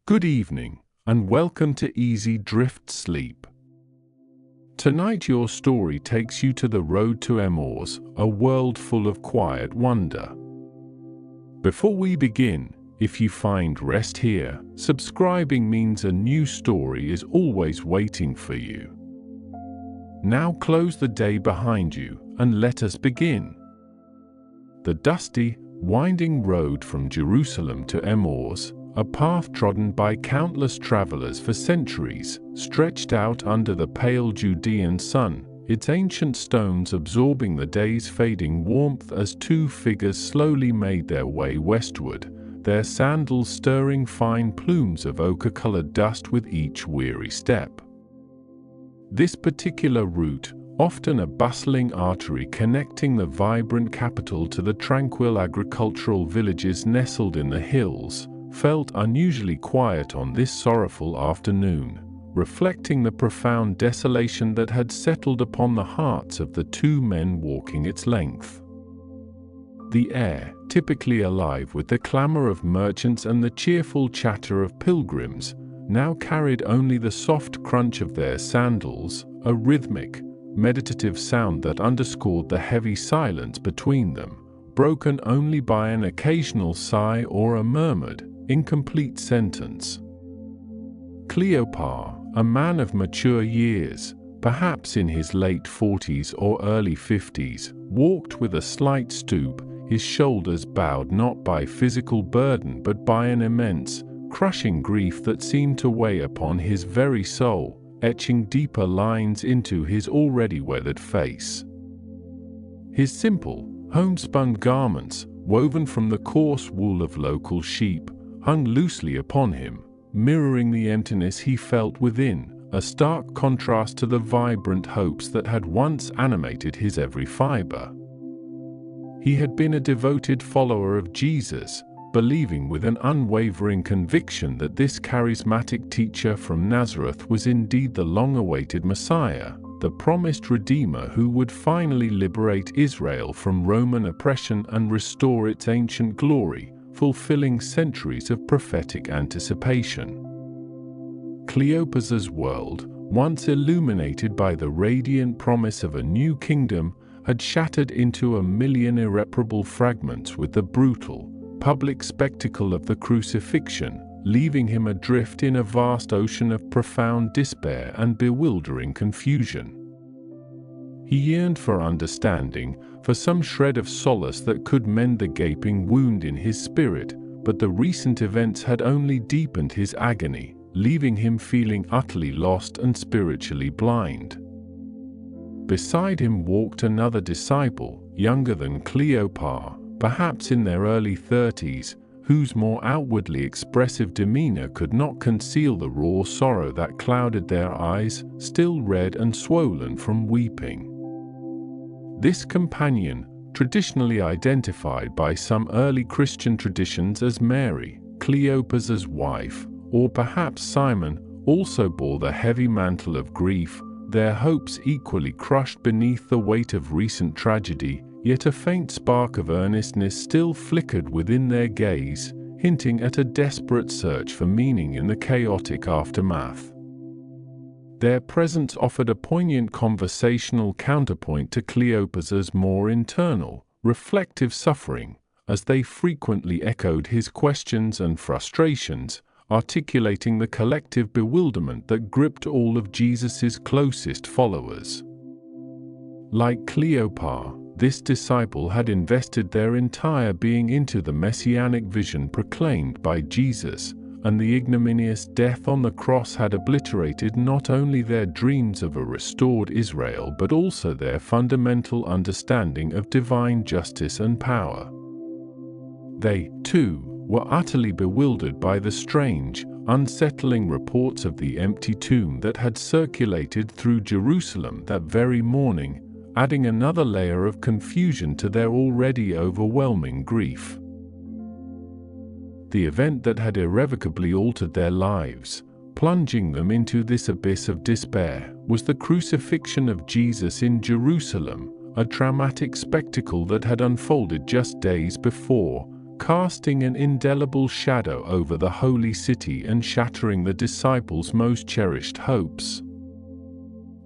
Good evening, and welcome to Easy Drift Sleep. Tonight your story takes you to the road to Emmaus, a world full of quiet wonder. Before we begin, if you find rest here, subscribing means a new story is always waiting for you. Now close the day behind you, and let us begin. The dusty, winding road from Jerusalem to Emmaus, a path trodden by countless travelers for centuries, stretched out under the pale Judean sun, its ancient stones absorbing the day's fading warmth as two figures slowly made their way westward, their sandals stirring fine plumes of ochre-colored dust with each weary step. This particular route, often a bustling artery connecting the vibrant capital to the tranquil agricultural villages nestled in the hills, felt unusually quiet on this sorrowful afternoon, reflecting the profound desolation that had settled upon the hearts of the two men walking its length. The air, typically alive with the clamor of merchants and the cheerful chatter of pilgrims, now carried only the soft crunch of their sandals, a rhythmic, meditative sound that underscored the heavy silence between them, broken only by an occasional sigh or a murmured, incomplete sentence. Cleopas, a man of mature years, perhaps in his late 40s or early 50s, walked with a slight stoop, his shoulders bowed not by physical burden but by an immense, crushing grief that seemed to weigh upon his very soul, etching deeper lines into his already weathered face. His simple, homespun garments, woven from the coarse wool of local sheep, hung loosely upon him, mirroring the emptiness he felt within, a stark contrast to the vibrant hopes that had once animated his every fiber. He had been a devoted follower of Jesus, believing with an unwavering conviction that this charismatic teacher from Nazareth was indeed the long-awaited Messiah, the promised Redeemer who would finally liberate Israel from Roman oppression and restore its ancient glory, fulfilling centuries of prophetic anticipation. Cleopas's world, once illuminated by the radiant promise of a new kingdom, had shattered into a million irreparable fragments with the brutal, public spectacle of the crucifixion, leaving him adrift in a vast ocean of profound despair and bewildering confusion. He yearned for understanding, for some shred of solace that could mend the gaping wound in his spirit, but the recent events had only deepened his agony, leaving him feeling utterly lost and spiritually blind. Beside him walked another disciple, younger than Cleopas, perhaps in their early 30s, whose more outwardly expressive demeanor could not conceal the raw sorrow that clouded their eyes, still red and swollen from weeping. This companion, traditionally identified by some early Christian traditions as Mary, Cleopas's wife, or perhaps Simon, also bore the heavy mantle of grief, their hopes equally crushed beneath the weight of recent tragedy, yet a faint spark of earnestness still flickered within their gaze, hinting at a desperate search for meaning in the chaotic aftermath. Their presence offered a poignant conversational counterpoint to Cleopas's more internal, reflective suffering, as they frequently echoed his questions and frustrations, articulating the collective bewilderment that gripped all of Jesus's closest followers. Like Cleopas, this disciple had invested their entire being into the messianic vision proclaimed by Jesus, and the ignominious death on the cross had obliterated not only their dreams of a restored Israel but also their fundamental understanding of divine justice and power. They, too, were utterly bewildered by the strange, unsettling reports of the empty tomb that had circulated through Jerusalem that very morning, adding another layer of confusion to their already overwhelming grief. The event that had irrevocably altered their lives, plunging them into this abyss of despair, was the crucifixion of Jesus in Jerusalem, a dramatic spectacle that had unfolded just days before, casting an indelible shadow over the holy city and shattering the disciples' most cherished hopes.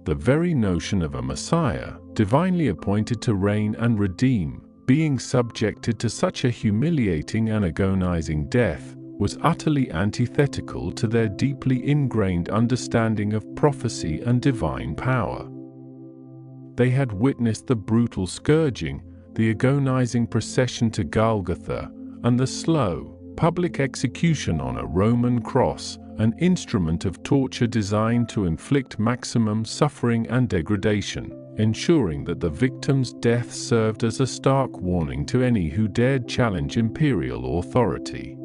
The very notion of a Messiah, divinely appointed to reign and redeem, being subjected to such a humiliating and agonizing death, was utterly antithetical to their deeply ingrained understanding of prophecy and divine power. They had witnessed the brutal scourging, the agonizing procession to Golgotha, and the slow, public execution on a Roman cross, an instrument of torture designed to inflict maximum suffering and degradation, ensuring that the victim's death served as a stark warning to any who dared challenge imperial authority.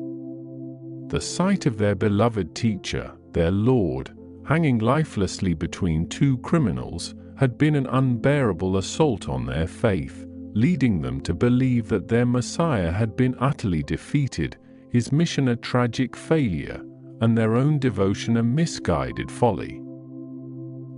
The sight of their beloved teacher, their Lord, hanging lifelessly between two criminals, had been an unbearable assault on their faith, leading them to believe that their Messiah had been utterly defeated, his mission a tragic failure, and their own devotion a misguided folly.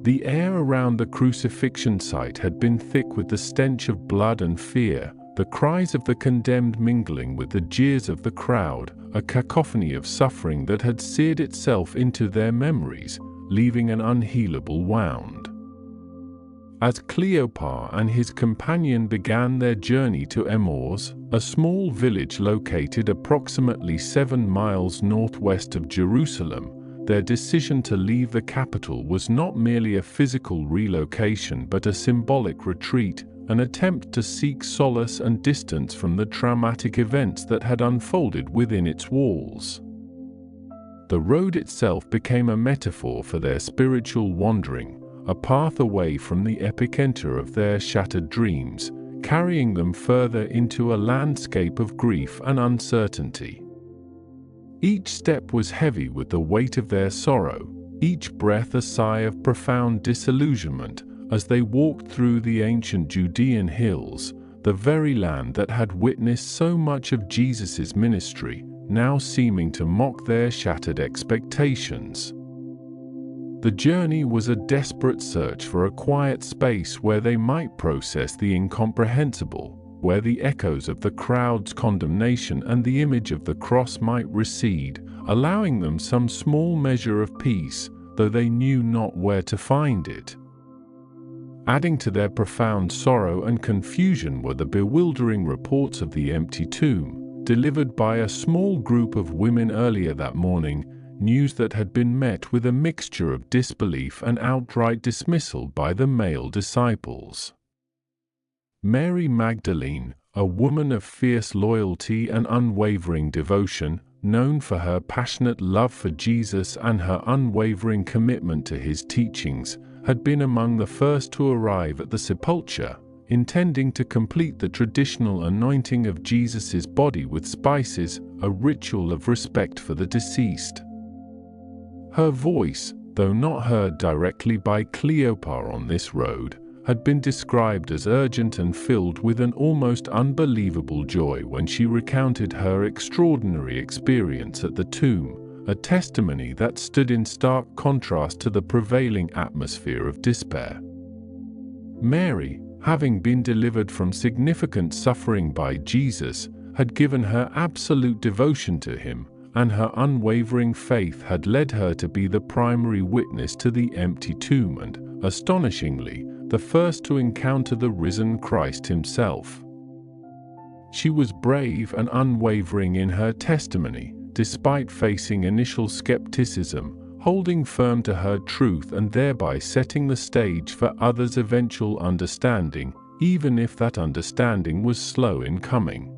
The air around the crucifixion site had been thick with the stench of blood and fear, the cries of the condemned mingling with the jeers of the crowd, a cacophony of suffering that had seared itself into their memories, leaving an unhealable wound. As Cleopas and his companion began their journey to Emmaus, a small village located approximately 7 miles northwest of Jerusalem, their decision to leave the capital was not merely a physical relocation but a symbolic retreat, an attempt to seek solace and distance from the traumatic events that had unfolded within its walls. The road itself became a metaphor for their spiritual wandering, a path away from the epicenter of their shattered dreams, carrying them further into a landscape of grief and uncertainty. Each step was heavy with the weight of their sorrow, each breath a sigh of profound disillusionment, as they walked through the ancient Judean hills, the very land that had witnessed so much of Jesus' ministry, now seeming to mock their shattered expectations. The journey was a desperate search for a quiet space where they might process the incomprehensible, where the echoes of the crowd's condemnation and the image of the cross might recede, allowing them some small measure of peace, though they knew not where to find it. Adding to their profound sorrow and confusion were the bewildering reports of the empty tomb, delivered by a small group of women earlier that morning, news that had been met with a mixture of disbelief and outright dismissal by the male disciples. Mary Magdalene, a woman of fierce loyalty and unwavering devotion, known for her passionate love for Jesus and her unwavering commitment to his teachings, had been among the first to arrive at the sepulchre, intending to complete the traditional anointing of Jesus' body with spices, a ritual of respect for the deceased. Her voice, though not heard directly by Cleopas on this road, had been described as urgent and filled with an almost unbelievable joy when she recounted her extraordinary experience at the tomb, a testimony that stood in stark contrast to the prevailing atmosphere of despair. Mary, having been delivered from significant suffering by Jesus, had given her absolute devotion to him, and her unwavering faith had led her to be the primary witness to the empty tomb and, astonishingly, the first to encounter the risen Christ himself. She was brave and unwavering in her testimony, despite facing initial skepticism, holding firm to her truth and thereby setting the stage for others' eventual understanding, even if that understanding was slow in coming.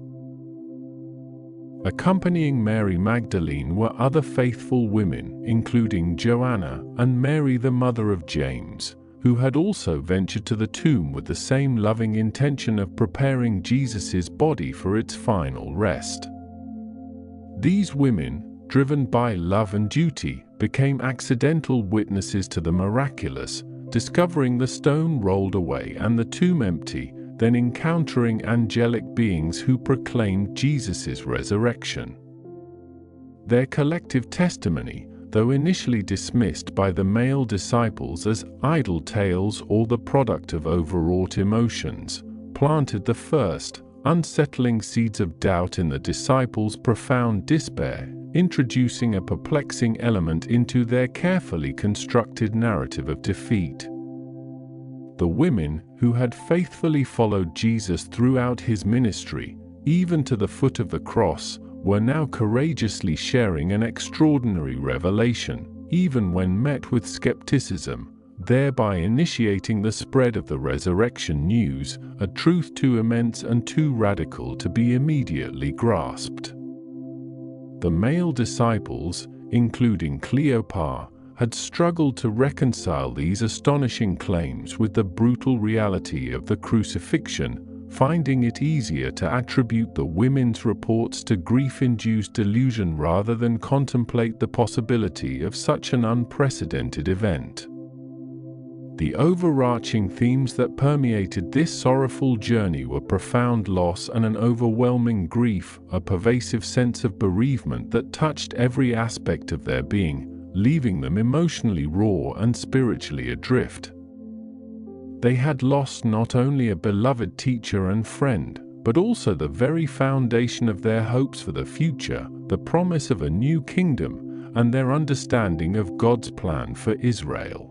Accompanying Mary Magdalene were other faithful women, including Joanna and Mary the mother of James, who had also ventured to the tomb with the same loving intention of preparing Jesus' body for its final rest. These women, driven by love and duty, became accidental witnesses to the miraculous, discovering the stone rolled away and the tomb empty, then encountering angelic beings who proclaimed Jesus' resurrection. Their collective testimony, though initially dismissed by the male disciples as idle tales or the product of overwrought emotions, planted the first, unsettling seeds of doubt in the disciples' profound despair, introducing a perplexing element into their carefully constructed narrative of defeat. The women, who had faithfully followed Jesus throughout his ministry, even to the foot of the cross, were now courageously sharing an extraordinary revelation, even when met with skepticism, thereby initiating the spread of the resurrection news, a truth too immense and too radical to be immediately grasped. The male disciples, including Cleopas, had struggled to reconcile these astonishing claims with the brutal reality of the crucifixion, finding it easier to attribute the women's reports to grief-induced delusion rather than contemplate the possibility of such an unprecedented event. The overarching themes that permeated this sorrowful journey were profound loss and an overwhelming grief, a pervasive sense of bereavement that touched every aspect of their being, leaving them emotionally raw and spiritually adrift. They had lost not only a beloved teacher and friend, but also the very foundation of their hopes for the future, the promise of a new kingdom, and their understanding of God's plan for Israel.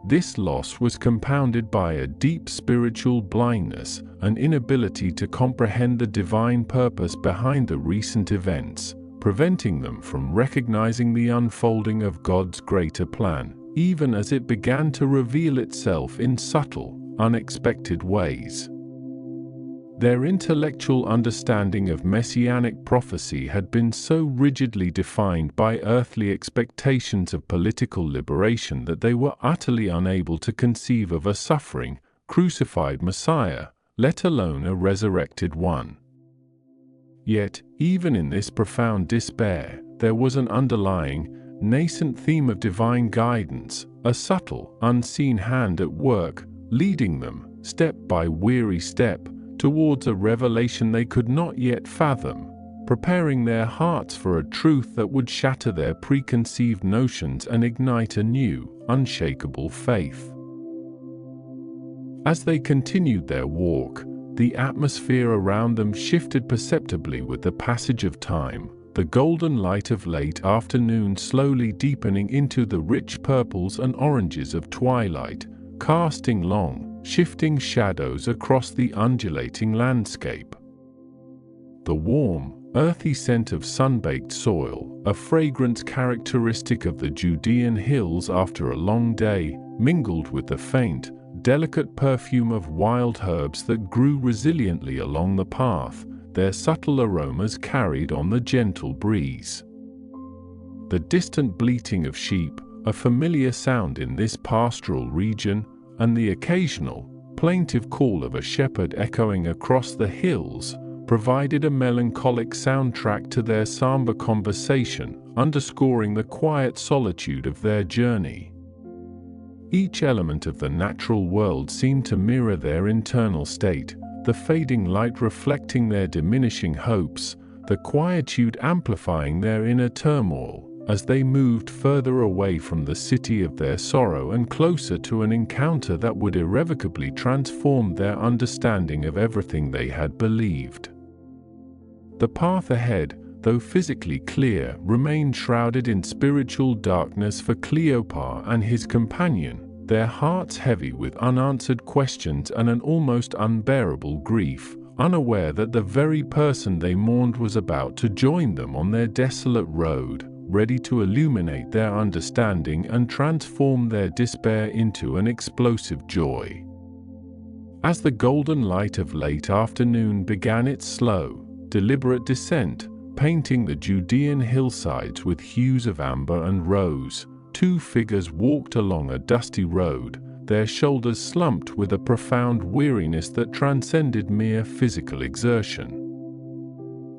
This loss was compounded by a deep spiritual blindness, an inability to comprehend the divine purpose behind the recent events, preventing them from recognizing the unfolding of God's greater plan, even as it began to reveal itself in subtle, unexpected ways. Their intellectual understanding of messianic prophecy had been so rigidly defined by earthly expectations of political liberation that they were utterly unable to conceive of a suffering, crucified Messiah, let alone a resurrected one. Yet, even in this profound despair, there was an underlying, nascent theme of divine guidance, a subtle, unseen hand at work, leading them, step by weary step, towards a revelation they could not yet fathom, preparing their hearts for a truth that would shatter their preconceived notions and ignite a new, unshakable faith. As they continued their walk, the atmosphere around them shifted perceptibly with the passage of time, the golden light of late afternoon slowly deepening into the rich purples and oranges of twilight, casting long, shifting shadows across the undulating landscape. The warm, earthy scent of sun-baked soil, a fragrance characteristic of the Judean hills after a long day, mingled with the faint, delicate perfume of wild herbs that grew resiliently along the path, their subtle aromas carried on the gentle breeze. The distant bleating of sheep, a familiar sound in this pastoral region, and the occasional, plaintive call of a shepherd echoing across the hills, provided a melancholic soundtrack to their somber conversation, underscoring the quiet solitude of their journey. Each element of the natural world seemed to mirror their internal state, the fading light reflecting their diminishing hopes, the quietude amplifying their inner turmoil, as they moved further away from the city of their sorrow and closer to an encounter that would irrevocably transform their understanding of everything they had believed. The path ahead, though physically clear, remained shrouded in spiritual darkness for Cleopas and his companion, their hearts heavy with unanswered questions and an almost unbearable grief, unaware that the very person they mourned was about to join them on their desolate road, ready to illuminate their understanding and transform their despair into an explosive joy. As the golden light of late afternoon began its slow, deliberate descent, painting the Judean hillsides with hues of amber and rose, two figures walked along a dusty road, their shoulders slumped with a profound weariness that transcended mere physical exertion.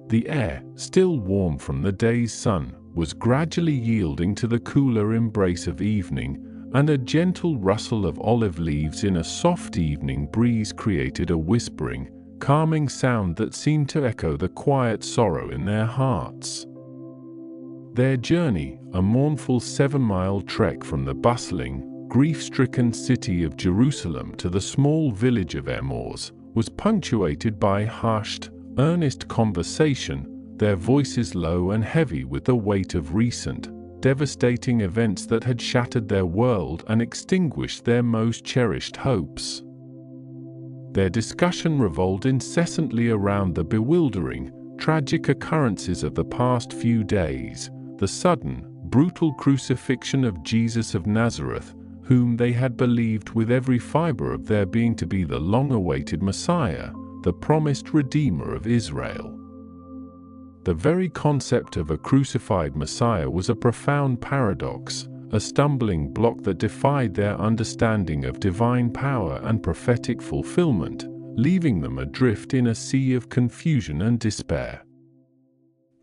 The air, still warm from the day's sun, was gradually yielding to the cooler embrace of evening, and a gentle rustle of olive leaves in a soft evening breeze created a whispering, calming sound that seemed to echo the quiet sorrow in their hearts. Their journey, a mournful 7-mile trek from the bustling, grief-stricken city of Jerusalem to the small village of Emmaus, was punctuated by hushed, earnest conversation, their voices low and heavy with the weight of recent, devastating events that had shattered their world and extinguished their most cherished hopes. Their discussion revolved incessantly around the bewildering, tragic occurrences of the past few days, the sudden, brutal crucifixion of Jesus of Nazareth, whom they had believed with every fiber of their being to be the long-awaited Messiah, the promised Redeemer of Israel. The very concept of a crucified Messiah was a profound paradox, a stumbling block that defied their understanding of divine power and prophetic fulfillment, leaving them adrift in a sea of confusion and despair.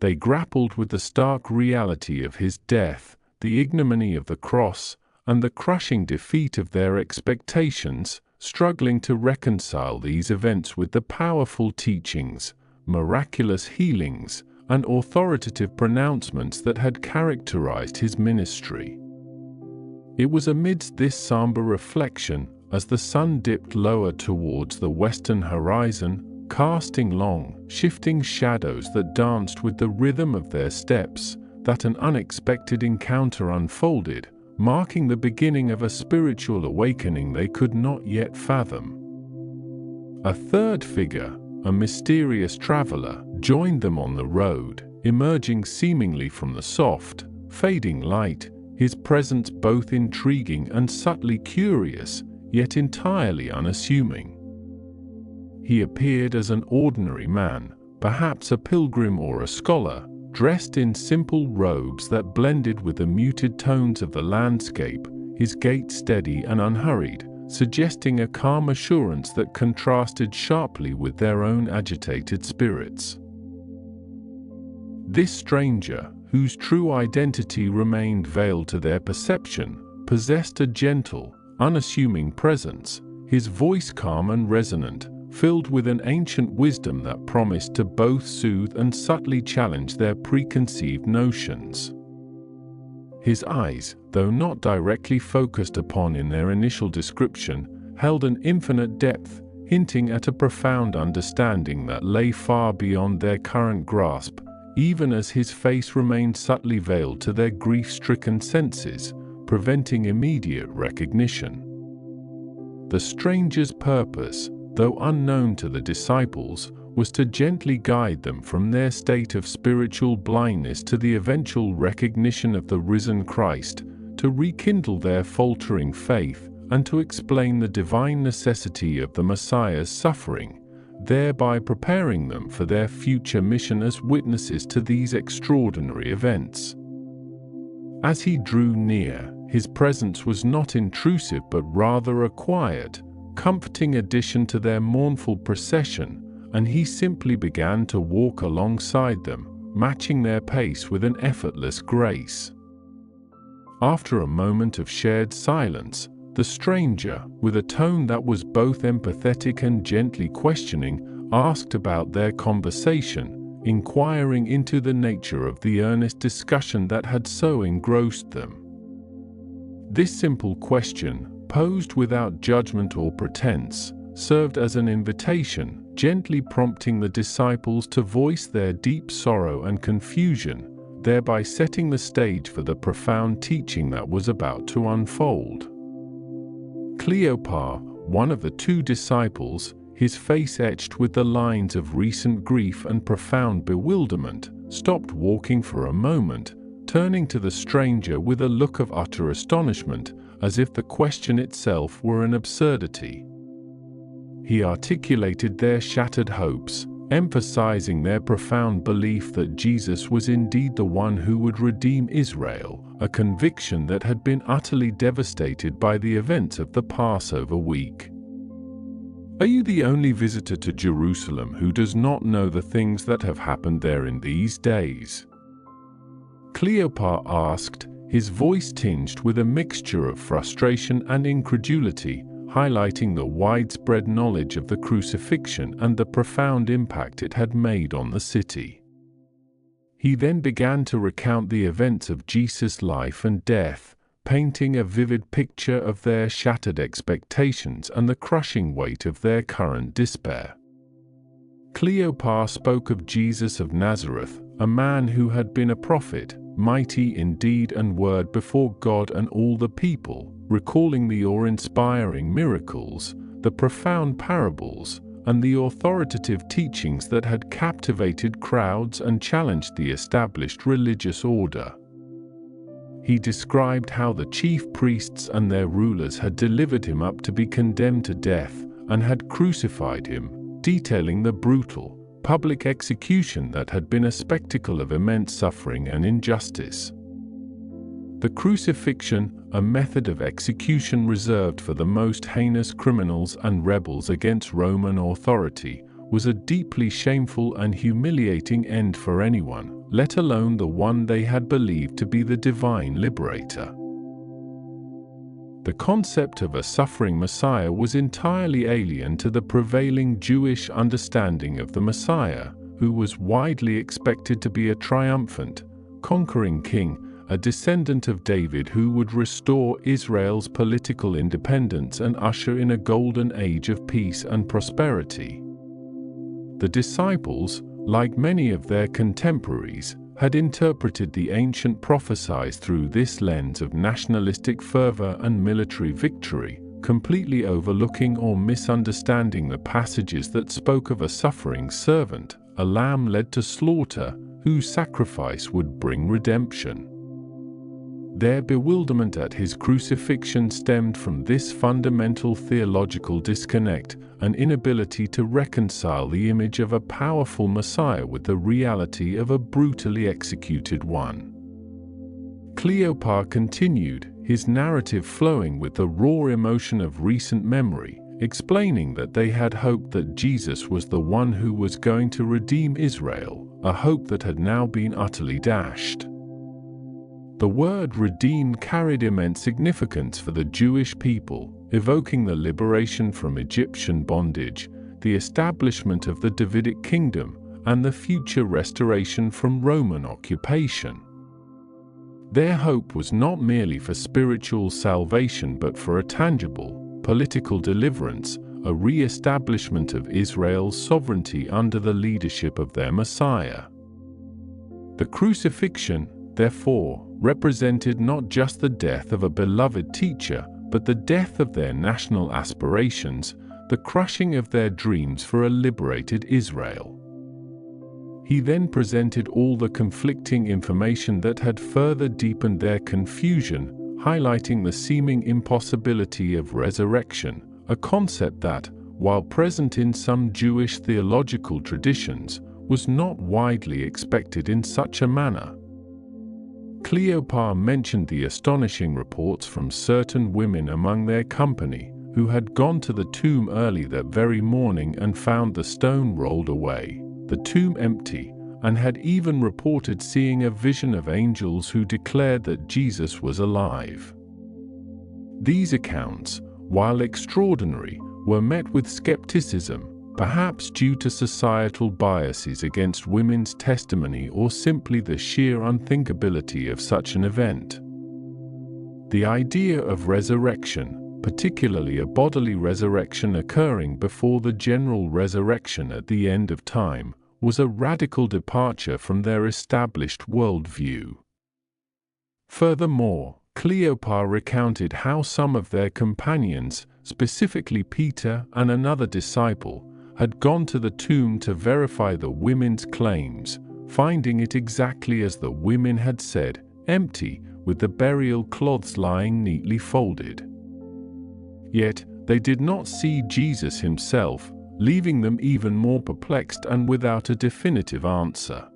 They grappled with the stark reality of his death, the ignominy of the cross, and the crushing defeat of their expectations, struggling to reconcile these events with the powerful teachings, miraculous healings, and authoritative pronouncements that had characterized his ministry. It was amidst this somber reflection, as the sun dipped lower towards the western horizon, casting long, shifting shadows that danced with the rhythm of their steps, that an unexpected encounter unfolded, marking the beginning of a spiritual awakening they could not yet fathom. A third figure, a mysterious traveler, joined them on the road, emerging seemingly from the soft, fading light, his presence both intriguing and subtly curious, yet entirely unassuming. He appeared as an ordinary man, perhaps a pilgrim or a scholar, dressed in simple robes that blended with the muted tones of the landscape, his gait steady and unhurried, suggesting a calm assurance that contrasted sharply with their own agitated spirits. This stranger, whose true identity remained veiled to their perception, possessed a gentle, unassuming presence, his voice calm and resonant, filled with an ancient wisdom that promised to both soothe and subtly challenge their preconceived notions. His eyes, though not directly focused upon in their initial description, held an infinite depth, hinting at a profound understanding that lay far beyond their current grasp, even as his face remained subtly veiled to their grief-stricken senses, preventing immediate recognition. The stranger's purpose, though unknown to the disciples, was to gently guide them from their state of spiritual blindness to the eventual recognition of the risen Christ, to rekindle their faltering faith, and to explain the divine necessity of the Messiah's suffering, thereby preparing them for their future mission as witnesses to these extraordinary events. As he drew near, his presence was not intrusive but rather a quiet, comforting addition to their mournful procession, and he simply began to walk alongside them, matching their pace with an effortless grace. After a moment of shared silence, the stranger, with a tone that was both empathetic and gently questioning, asked about their conversation, inquiring into the nature of the earnest discussion that had so engrossed them. This simple question, posed without judgment or pretense, served as an invitation, gently prompting the disciples to voice their deep sorrow and confusion, thereby setting the stage for the profound teaching that was about to unfold. Cleopas, one of the two disciples, his face etched with the lines of recent grief and profound bewilderment, stopped walking for a moment, turning to the stranger with a look of utter astonishment, as if the question itself were an absurdity. He articulated their shattered hopes, emphasizing their profound belief that Jesus was indeed the one who would redeem Israel, a conviction that had been utterly devastated by the events of the Passover week. "Are you the only visitor to Jerusalem who does not know the things that have happened there in these days?" Cleopas asked, his voice tinged with a mixture of frustration and incredulity, highlighting the widespread knowledge of the crucifixion and the profound impact it had made on the city. He then began to recount the events of Jesus' life and death, painting a vivid picture of their shattered expectations and the crushing weight of their current despair. Cleopas spoke of Jesus of Nazareth, a man who had been a prophet, mighty in deed and word before God and all the people, recalling the awe-inspiring miracles, the profound parables, and the authoritative teachings that had captivated crowds and challenged the established religious order. He described how the chief priests and their rulers had delivered him up to be condemned to death and had crucified him, detailing the brutal, public execution that had been a spectacle of immense suffering and injustice. The crucifixion, a method of execution reserved for the most heinous criminals and rebels against Roman authority, was a deeply shameful and humiliating end for anyone, let alone the one they had believed to be the divine liberator. The concept of a suffering Messiah was entirely alien to the prevailing Jewish understanding of the Messiah, who was widely expected to be a triumphant, conquering king, a descendant of David who would restore Israel's political independence and usher in a golden age of peace and prosperity. The disciples, like many of their contemporaries, had interpreted the ancient prophecies through this lens of nationalistic fervor and military victory, completely overlooking or misunderstanding the passages that spoke of a suffering servant, a lamb led to slaughter, whose sacrifice would bring redemption. Their bewilderment at his crucifixion stemmed from this fundamental theological disconnect, an inability to reconcile the image of a powerful Messiah with the reality of a brutally executed one. Cleopas continued, his narrative flowing with the raw emotion of recent memory, explaining that they had hoped that Jesus was the one who was going to redeem Israel, a hope that had now been utterly dashed. The word redeem carried immense significance for the Jewish people, evoking the liberation from Egyptian bondage, the establishment of the Davidic kingdom, and the future restoration from Roman occupation. Their hope was not merely for spiritual salvation but for a tangible, political deliverance, a re-establishment of Israel's sovereignty under the leadership of their Messiah. The crucifixion, therefore, represented not just the death of a beloved teacher, but the death of their national aspirations, the crushing of their dreams for a liberated Israel. He then presented all the conflicting information that had further deepened their confusion, highlighting the seeming impossibility of resurrection, a concept that, while present in some Jewish theological traditions, was not widely expected in such a manner. Cleopas mentioned the astonishing reports from certain women among their company, who had gone to the tomb early that very morning and found the stone rolled away, the tomb empty, and had even reported seeing a vision of angels who declared that Jesus was alive. These accounts, while extraordinary, were met with skepticism, perhaps due to societal biases against women's testimony or simply the sheer unthinkability of such an event. The idea of resurrection, particularly a bodily resurrection occurring before the general resurrection at the end of time, was a radical departure from their established worldview. Furthermore, Cleopas recounted how some of their companions, specifically Peter and another disciple, had gone to the tomb to verify the women's claims, finding it exactly as the women had said, empty, with the burial cloths lying neatly folded. Yet, they did not see Jesus himself, leaving them even more perplexed and without a definitive answer.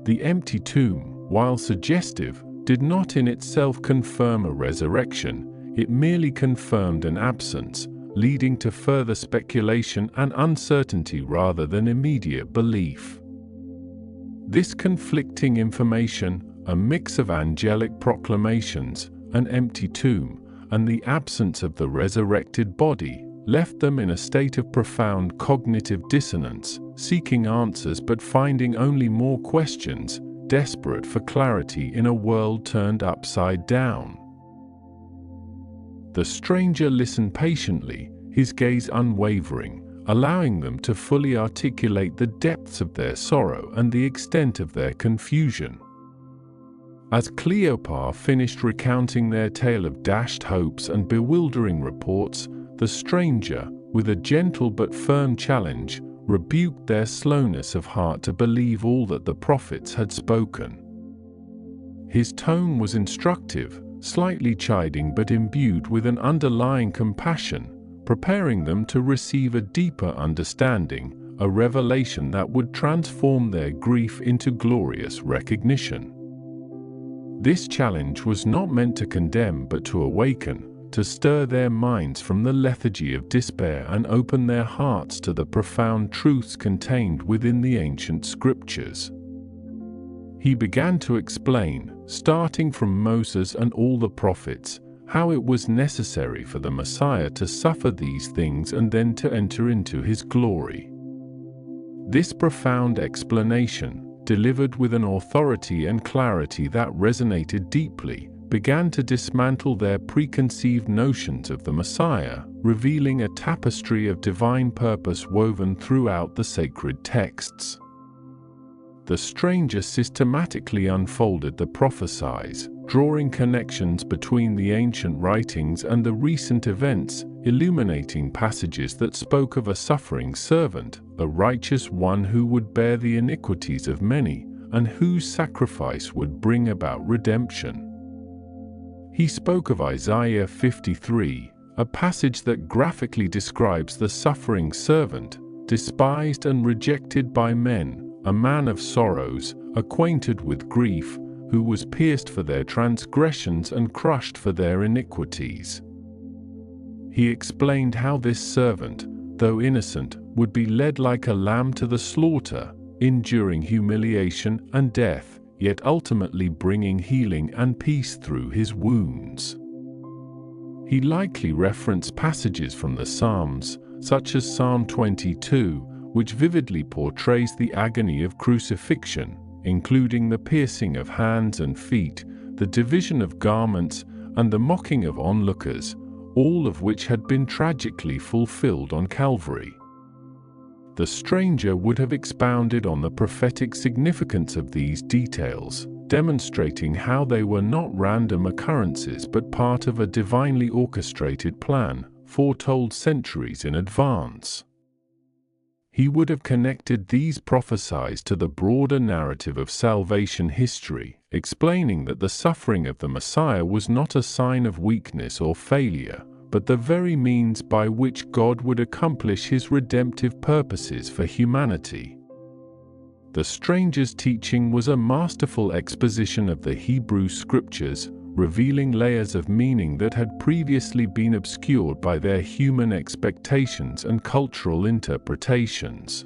The empty tomb, while suggestive, did not in itself confirm a resurrection, it merely confirmed an absence, leading to further speculation and uncertainty rather than immediate belief. This conflicting information, a mix of angelic proclamations, an empty tomb, and the absence of the resurrected body, left them in a state of profound cognitive dissonance, seeking answers but finding only more questions, desperate for clarity in a world turned upside down. The stranger listened patiently, his gaze unwavering, allowing them to fully articulate the depths of their sorrow and the extent of their confusion. As Cleopas finished recounting their tale of dashed hopes and bewildering reports, the stranger, with a gentle but firm challenge, rebuked their slowness of heart to believe all that the prophets had spoken. His tone was instructive, slightly chiding but imbued with an underlying compassion, preparing them to receive a deeper understanding, a revelation that would transform their grief into glorious recognition. This challenge was not meant to condemn but to awaken, to stir their minds from the lethargy of despair and open their hearts to the profound truths contained within the ancient scriptures. He began to explain, starting from Moses and all the prophets, how it was necessary for the Messiah to suffer these things and then to enter into his glory. This profound explanation, delivered with an authority and clarity that resonated deeply, began to dismantle their preconceived notions of the Messiah, revealing a tapestry of divine purpose woven throughout the sacred texts. The stranger systematically unfolded the prophecies, drawing connections between the ancient writings and the recent events, illuminating passages that spoke of a suffering servant, a righteous one who would bear the iniquities of many, and whose sacrifice would bring about redemption. He spoke of Isaiah 53, a passage that graphically describes the suffering servant, despised and rejected by men, a man of sorrows, acquainted with grief, who was pierced for their transgressions and crushed for their iniquities. He explained how this servant, though innocent, would be led like a lamb to the slaughter, enduring humiliation and death, yet ultimately bringing healing and peace through his wounds. He likely referenced passages from the Psalms, such as Psalm 22, which vividly portrays the agony of crucifixion, including the piercing of hands and feet, the division of garments, and the mocking of onlookers, all of which had been tragically fulfilled on Calvary. The stranger would have expounded on the prophetic significance of these details, demonstrating how they were not random occurrences but part of a divinely orchestrated plan, foretold centuries in advance. He would have connected these prophecies to the broader narrative of salvation history, explaining that the suffering of the Messiah was not a sign of weakness or failure, but the very means by which God would accomplish his redemptive purposes for humanity. The stranger's teaching was a masterful exposition of the Hebrew Scriptures, revealing layers of meaning that had previously been obscured by their human expectations and cultural interpretations.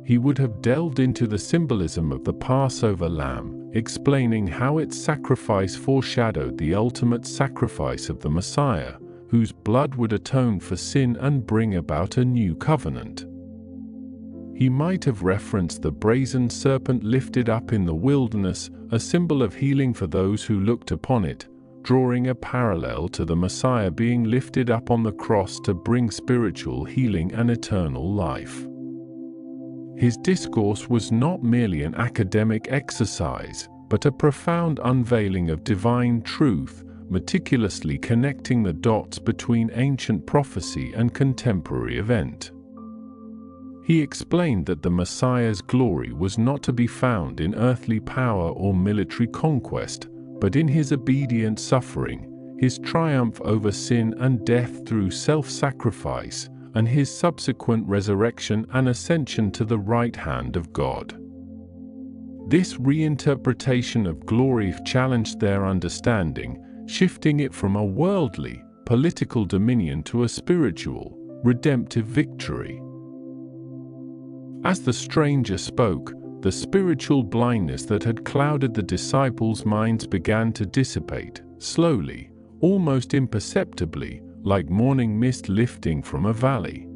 He would have delved into the symbolism of the Passover lamb, explaining how its sacrifice foreshadowed the ultimate sacrifice of the Messiah, whose blood would atone for sin and bring about a new covenant. He might have referenced the brazen serpent lifted up in the wilderness, a symbol of healing for those who looked upon it, drawing a parallel to the Messiah being lifted up on the cross to bring spiritual healing and eternal life. His discourse was not merely an academic exercise, but a profound unveiling of divine truth, meticulously connecting the dots between ancient prophecy and contemporary event. He explained that the Messiah's glory was not to be found in earthly power or military conquest, but in his obedient suffering, his triumph over sin and death through self-sacrifice, and his subsequent resurrection and ascension to the right hand of God. This reinterpretation of glory challenged their understanding, shifting it from a worldly, political dominion to a spiritual, redemptive victory. As the stranger spoke, the spiritual blindness that had clouded the disciples' minds began to dissipate, slowly, almost imperceptibly, like morning mist lifting from a valley.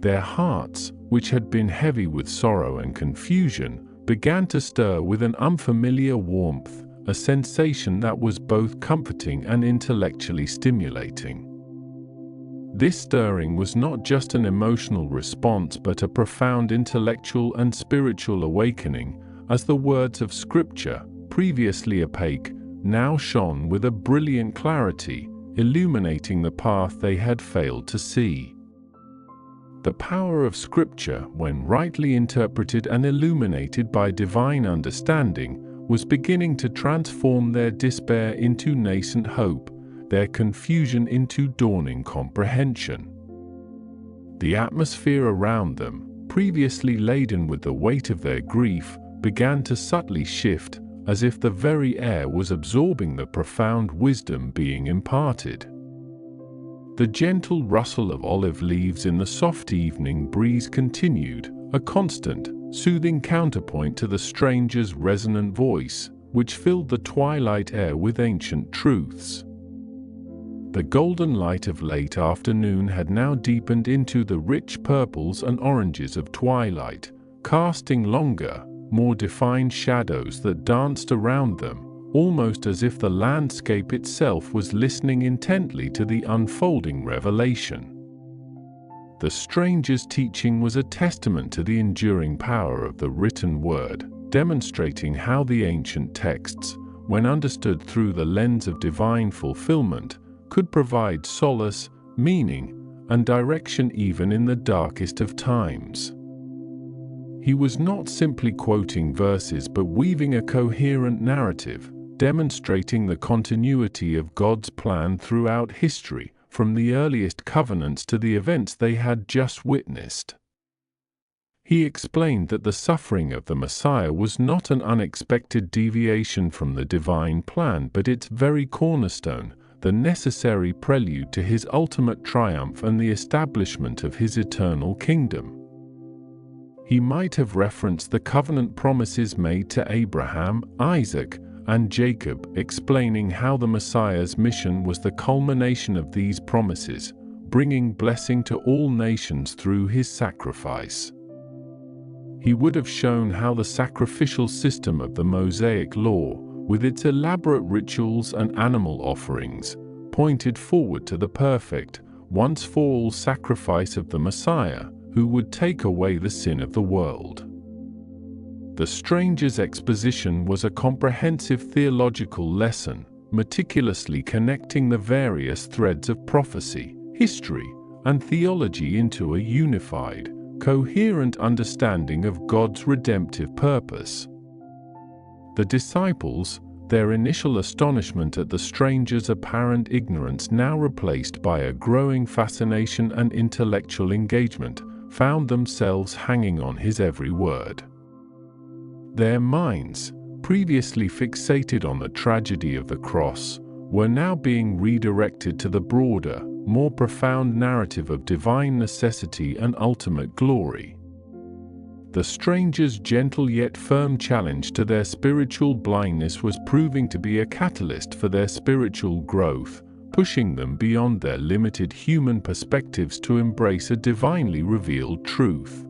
Their hearts, which had been heavy with sorrow and confusion, began to stir with an unfamiliar warmth, a sensation that was both comforting and intellectually stimulating. This stirring was not just an emotional response but a profound intellectual and spiritual awakening, as the words of Scripture, previously opaque, now shone with a brilliant clarity, illuminating the path they had failed to see. The power of Scripture, when rightly interpreted and illuminated by divine understanding, was beginning to transform their despair into nascent hope, their confusion into dawning comprehension. The atmosphere around them, previously laden with the weight of their grief, began to subtly shift, as if the very air was absorbing the profound wisdom being imparted. The gentle rustle of olive leaves in the soft evening breeze continued, a constant, soothing counterpoint to the stranger's resonant voice, which filled the twilight air with ancient truths. The golden light of late afternoon had now deepened into the rich purples and oranges of twilight, casting longer, more defined shadows that danced around them, almost as if the landscape itself was listening intently to the unfolding revelation. The stranger's teaching was a testament to the enduring power of the written word, demonstrating how the ancient texts, when understood through the lens of divine fulfillment, could provide solace, meaning, and direction even in the darkest of times. He was not simply quoting verses but weaving a coherent narrative, demonstrating the continuity of God's plan throughout history, from the earliest covenants to the events they had just witnessed. He explained that the suffering of the Messiah was not an unexpected deviation from the divine plan but its very cornerstone, the necessary prelude to his ultimate triumph and the establishment of his eternal kingdom. He might have referenced the covenant promises made to Abraham, Isaac, and Jacob, explaining how the Messiah's mission was the culmination of these promises, bringing blessing to all nations through his sacrifice. He would have shown how the sacrificial system of the Mosaic Law, with its elaborate rituals and animal offerings, pointed forward to the perfect, once-for-all sacrifice of the Messiah, who would take away the sin of the world. The stranger's exposition was a comprehensive theological lesson, meticulously connecting the various threads of prophecy, history, and theology into a unified, coherent understanding of God's redemptive purpose. The disciples, their initial astonishment at the stranger's apparent ignorance now replaced by a growing fascination and intellectual engagement, found themselves hanging on his every word. Their minds, previously fixated on the tragedy of the cross, were now being redirected to the broader, more profound narrative of divine necessity and ultimate glory. The stranger's gentle yet firm challenge to their spiritual blindness was proving to be a catalyst for their spiritual growth, pushing them beyond their limited human perspectives to embrace a divinely revealed truth.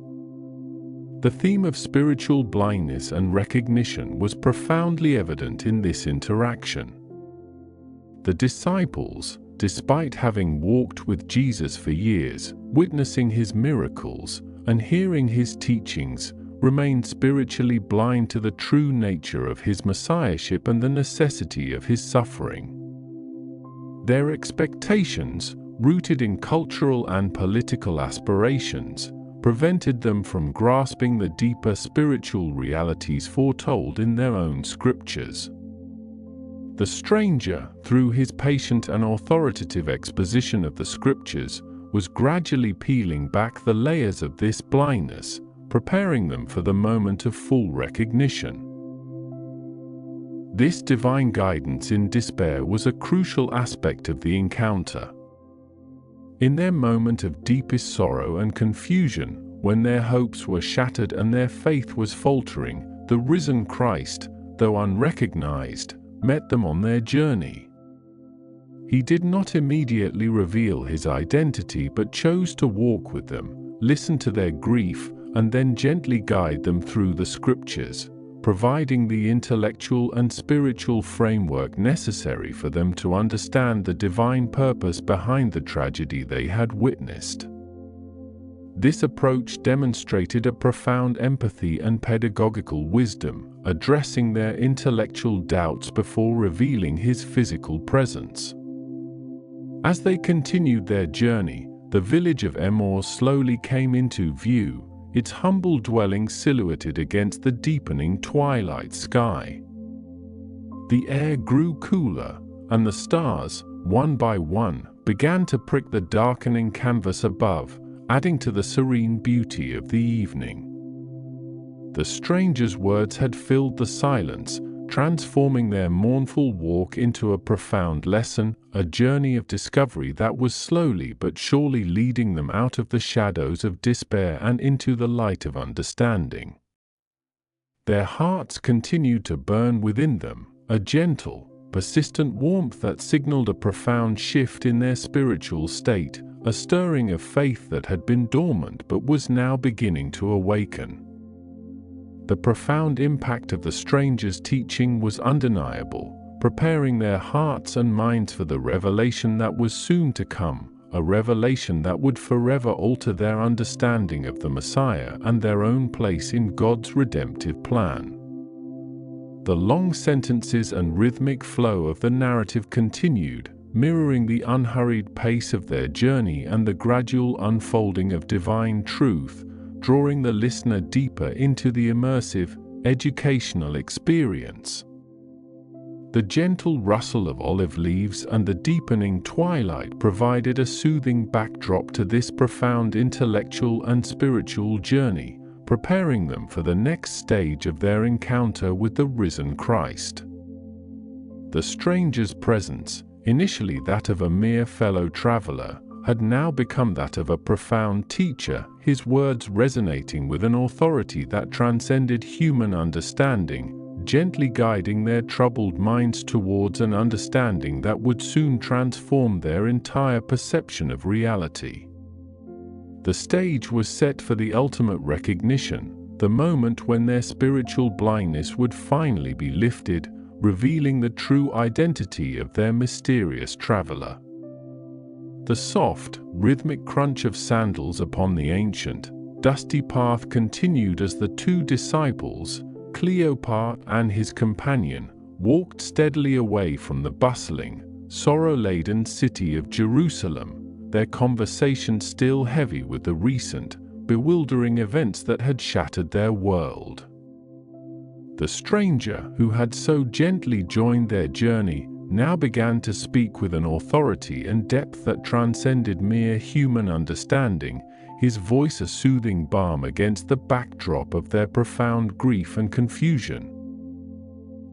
The theme of spiritual blindness and recognition was profoundly evident in this interaction. The disciples, despite having walked with Jesus for years, witnessing his miracles, and hearing his teachings, remained spiritually blind to the true nature of his messiahship and the necessity of his suffering. Their expectations, rooted in cultural and political aspirations, prevented them from grasping the deeper spiritual realities foretold in their own scriptures. The stranger, through his patient and authoritative exposition of the scriptures, was gradually peeling back the layers of this blindness, preparing them for the moment of full recognition. This divine guidance in despair was a crucial aspect of the encounter. In their moment of deepest sorrow and confusion, when their hopes were shattered and their faith was faltering, the risen Christ, though unrecognized, met them on their journey. He did not immediately reveal his identity but chose to walk with them, listen to their grief, and then gently guide them through the Scriptures, providing the intellectual and spiritual framework necessary for them to understand the divine purpose behind the tragedy they had witnessed. This approach demonstrated a profound empathy and pedagogical wisdom, addressing their intellectual doubts before revealing his physical presence. As they continued their journey, the village of Emmaus slowly came into view, its humble dwelling silhouetted against the deepening twilight sky. The air grew cooler, and the stars, one by one, began to prick the darkening canvas above, adding to the serene beauty of the evening. The stranger's words had filled the silence, transforming their mournful walk into a profound lesson, a journey of discovery that was slowly but surely leading them out of the shadows of despair and into the light of understanding. Their hearts continued to burn within them, a gentle, persistent warmth that signaled a profound shift in their spiritual state, a stirring of faith that had been dormant but was now beginning to awaken. The profound impact of the stranger's teaching was undeniable, preparing their hearts and minds for the revelation that was soon to come, a revelation that would forever alter their understanding of the Messiah and their own place in God's redemptive plan. The long sentences and rhythmic flow of the narrative continued, mirroring the unhurried pace of their journey and the gradual unfolding of divine truth, drawing the listener deeper into the immersive, educational experience. The gentle rustle of olive leaves and the deepening twilight provided a soothing backdrop to this profound intellectual and spiritual journey, preparing them for the next stage of their encounter with the risen Christ. The stranger's presence, initially that of a mere fellow traveler, had now become that of a profound teacher, his words resonating with an authority that transcended human understanding, gently guiding their troubled minds towards an understanding that would soon transform their entire perception of reality. The stage was set for the ultimate recognition, the moment when their spiritual blindness would finally be lifted, revealing the true identity of their mysterious traveler. The soft, rhythmic crunch of sandals upon the ancient, dusty path continued as the two disciples, Cleopas and his companion, walked steadily away from the bustling, sorrow-laden city of Jerusalem, their conversation still heavy with the recent, bewildering events that had shattered their world. The stranger, who had so gently joined their journey, now began to speak with an authority and depth that transcended mere human understanding, his voice a soothing balm against the backdrop of their profound grief and confusion.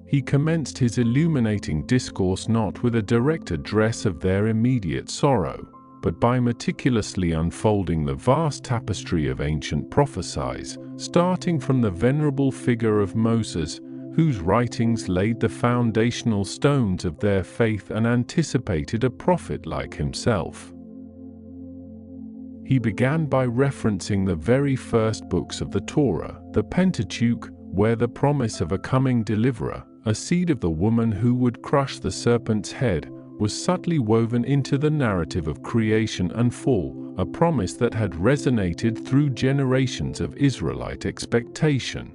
He commenced his illuminating discourse not with a direct address of their immediate sorrow, but by meticulously unfolding the vast tapestry of ancient prophecies, starting from the venerable figure of Moses, whose writings laid the foundational stones of their faith and anticipated a prophet like himself. He began by referencing the very first books of the Torah, the Pentateuch, where the promise of a coming deliverer, a seed of the woman who would crush the serpent's head, was subtly woven into the narrative of creation and fall, a promise that had resonated through generations of Israelite expectation.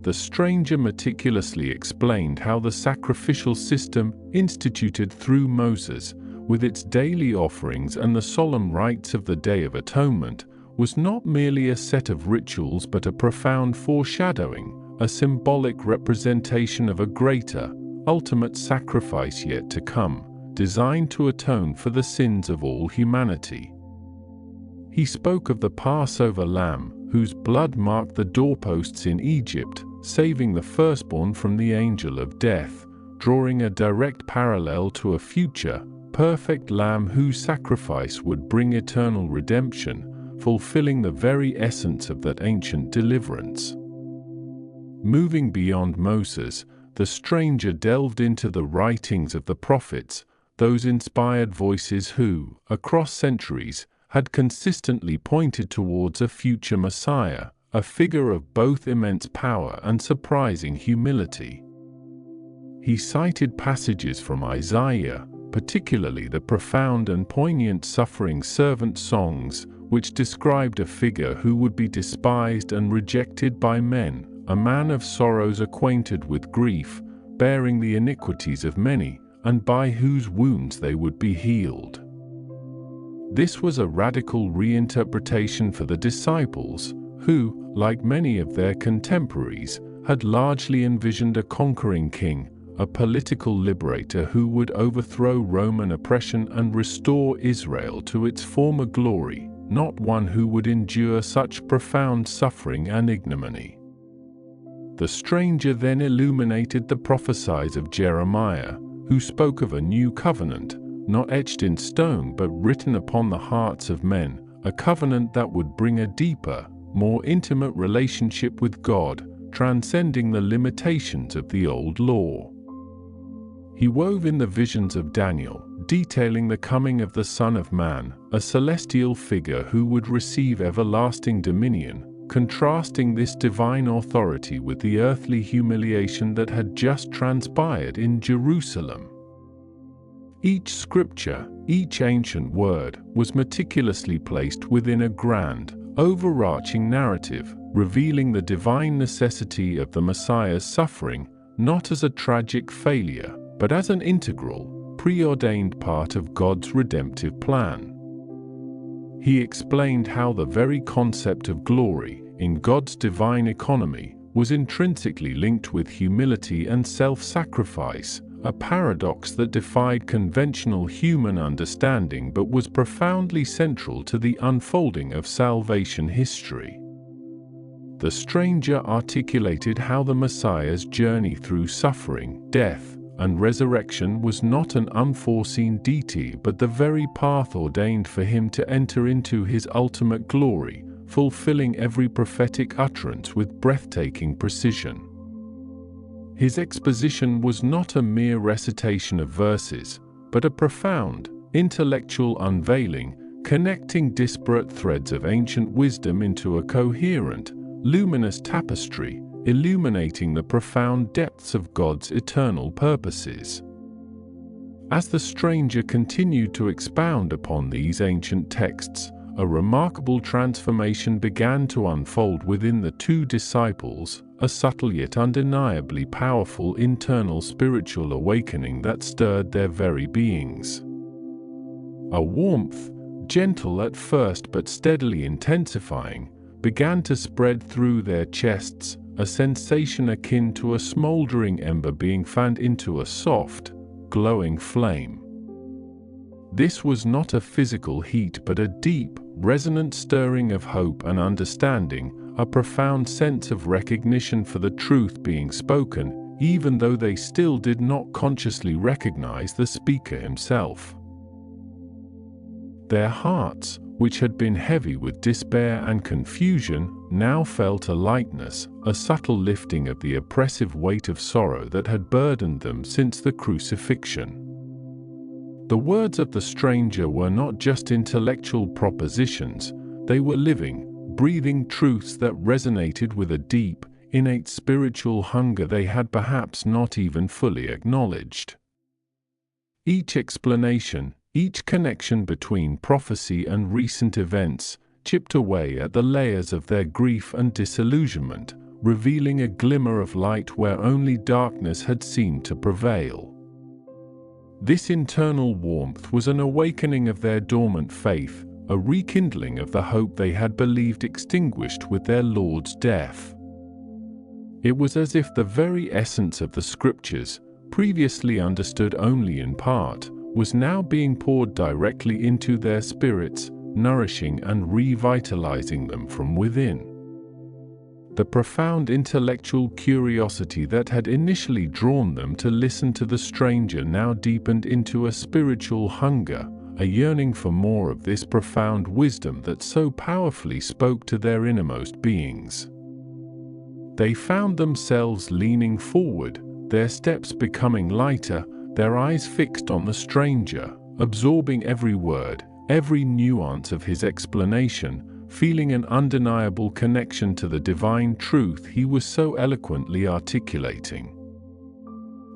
The stranger meticulously explained how the sacrificial system instituted through Moses, with its daily offerings and the solemn rites of the Day of Atonement, was not merely a set of rituals but a profound foreshadowing, a symbolic representation of a greater, ultimate sacrifice yet to come, designed to atone for the sins of all humanity. He spoke of the Passover lamb, whose blood marked the doorposts in Egypt, saving the firstborn from the angel of death, drawing a direct parallel to a future, perfect lamb whose sacrifice would bring eternal redemption, fulfilling the very essence of that ancient deliverance. Moving beyond Moses, the stranger delved into the writings of the prophets, those inspired voices who, across centuries, had consistently pointed towards a future Messiah, a figure of both immense power and surprising humility. He cited passages from Isaiah, particularly the profound and poignant suffering servant songs, which described a figure who would be despised and rejected by men, a man of sorrows acquainted with grief, bearing the iniquities of many, and by whose wounds they would be healed. This was a radical reinterpretation for the disciples, who, like many of their contemporaries, had largely envisioned a conquering king, a political liberator who would overthrow Roman oppression and restore Israel to its former glory, not one who would endure such profound suffering and ignominy. The stranger then illuminated the prophecies of Jeremiah, who spoke of a new covenant, not etched in stone but written upon the hearts of men, a covenant that would bring a deeper, more intimate relationship with God, transcending the limitations of the old law. He wove in the visions of Daniel, detailing the coming of the Son of Man, a celestial figure who would receive everlasting dominion, contrasting this divine authority with the earthly humiliation that had just transpired in Jerusalem. Each scripture, each ancient word, was meticulously placed within a grand, overarching narrative, revealing the divine necessity of the Messiah's suffering, not as a tragic failure, but as an integral, preordained part of God's redemptive plan. He explained how the very concept of glory, in God's divine economy, was intrinsically linked with humility and self-sacrifice, a paradox that defied conventional human understanding but was profoundly central to the unfolding of salvation history. The stranger articulated how the Messiah's journey through suffering, death, and resurrection was not an unforeseen deity but the very path ordained for him to enter into his ultimate glory, fulfilling every prophetic utterance with breathtaking precision. His exposition was not a mere recitation of verses, but a profound, intellectual unveiling, connecting disparate threads of ancient wisdom into a coherent, luminous tapestry, illuminating the profound depths of God's eternal purposes. As the stranger continued to expound upon these ancient texts, a remarkable transformation began to unfold within the two disciples, a subtle yet undeniably powerful internal spiritual awakening that stirred their very beings. A warmth, gentle at first but steadily intensifying, began to spread through their chests, a sensation akin to a smoldering ember being fanned into a soft, glowing flame. This was not a physical heat but a deep, resonant stirring of hope and understanding, a profound sense of recognition for the truth being spoken, even though they still did not consciously recognize the speaker himself. Their hearts, which had been heavy with despair and confusion, now felt a lightness, a subtle lifting of the oppressive weight of sorrow that had burdened them since the crucifixion. The words of the stranger were not just intellectual propositions, they were living, breathing truths that resonated with a deep, innate spiritual hunger they had perhaps not even fully acknowledged. Each explanation, each connection between prophecy and recent events, chipped away at the layers of their grief and disillusionment, revealing a glimmer of light where only darkness had seemed to prevail. This internal warmth was an awakening of their dormant faith, a rekindling of the hope they had believed extinguished with their Lord's death. It was as if the very essence of the Scriptures, previously understood only in part, was now being poured directly into their spirits, nourishing and revitalizing them from within. The profound intellectual curiosity that had initially drawn them to listen to the stranger now deepened into a spiritual hunger, a yearning for more of this profound wisdom that so powerfully spoke to their innermost beings. They found themselves leaning forward, their steps becoming lighter, their eyes fixed on the stranger, absorbing every word, every nuance of his explanation, feeling an undeniable connection to the divine truth he was so eloquently articulating.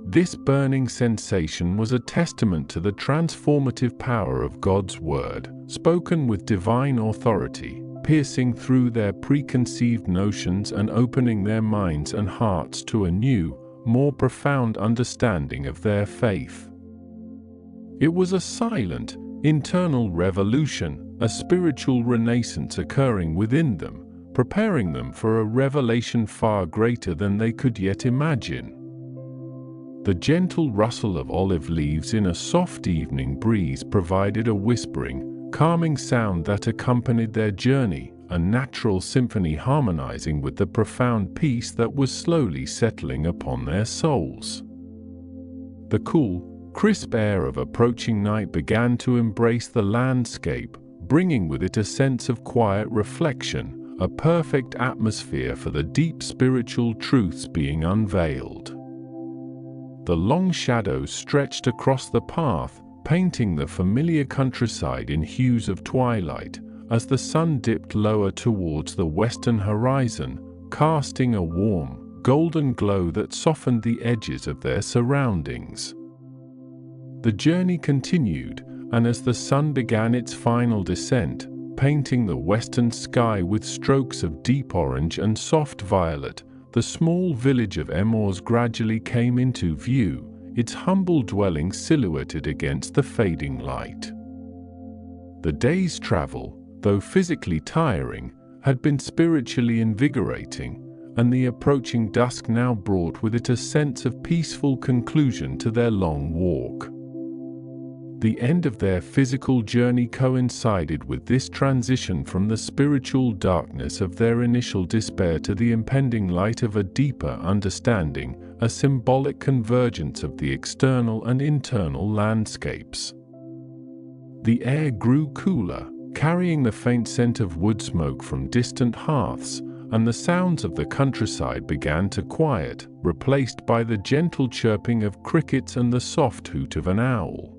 This burning sensation was a testament to the transformative power of God's word, spoken with divine authority, piercing through their preconceived notions and opening their minds and hearts to a new, more profound understanding of their faith. It was a silent, internal revolution, a spiritual renaissance occurring within them, preparing them for a revelation far greater than they could yet imagine. The gentle rustle of olive leaves in a soft evening breeze provided a whispering, calming sound that accompanied their journey, a natural symphony harmonizing with the profound peace that was slowly settling upon their souls. The cool, crisp air of approaching night began to embrace the landscape, bringing with it a sense of quiet reflection, a perfect atmosphere for the deep spiritual truths being unveiled. The long shadows stretched across the path, painting the familiar countryside in hues of twilight, as the sun dipped lower towards the western horizon, casting a warm, golden glow that softened the edges of their surroundings. The journey continued, and as the sun began its final descent, painting the western sky with strokes of deep orange and soft violet, the small village of Emmaus gradually came into view, its humble dwelling silhouetted against the fading light. The day's travel, though physically tiring, had been spiritually invigorating, and the approaching dusk now brought with it a sense of peaceful conclusion to their long walk. The end of their physical journey coincided with this transition from the spiritual darkness of their initial despair to the impending light of a deeper understanding, a symbolic convergence of the external and internal landscapes. The air grew cooler, carrying the faint scent of wood smoke from distant hearths, and the sounds of the countryside began to quiet, replaced by the gentle chirping of crickets and the soft hoot of an owl.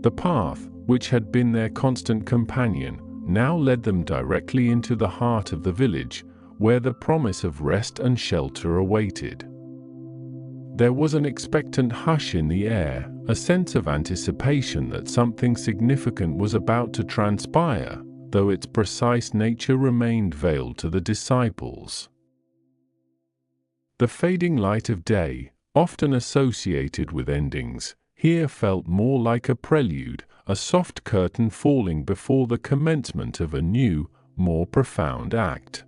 The path, which had been their constant companion, now led them directly into the heart of the village, where the promise of rest and shelter awaited. There was an expectant hush in the air, a sense of anticipation that something significant was about to transpire, though its precise nature remained veiled to the disciples. The fading light of day, often associated with endings, here felt more like a prelude, a soft curtain falling before the commencement of a new, more profound act.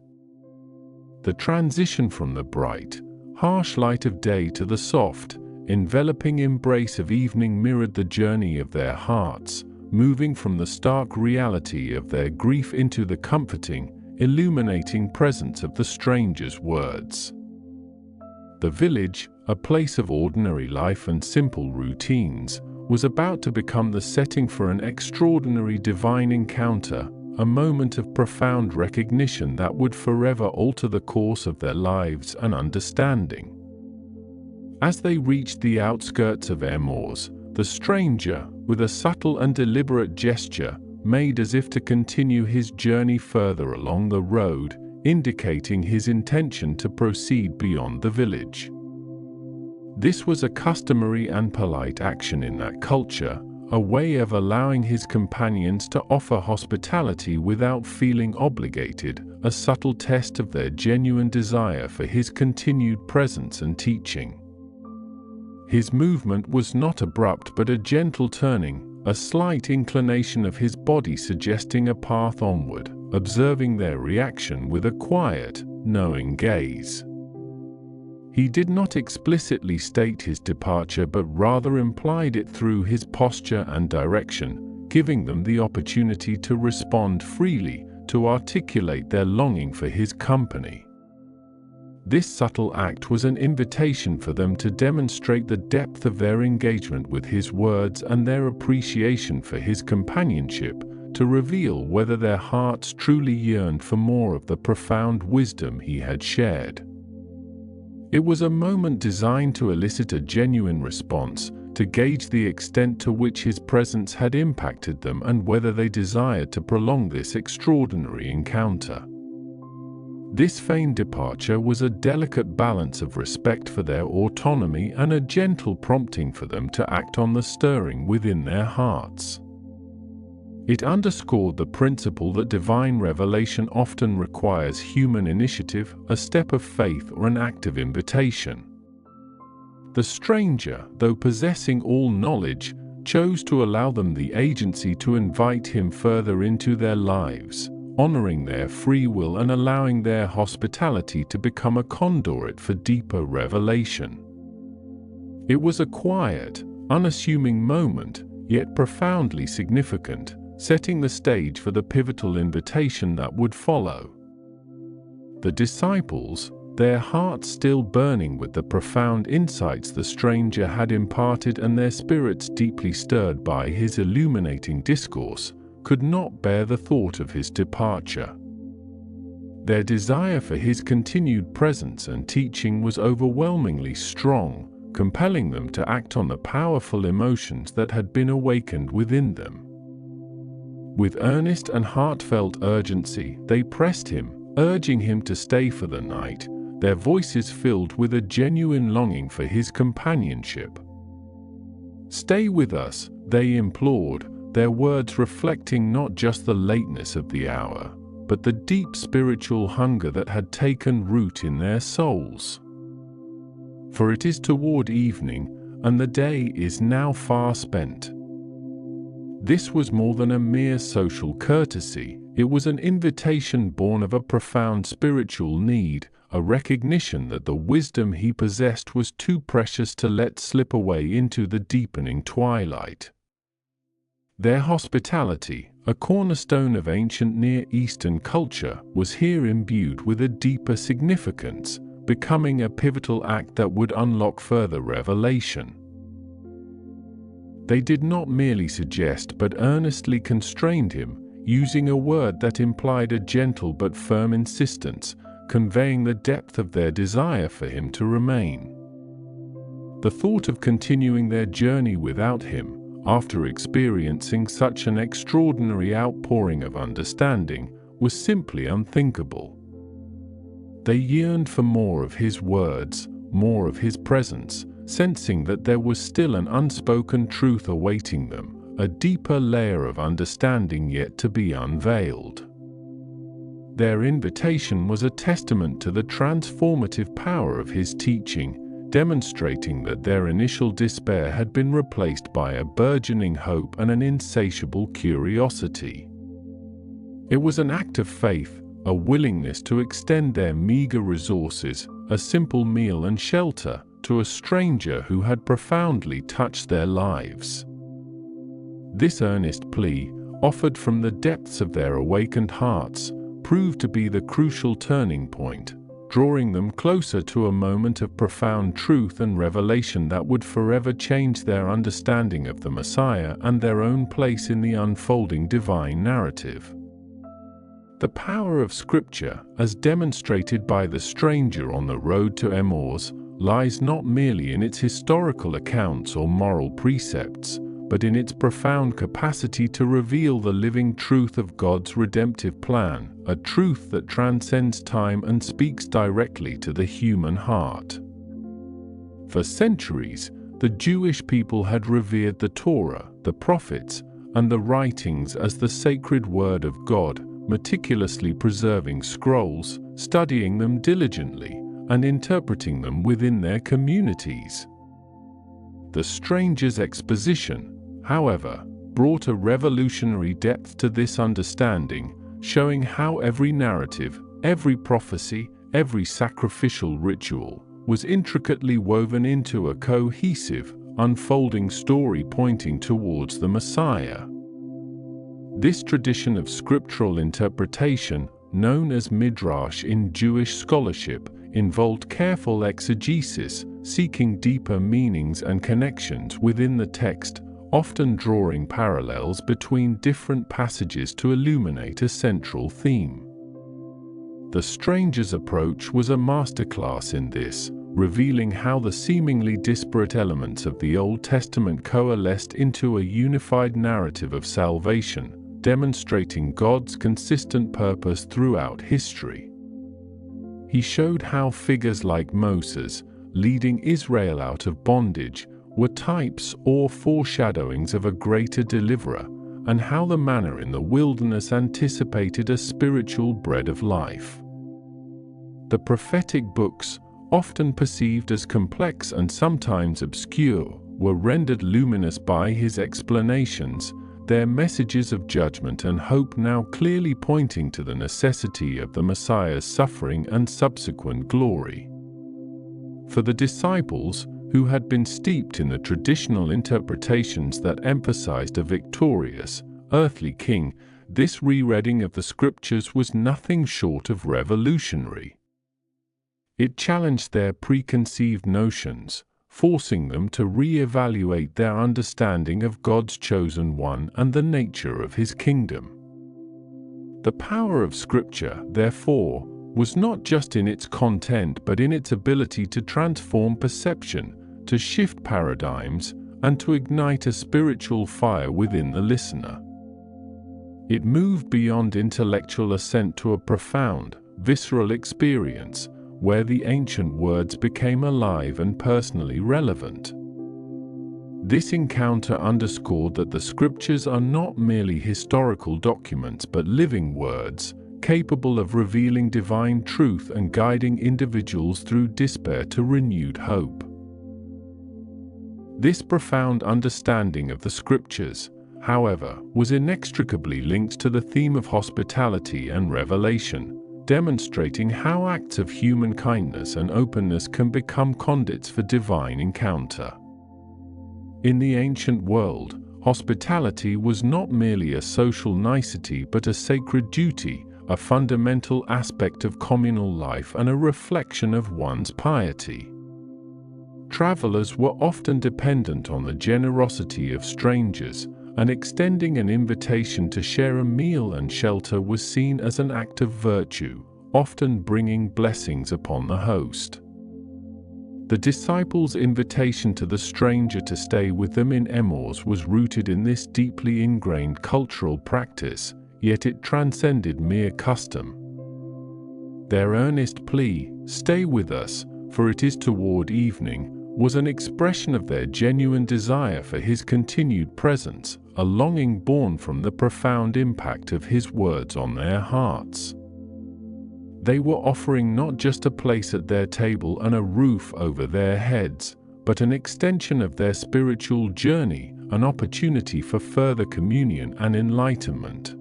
The transition from the bright, harsh light of day to the soft, enveloping embrace of evening mirrored the journey of their hearts, moving from the stark reality of their grief into the comforting, illuminating presence of the stranger's words. The village, a place of ordinary life and simple routines, was about to become the setting for an extraordinary divine encounter, a moment of profound recognition that would forever alter the course of their lives and understanding. As they reached the outskirts of Emmaus, the stranger, with a subtle and deliberate gesture, made as if to continue his journey further along the road, indicating his intention to proceed beyond the village. This was a customary and polite action in that culture, a way of allowing his companions to offer hospitality without feeling obligated, a subtle test of their genuine desire for his continued presence and teaching. His movement was not abrupt but a gentle turning, a slight inclination of his body suggesting a path onward, observing their reaction with a quiet, knowing gaze. He did not explicitly state his departure but rather implied it through his posture and direction, giving them the opportunity to respond freely, to articulate their longing for his company. This subtle act was an invitation for them to demonstrate the depth of their engagement with his words and their appreciation for his companionship, to reveal whether their hearts truly yearned for more of the profound wisdom he had shared. It was a moment designed to elicit a genuine response, to gauge the extent to which his presence had impacted them and whether they desired to prolong this extraordinary encounter. This feigned departure was a delicate balance of respect for their autonomy and a gentle prompting for them to act on the stirring within their hearts. It underscored the principle that divine revelation often requires human initiative, a step of faith, or an act of invitation. The stranger, though possessing all knowledge, chose to allow them the agency to invite him further into their lives, honoring their free will and allowing their hospitality to become a conduit for deeper revelation. It was a quiet, unassuming moment, yet profoundly significant, setting the stage for the pivotal invitation that would follow. The disciples, their hearts still burning with the profound insights the stranger had imparted and their spirits deeply stirred by his illuminating discourse, could not bear the thought of his departure. Their desire for his continued presence and teaching was overwhelmingly strong, compelling them to act on the powerful emotions that had been awakened within them. With earnest and heartfelt urgency, they pressed him, urging him to stay for the night, their voices filled with a genuine longing for his companionship. "Stay with us," they implored, their words reflecting not just the lateness of the hour, but the deep spiritual hunger that had taken root in their souls. "For it is toward evening, and the day is now far spent." This was more than a mere social courtesy. It was an invitation born of a profound spiritual need, a recognition that the wisdom he possessed was too precious to let slip away into the deepening twilight. Their hospitality, a cornerstone of ancient Near Eastern culture, was here imbued with a deeper significance, becoming a pivotal act that would unlock further revelation. They did not merely suggest but earnestly constrained him, using a word that implied a gentle but firm insistence, conveying the depth of their desire for him to remain. The thought of continuing their journey without him, after experiencing such an extraordinary outpouring of understanding, was simply unthinkable. They yearned for more of his words, more of his presence, sensing that there was still an unspoken truth awaiting them, a deeper layer of understanding yet to be unveiled. Their invitation was a testament to the transformative power of his teaching, demonstrating that their initial despair had been replaced by a burgeoning hope and an insatiable curiosity. It was an act of faith, a willingness to extend their meager resources, a simple meal and shelter, to a stranger who had profoundly touched their lives. This earnest plea, offered from the depths of their awakened hearts, proved to be the crucial turning point, drawing them closer to a moment of profound truth and revelation that would forever change their understanding of the Messiah and their own place in the unfolding divine narrative. The power of Scripture, as demonstrated by the stranger on the road to Emmaus, lies not merely in its historical accounts or moral precepts, but in its profound capacity to reveal the living truth of God's redemptive plan, a truth that transcends time and speaks directly to the human heart. For centuries, the Jewish people had revered the Torah, the prophets, and the writings as the sacred word of God, meticulously preserving scrolls, studying them diligently, and interpreting them within their communities. The stranger's exposition, however, brought a revolutionary depth to this understanding, showing how every narrative, every prophecy, every sacrificial ritual was intricately woven into a cohesive, unfolding story pointing towards the Messiah. This tradition of scriptural interpretation, known as midrash in Jewish scholarship, involved careful exegesis, seeking deeper meanings and connections within the text, often drawing parallels between different passages to illuminate a central theme. The stranger's approach was a masterclass in this, revealing how the seemingly disparate elements of the Old Testament coalesced into a unified narrative of salvation, demonstrating God's consistent purpose throughout history. He showed how figures like Moses, leading Israel out of bondage, were types or foreshadowings of a greater deliverer, and how the manna in the wilderness anticipated a spiritual bread of life. The prophetic books, often perceived as complex and sometimes obscure, were rendered luminous by his explanations, their messages of judgment and hope now clearly pointing to the necessity of the Messiah's suffering and subsequent glory. For the disciples, who had been steeped in the traditional interpretations that emphasized a victorious, earthly king, this rereading of the Scriptures was nothing short of revolutionary. It challenged their preconceived notions, forcing them to re-evaluate their understanding of God's chosen one and the nature of his kingdom. The power of Scripture, therefore, was not just in its content but in its ability to transform perception, to shift paradigms, and to ignite a spiritual fire within the listener. It moved beyond intellectual assent to a profound, visceral experience, where the ancient words became alive and personally relevant. This encounter underscored that the Scriptures are not merely historical documents but living words, capable of revealing divine truth and guiding individuals through despair to renewed hope. This profound understanding of the Scriptures, however, was inextricably linked to the theme of hospitality and revelation, demonstrating how acts of human kindness and openness can become conduits for divine encounter. In the ancient world, hospitality was not merely a social nicety but a sacred duty, a fundamental aspect of communal life and a reflection of one's piety. Travelers were often dependent on the generosity of strangers, and extending an invitation to share a meal and shelter was seen as an act of virtue, often bringing blessings upon the host. The disciples' invitation to the stranger to stay with them in Emmaus was rooted in this deeply ingrained cultural practice, yet it transcended mere custom. Their earnest plea, "Stay with us, for it is toward evening," was an expression of their genuine desire for his continued presence, a longing born from the profound impact of his words on their hearts. They were offering not just a place at their table and a roof over their heads, but an extension of their spiritual journey, an opportunity for further communion and enlightenment.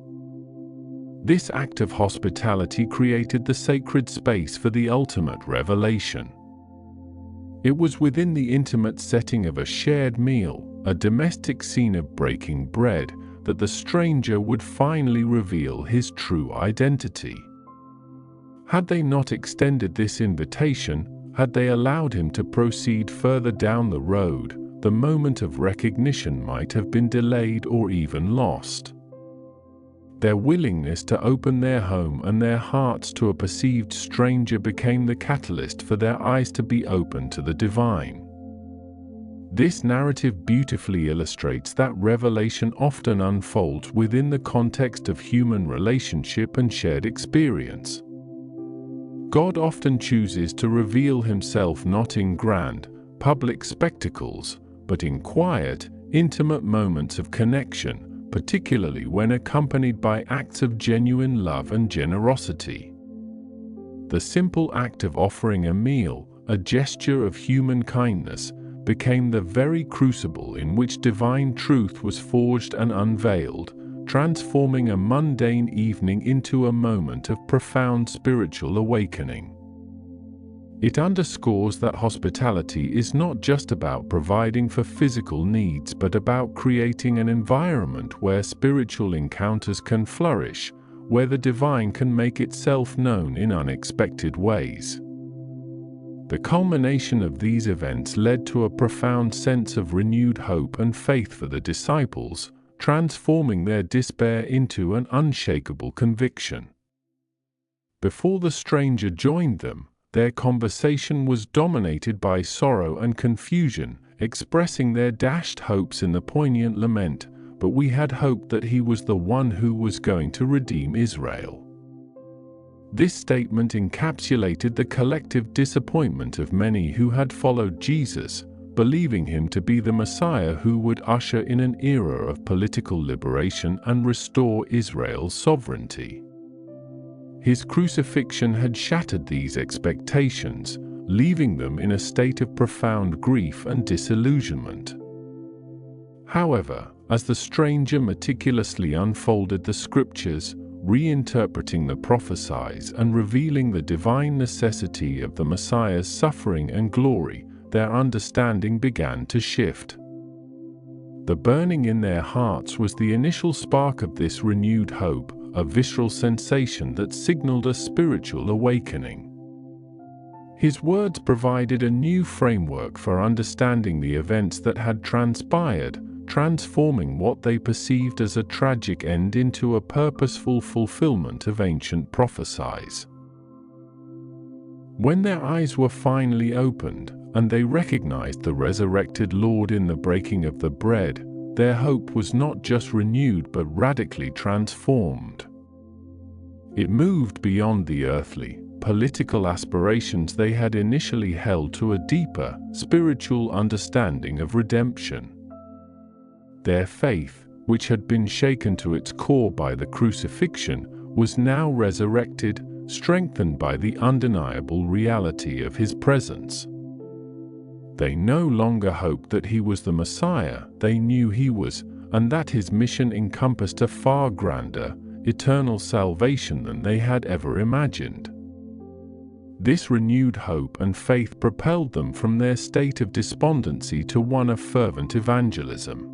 This act of hospitality created the sacred space for the ultimate revelation. It was within the intimate setting of a shared meal, a domestic scene of breaking bread, that the stranger would finally reveal his true identity. Had they not extended this invitation, had they allowed him to proceed further down the road, the moment of recognition might have been delayed or even lost. Their willingness to open their home and their hearts to a perceived stranger became the catalyst for their eyes to be open to the divine. This narrative beautifully illustrates that revelation often unfolds within the context of human relationship and shared experience. God often chooses to reveal himself not in grand, public spectacles, but in quiet, intimate moments of connection, particularly when accompanied by acts of genuine love and generosity. The simple act of offering a meal, a gesture of human kindness, became the very crucible in which divine truth was forged and unveiled, transforming a mundane evening into a moment of profound spiritual awakening. It underscores that hospitality is not just about providing for physical needs but about creating an environment where spiritual encounters can flourish, where the divine can make itself known in unexpected ways. The culmination of these events led to a profound sense of renewed hope and faith for the disciples, transforming their despair into an unshakable conviction. Before the stranger joined them, Their conversation was dominated by sorrow and confusion, expressing their dashed hopes in the poignant lament, "But we had hoped that he was the one who was going to redeem Israel." This statement encapsulated the collective disappointment of many who had followed Jesus, believing him to be the Messiah who would usher in an era of political liberation and restore Israel's sovereignty. His crucifixion had shattered these expectations, leaving them in a state of profound grief and disillusionment. However, as the stranger meticulously unfolded the Scriptures, reinterpreting the prophecies and revealing the divine necessity of the Messiah's suffering and glory, their understanding began to shift. The burning in their hearts was the initial spark of this renewed hope, a visceral sensation that signaled a spiritual awakening. His words provided a new framework for understanding the events that had transpired, transforming what they perceived as a tragic end into a purposeful fulfillment of ancient prophecies. When their eyes were finally opened, and they recognized the resurrected Lord in the breaking of the bread, their hope was not just renewed but radically transformed. It moved beyond the earthly, political aspirations they had initially held to a deeper, spiritual understanding of redemption. Their faith, which had been shaken to its core by the crucifixion, was now resurrected, strengthened by the undeniable reality of his presence. They no longer hoped that he was the Messiah, they knew he was, and that his mission encompassed a far grander, eternal salvation than they had ever imagined. This renewed hope and faith propelled them from their state of despondency to one of fervent evangelism.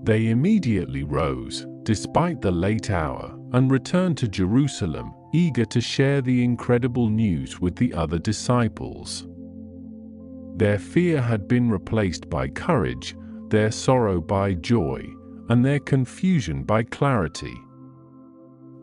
They immediately rose, despite the late hour, and returned to Jerusalem, eager to share the incredible news with the other disciples. Their fear had been replaced by courage, their sorrow by joy, and their confusion by clarity.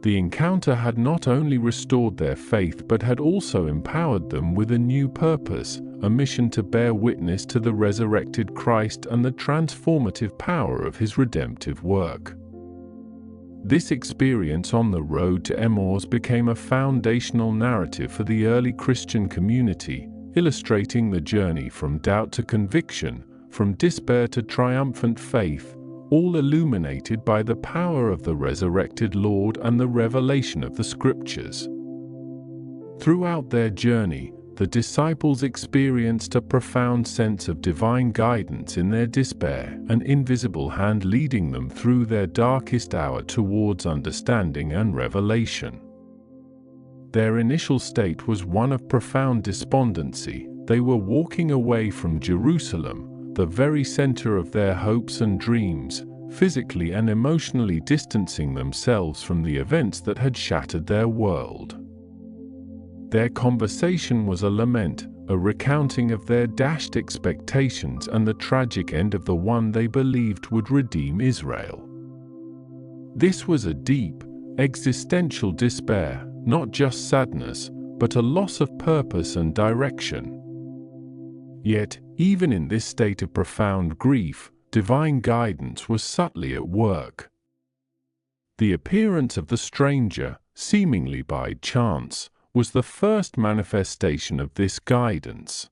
The encounter had not only restored their faith but had also empowered them with a new purpose, a mission to bear witness to the resurrected Christ and the transformative power of his redemptive work. This experience on the road to Emmaus became a foundational narrative for the early Christian community, illustrating the journey from doubt to conviction, from despair to triumphant faith, all illuminated by the power of the resurrected Lord and the revelation of the Scriptures. Throughout their journey, the disciples experienced a profound sense of divine guidance in their despair, an invisible hand leading them through their darkest hour towards understanding and revelation. Their initial state was one of profound despondency. They were walking away from Jerusalem, the very center of their hopes and dreams, physically and emotionally distancing themselves from the events that had shattered their world. Their conversation was a lament, a recounting of their dashed expectations and the tragic end of the one they believed would redeem Israel. This was a deep, existential despair, not just sadness, but a loss of purpose and direction. Yet, even in this state of profound grief, divine guidance was subtly at work. The appearance of the stranger, seemingly by chance, was the first manifestation of this guidance.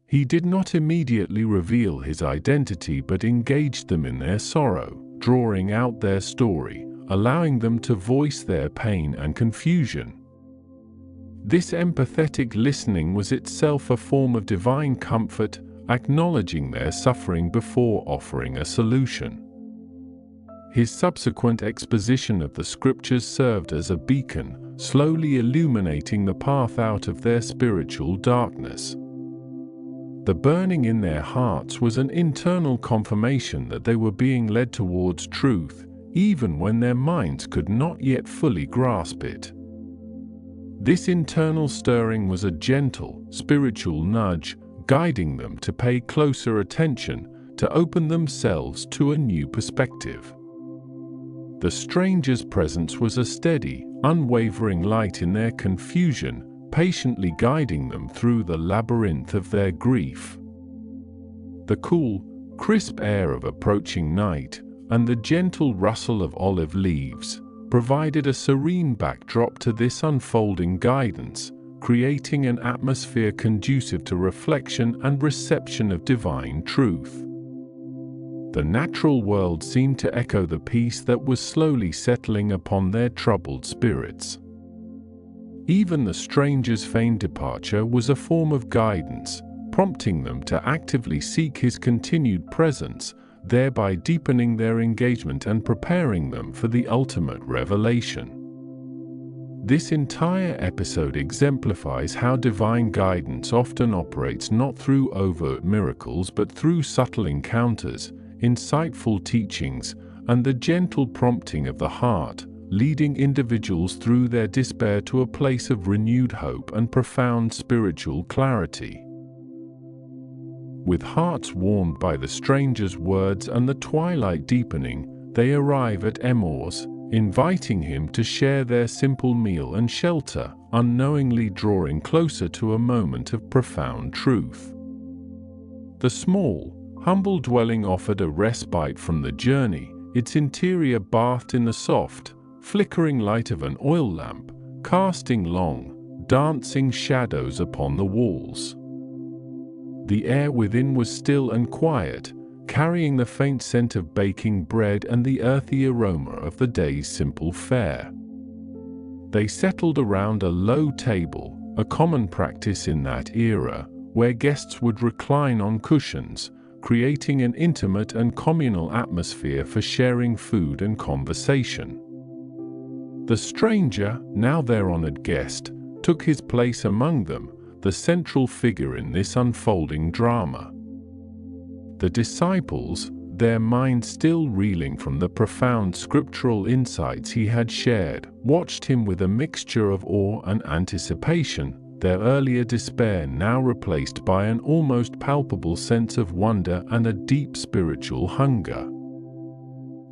He did not immediately reveal his identity but engaged them in their sorrow, drawing out their story, allowing them to voice their pain and confusion. This empathetic listening was itself a form of divine comfort, acknowledging their suffering before offering a solution. His subsequent exposition of the Scriptures served as a beacon, slowly illuminating the path out of their spiritual darkness. The burning in their hearts was an internal confirmation that they were being led towards truth, even when their minds could not yet fully grasp it. This internal stirring was a gentle, spiritual nudge, guiding them to pay closer attention, to open themselves to a new perspective. The stranger's presence was a steady, unwavering light in their confusion, patiently guiding them through the labyrinth of their grief. The cool, crisp air of approaching night and the gentle rustle of olive leaves provided a serene backdrop to this unfolding guidance, creating an atmosphere conducive to reflection and reception of divine truth. The natural world seemed to echo the peace that was slowly settling upon their troubled spirits. Even the stranger's feigned departure was a form of guidance, prompting them to actively seek his continued presence, thereby deepening their engagement and preparing them for the ultimate revelation. This entire episode exemplifies how divine guidance often operates not through overt miracles but through subtle encounters, insightful teachings, and the gentle prompting of the heart, leading individuals through their despair to a place of renewed hope and profound spiritual clarity. With hearts warmed by the stranger's words and the twilight deepening, they arrive at Emmaus, inviting him to share their simple meal and shelter, unknowingly drawing closer to a moment of profound truth. The small, humble dwelling offered a respite from the journey, its interior bathed in the soft, flickering light of an oil lamp, casting long, dancing shadows upon the walls. The air within was still and quiet, carrying the faint scent of baking bread and the earthy aroma of the day's simple fare. They settled around a low table, a common practice in that era, where guests would recline on cushions, creating an intimate and communal atmosphere for sharing food and conversation. The stranger, now their honored guest, took his place among them, the central figure in this unfolding drama. The disciples, their minds still reeling from the profound scriptural insights he had shared, watched him with a mixture of awe and anticipation, their earlier despair now replaced by an almost palpable sense of wonder and a deep spiritual hunger.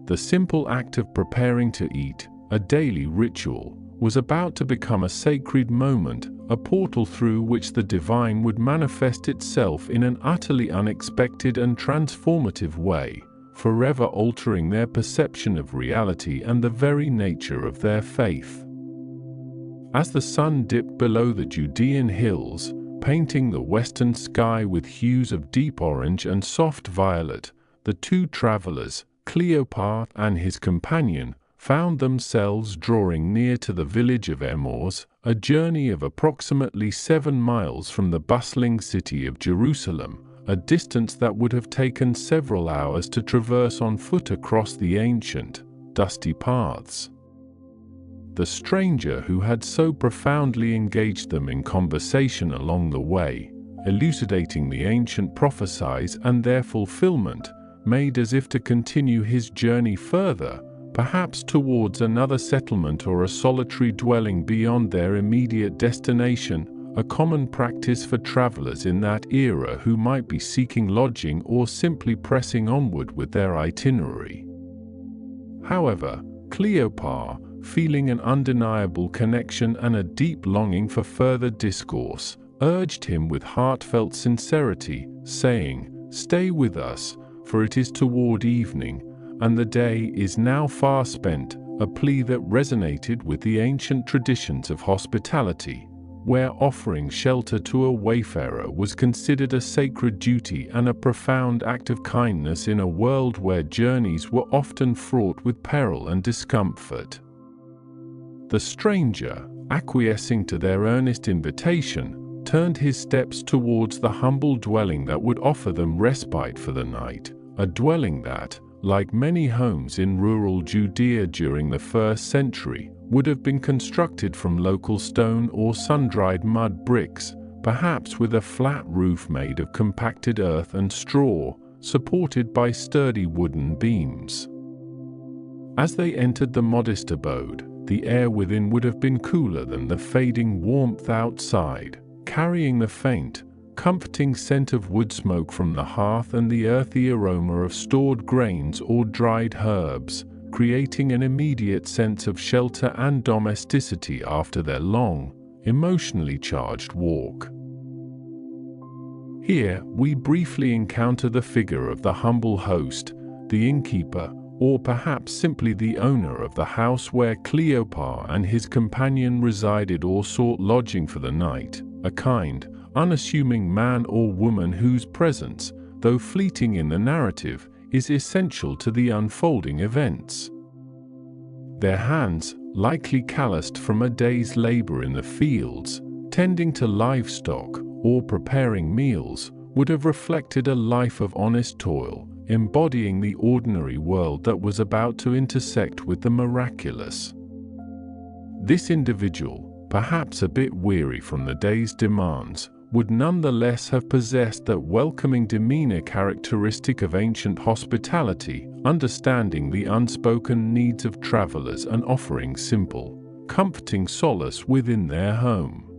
The simple act of preparing to eat, a daily ritual, was about to become a sacred moment, a portal through which the divine would manifest itself in an utterly unexpected and transformative way, forever altering their perception of reality and the very nature of their faith. As the sun dipped below the Judean hills, painting the western sky with hues of deep orange and soft violet, the two travelers, Cleopas and his companion, found themselves drawing near to the village of Emmaus, a journey of approximately 7 miles from the bustling city of Jerusalem, a distance that would have taken several hours to traverse on foot across the ancient, dusty paths. The stranger who had so profoundly engaged them in conversation along the way, elucidating the ancient prophecies and their fulfillment, made as if to continue his journey further, perhaps towards another settlement or a solitary dwelling beyond their immediate destination, a common practice for travelers in that era who might be seeking lodging or simply pressing onward with their itinerary. However, Cleopas, feeling an undeniable connection and a deep longing for further discourse, urged him with heartfelt sincerity, saying, "Stay with us, for it is toward evening, and the day is now far spent," a plea that resonated with the ancient traditions of hospitality, where offering shelter to a wayfarer was considered a sacred duty and a profound act of kindness in a world where journeys were often fraught with peril and discomfort. The stranger, acquiescing to their earnest invitation, turned his steps towards the humble dwelling that would offer them respite for the night, a dwelling that, like many homes in rural Judea during the 1st century, would have been constructed from local stone or sun-dried mud bricks, perhaps with a flat roof made of compacted earth and straw, supported by sturdy wooden beams. As they entered the modest abode, the air within would have been cooler than the fading warmth outside, carrying the faint, comforting scent of wood smoke from the hearth and the earthy aroma of stored grains or dried herbs, creating an immediate sense of shelter and domesticity after their long, emotionally charged walk. Here, we briefly encounter the figure of the humble host, the innkeeper, or perhaps simply the owner of the house where Cleopas and his companion resided or sought lodging for the night, a kind, unassuming man or woman whose presence, though fleeting in the narrative, is essential to the unfolding events. Their hands, likely calloused from a day's labor in the fields, tending to livestock, or preparing meals, would have reflected a life of honest toil, embodying the ordinary world that was about to intersect with the miraculous. This individual, perhaps a bit weary from the day's demands, would nonetheless have possessed that welcoming demeanor characteristic of ancient hospitality, understanding the unspoken needs of travelers and offering simple, comforting solace within their home.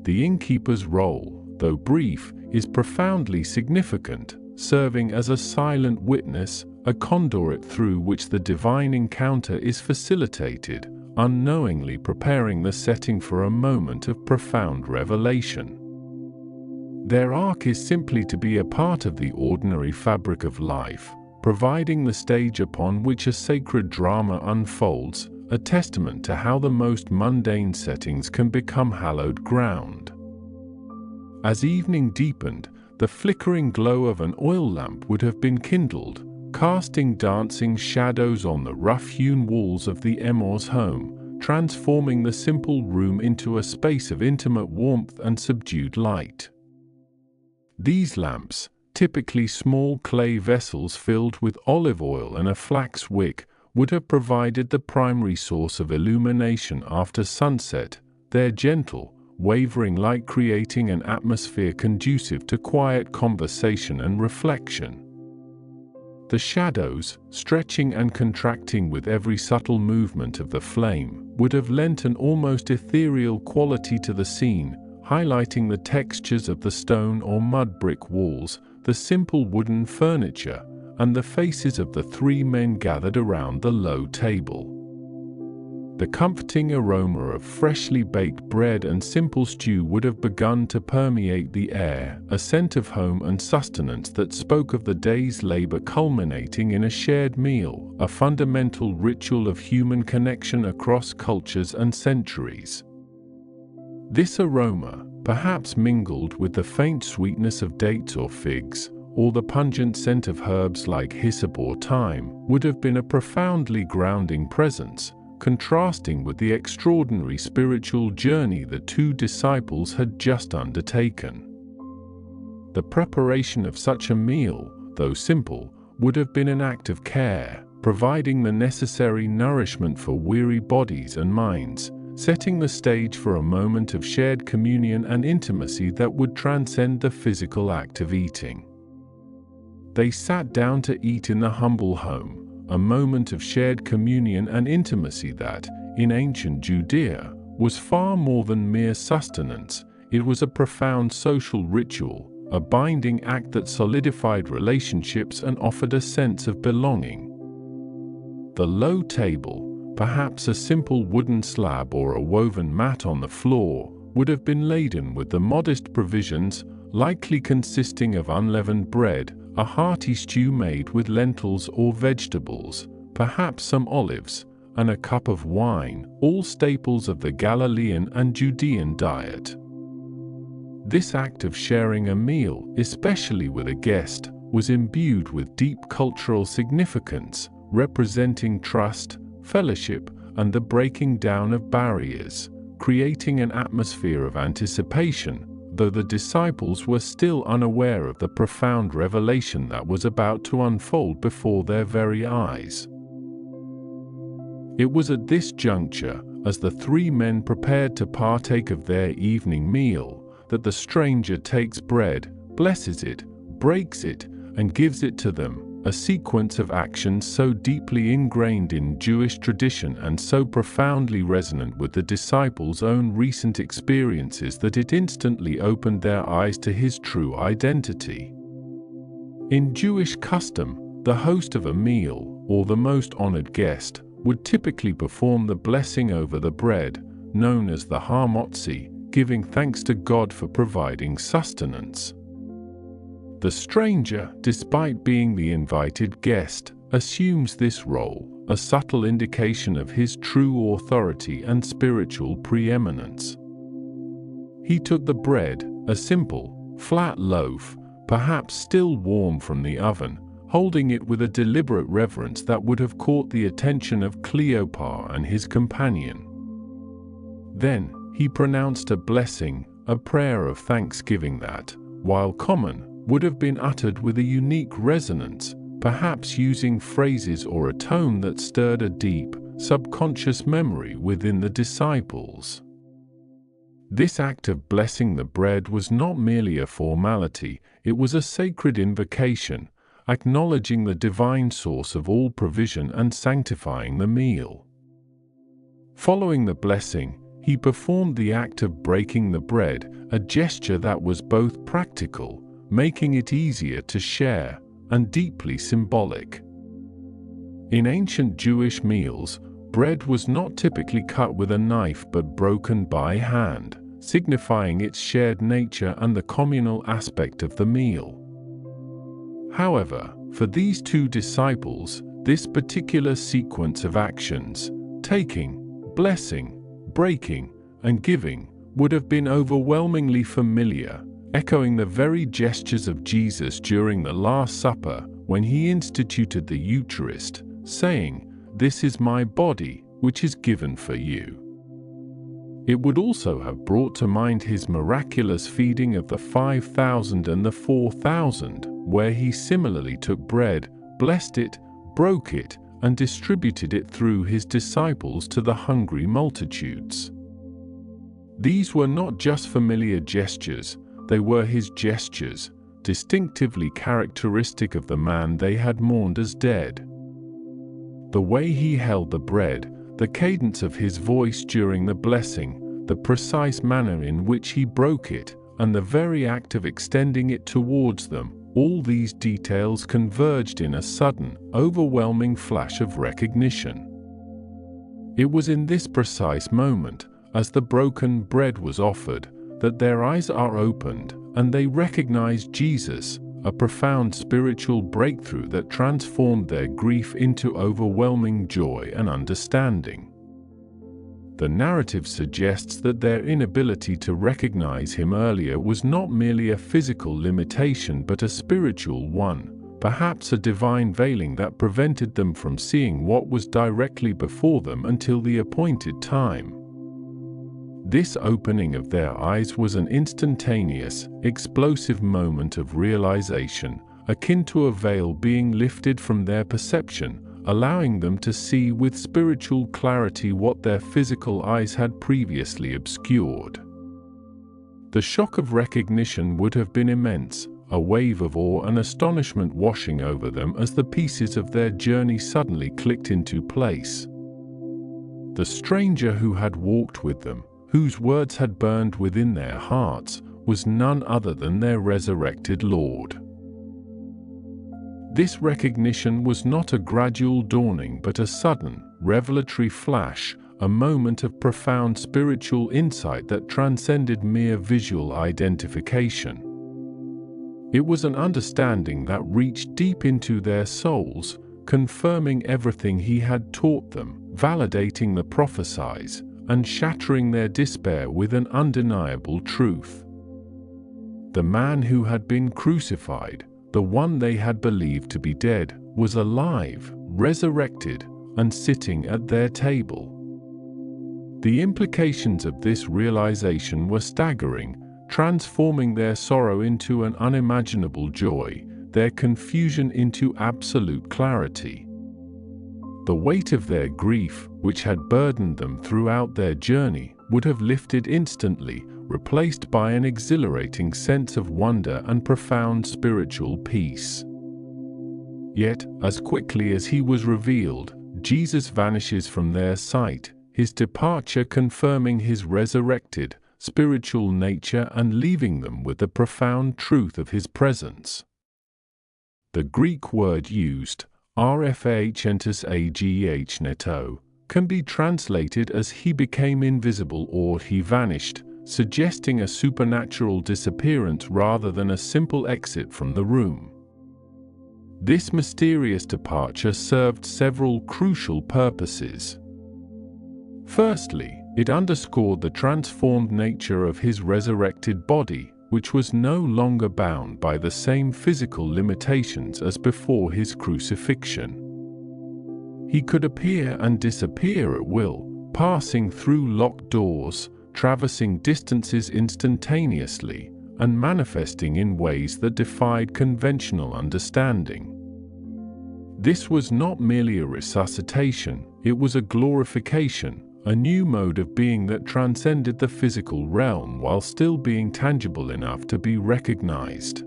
The innkeeper's role, though brief, is profoundly significant, serving as a silent witness, a conduit through which the divine encounter is facilitated, unknowingly preparing the setting for a moment of profound revelation. Their arc is simply to be a part of the ordinary fabric of life, providing the stage upon which a sacred drama unfolds, a testament to how the most mundane settings can become hallowed ground. As evening deepened, the flickering glow of an oil lamp would have been kindled, casting dancing shadows on the rough-hewn walls of the Emmaus home, transforming the simple room into a space of intimate warmth and subdued light. These lamps, typically small clay vessels filled with olive oil and a flax wick, would have provided the primary source of illumination after sunset, their gentle, wavering light creating an atmosphere conducive to quiet conversation and reflection. The shadows, stretching and contracting with every subtle movement of the flame, would have lent an almost ethereal quality to the scene, highlighting the textures of the stone or mud brick walls, the simple wooden furniture, and the faces of the three men gathered around the low table. The comforting aroma of freshly baked bread and simple stew would have begun to permeate the air, a scent of home and sustenance that spoke of the day's labor culminating in a shared meal, a fundamental ritual of human connection across cultures and centuries. This aroma, perhaps mingled with the faint sweetness of dates or figs, or the pungent scent of herbs like hyssop or thyme, would have been a profoundly grounding presence, contrasting with the extraordinary spiritual journey the two disciples had just undertaken. The preparation of such a meal, though simple, would have been an act of care, providing the necessary nourishment for weary bodies and minds, setting the stage for a moment of shared communion and intimacy that would transcend the physical act of eating. They sat down to eat in the humble home, a moment of shared communion and intimacy that, in ancient Judea, was far more than mere sustenance. It was a profound social ritual, a binding act that solidified relationships and offered a sense of belonging. The low table, perhaps a simple wooden slab or a woven mat on the floor, would have been laden with the modest provisions, likely consisting of unleavened bread, a hearty stew made with lentils or vegetables, perhaps some olives, and a cup of wine, all staples of the Galilean and Judean diet. This act of sharing a meal, especially with a guest, was imbued with deep cultural significance, representing trust, fellowship, and the breaking down of barriers, creating an atmosphere of anticipation, though the disciples were still unaware of the profound revelation that was about to unfold before their very eyes. It was at this juncture, as the three men prepared to partake of their evening meal, that the stranger takes bread, blesses it, breaks it, and gives it to them, a sequence of actions so deeply ingrained in Jewish tradition and so profoundly resonant with the disciples' own recent experiences that it instantly opened their eyes to his true identity. In Jewish custom, the host of a meal, or the most honored guest, would typically perform the blessing over the bread, known as the harmotzi, giving thanks to God for providing sustenance. The stranger, despite being the invited guest, assumes this role, a subtle indication of his true authority and spiritual preeminence. He took the bread, a simple, flat loaf, perhaps still warm from the oven, holding it with a deliberate reverence that would have caught the attention of Cleopas and his companion. Then, he pronounced a blessing, a prayer of thanksgiving that, while common, would have been uttered with a unique resonance, perhaps using phrases or a tone that stirred a deep, subconscious memory within the disciples. This act of blessing the bread was not merely a formality, it was a sacred invocation, acknowledging the divine source of all provision and sanctifying the meal. Following the blessing, he performed the act of breaking the bread, a gesture that was both practical, making it easier to share, and deeply symbolic. In ancient Jewish meals, bread was not typically cut with a knife but broken by hand, signifying its shared nature and the communal aspect of the meal. However, for these two disciples, this particular sequence of actions, taking, blessing, breaking, and giving, would have been overwhelmingly familiar, echoing the very gestures of Jesus during the Last Supper when he instituted the Eucharist, saying, "This is my body, which is given for you." It would also have brought to mind his miraculous feeding of the 5,000 and the 4,000, where he similarly took bread, blessed it, broke it, and distributed it through his disciples to the hungry multitudes. These were not just familiar gestures, they were his gestures, distinctively characteristic of the man they had mourned as dead. The way he held the bread, the cadence of his voice during the blessing, the precise manner in which he broke it, and the very act of extending it towards them, all these details converged in a sudden, overwhelming flash of recognition. It was in this precise moment, as the broken bread was offered, that their eyes are opened, and they recognize Jesus, a profound spiritual breakthrough that transformed their grief into overwhelming joy and understanding. The narrative suggests that their inability to recognize him earlier was not merely a physical limitation but a spiritual one, perhaps a divine veiling that prevented them from seeing what was directly before them until the appointed time. This opening of their eyes was an instantaneous, explosive moment of realization, akin to a veil being lifted from their perception, allowing them to see with spiritual clarity what their physical eyes had previously obscured. The shock of recognition would have been immense, a wave of awe and astonishment washing over them as the pieces of their journey suddenly clicked into place. The stranger who had walked with them, whose words had burned within their hearts, was none other than their resurrected Lord. This recognition was not a gradual dawning but a sudden, revelatory flash, a moment of profound spiritual insight that transcended mere visual identification. It was an understanding that reached deep into their souls, confirming everything he had taught them, validating the prophecies, and shattering their despair with an undeniable truth. The man who had been crucified, the one they had believed to be dead, was alive, resurrected, and sitting at their table. The implications of this realization were staggering, transforming their sorrow into an unimaginable joy, their confusion into absolute clarity. The weight of their grief, which had burdened them throughout their journey, would have lifted instantly, replaced by an exhilarating sense of wonder and profound spiritual peace. Yet, as quickly as he was revealed, Jesus vanishes from their sight, his departure confirming his resurrected, spiritual nature and leaving them with the profound truth of his presence. The Greek word used, rfah entus agh neto, can be translated as he became invisible or he vanished, suggesting a supernatural disappearance rather than a simple exit from the room. This mysterious departure served several crucial purposes. Firstly, it underscored the transformed nature of his resurrected body, which was no longer bound by the same physical limitations as before his crucifixion. He could appear and disappear at will, passing through locked doors, traversing distances instantaneously, and manifesting in ways that defied conventional understanding. This was not merely a resuscitation, it was a glorification, a new mode of being that transcended the physical realm while still being tangible enough to be recognized.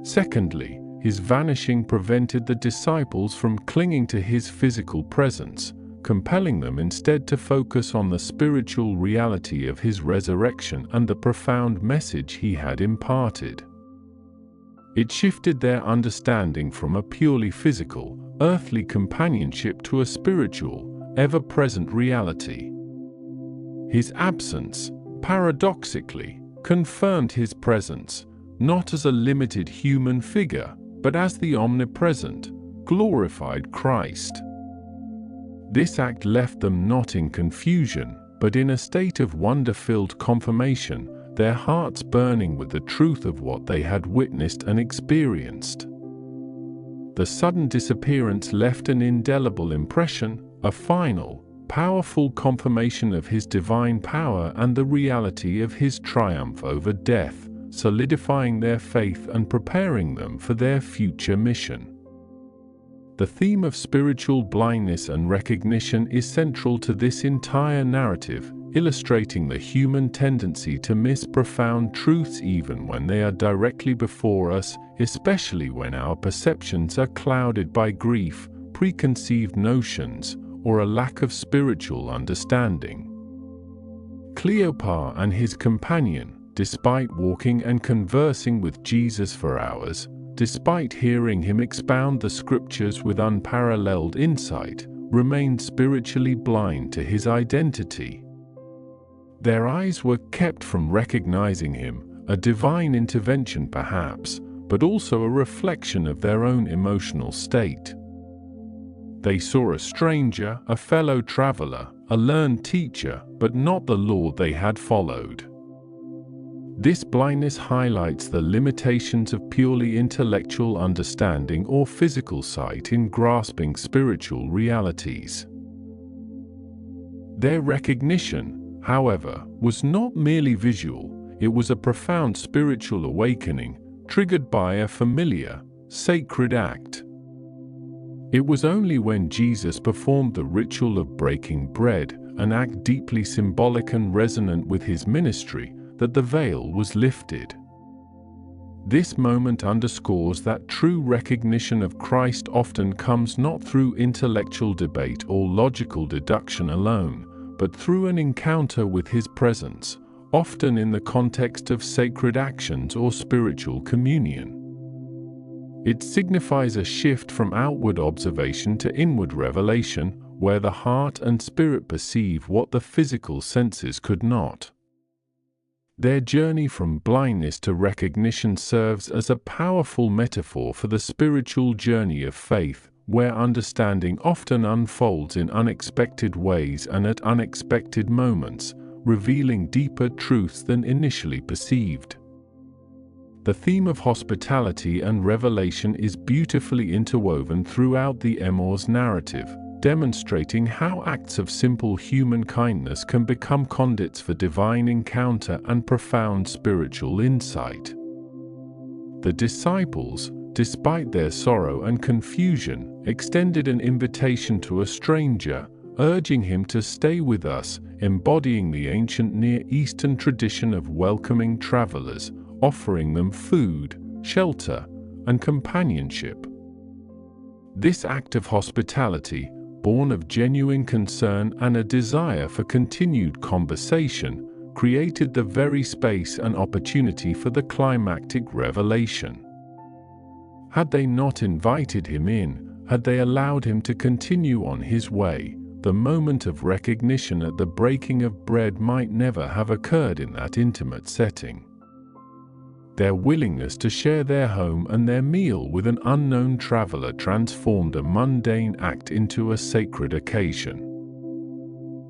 Secondly, his vanishing prevented the disciples from clinging to his physical presence, compelling them instead to focus on the spiritual reality of his resurrection and the profound message he had imparted. It shifted their understanding from a purely physical, earthly companionship to a spiritual, ever-present reality. His absence, paradoxically, confirmed his presence, not as a limited human figure, but as the omnipresent, glorified Christ. This act left them not in confusion, but in a state of wonder-filled confirmation, their hearts burning with the truth of what they had witnessed and experienced. The sudden disappearance left an indelible impression, a final, powerful confirmation of his divine power and the reality of his triumph over death, solidifying their faith and preparing them for their future mission. The theme of spiritual blindness and recognition is central to this entire narrative, illustrating the human tendency to miss profound truths even when they are directly before us, especially when our perceptions are clouded by grief, preconceived notions, or a lack of spiritual understanding. Cleopas and his companion, despite walking and conversing with Jesus for hours, despite hearing him expound the scriptures with unparalleled insight, remained spiritually blind to his identity. Their eyes were kept from recognizing him, a divine intervention perhaps, but also a reflection of their own emotional state. They saw a stranger, a fellow traveler, a learned teacher, but not the Lord they had followed. This blindness highlights the limitations of purely intellectual understanding or physical sight in grasping spiritual realities. Their recognition, however, was not merely visual, it was a profound spiritual awakening, triggered by a familiar, sacred act. It was only when Jesus performed the ritual of breaking bread, an act deeply symbolic and resonant with his ministry, that the veil was lifted. This moment underscores that true recognition of Christ often comes not through intellectual debate or logical deduction alone, but through an encounter with his presence, often in the context of sacred actions or spiritual communion. It signifies a shift from outward observation to inward revelation, where the heart and spirit perceive what the physical senses could not. Their journey from blindness to recognition serves as a powerful metaphor for the spiritual journey of faith, where understanding often unfolds in unexpected ways and at unexpected moments, revealing deeper truths than initially perceived. The theme of hospitality and revelation is beautifully interwoven throughout the Emmaus narrative, demonstrating how acts of simple human kindness can become conduits for divine encounter and profound spiritual insight. The disciples, despite their sorrow and confusion, extended an invitation to a stranger, urging him to stay with us, embodying the ancient Near Eastern tradition of welcoming travelers, offering them food, shelter, and companionship. This act of hospitality, born of genuine concern and a desire for continued conversation, created the very space and opportunity for the climactic revelation. Had they not invited him in, had they allowed him to continue on his way, the moment of recognition at the breaking of bread might never have occurred in that intimate setting. Their willingness to share their home and their meal with an unknown traveler transformed a mundane act into a sacred occasion.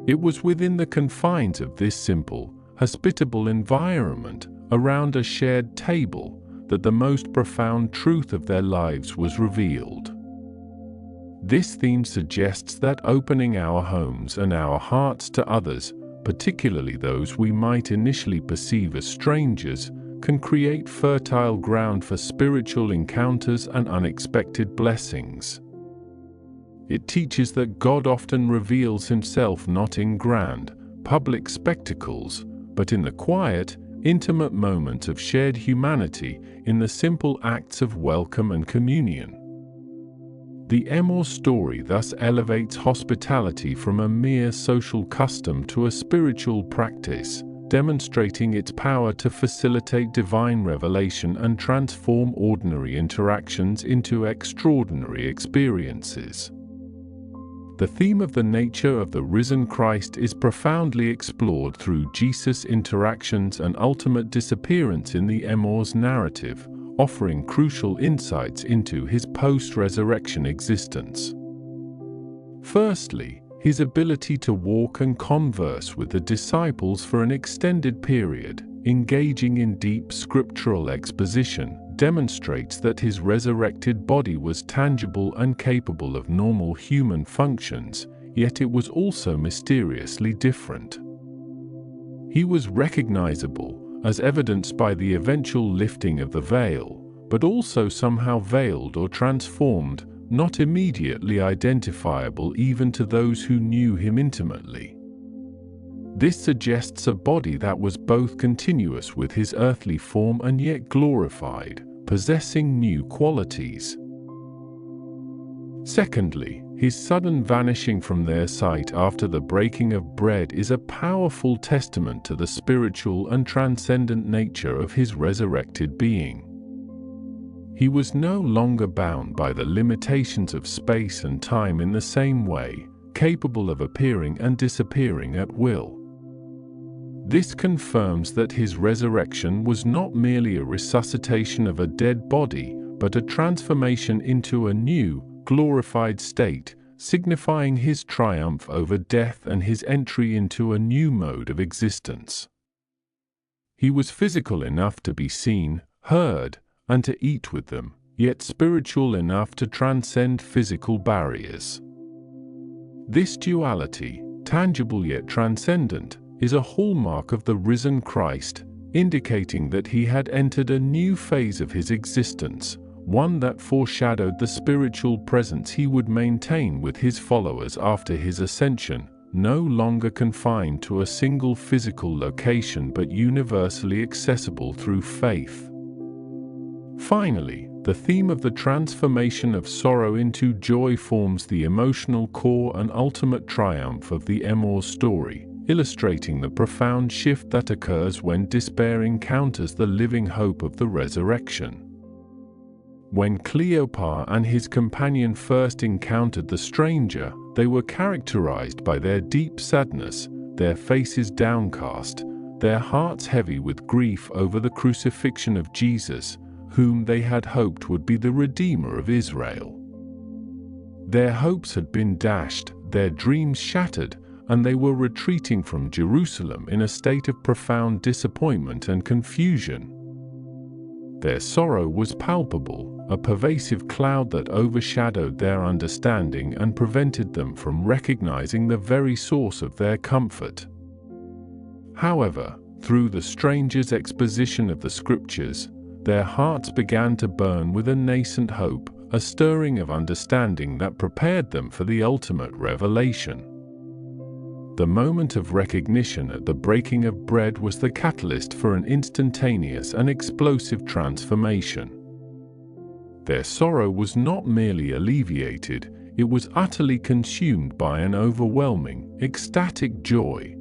It was within the confines of this simple, hospitable environment, around a shared table, that the most profound truth of their lives was revealed. This theme suggests that opening our homes and our hearts to others, particularly those we might initially perceive as strangers, can create fertile ground for spiritual encounters and unexpected blessings. It teaches that God often reveals Himself not in grand, public spectacles, but in the quiet, intimate moments of shared humanity, in the simple acts of welcome and communion. The Emmaus story thus elevates hospitality from a mere social custom to a spiritual practice, demonstrating its power to facilitate divine revelation and transform ordinary interactions into extraordinary experiences. The theme of the nature of the risen Christ is profoundly explored through Jesus' interactions and ultimate disappearance in the Emmaus narrative, offering crucial insights into His post-resurrection existence. Firstly, His ability to walk and converse with the disciples for an extended period, engaging in deep scriptural exposition, demonstrates that His resurrected body was tangible and capable of normal human functions, yet it was also mysteriously different. He was recognizable, as evidenced by the eventual lifting of the veil, but also somehow veiled or transformed, not immediately identifiable even to those who knew Him intimately. This suggests a body that was both continuous with His earthly form and yet glorified, possessing new qualities. Secondly, His sudden vanishing from their sight after the breaking of bread is a powerful testament to the spiritual and transcendent nature of His resurrected being. He was no longer bound by the limitations of space and time in the same way, capable of appearing and disappearing at will. This confirms that His resurrection was not merely a resuscitation of a dead body, but a transformation into a new, glorified state, signifying His triumph over death and His entry into a new mode of existence. He was physical enough to be seen, heard, and to eat with them, yet spiritual enough to transcend physical barriers. This duality, tangible yet transcendent, is a hallmark of the risen Christ, indicating that He had entered a new phase of His existence, one that foreshadowed the spiritual presence He would maintain with His followers after His ascension, no longer confined to a single physical location but universally accessible through faith. Finally, the theme of the transformation of sorrow into joy forms the emotional core and ultimate triumph of the Emmaus story, illustrating the profound shift that occurs when despair encounters the living hope of the resurrection. When Cleopas and his companion first encountered the stranger, they were characterized by their deep sadness, their faces downcast, their hearts heavy with grief over the crucifixion of Jesus, whom they had hoped would be the Redeemer of Israel. Their hopes had been dashed, their dreams shattered, and they were retreating from Jerusalem in a state of profound disappointment and confusion. Their sorrow was palpable, a pervasive cloud that overshadowed their understanding and prevented them from recognizing the very source of their comfort. However, through the stranger's exposition of the Scriptures, their hearts began to burn with a nascent hope, a stirring of understanding that prepared them for the ultimate revelation. The moment of recognition at the breaking of bread was the catalyst for an instantaneous and explosive transformation. Their sorrow was not merely alleviated, it was utterly consumed by an overwhelming, ecstatic joy.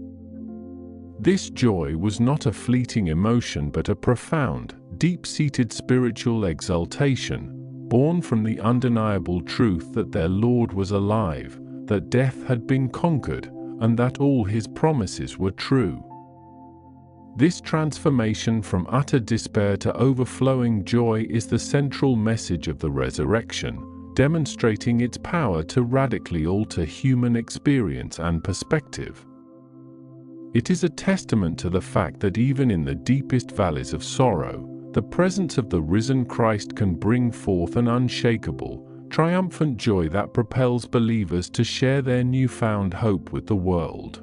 This joy was not a fleeting emotion but a profound, deep-seated spiritual exaltation, born from the undeniable truth that their Lord was alive, that death had been conquered, and that all his promises were true. This transformation from utter despair to overflowing joy is the central message of the resurrection, demonstrating its power to radically alter human experience and perspective. It is a testament to the fact that even in the deepest valleys of sorrow, the presence of the risen Christ can bring forth an unshakable, triumphant joy that propels believers to share their newfound hope with the world.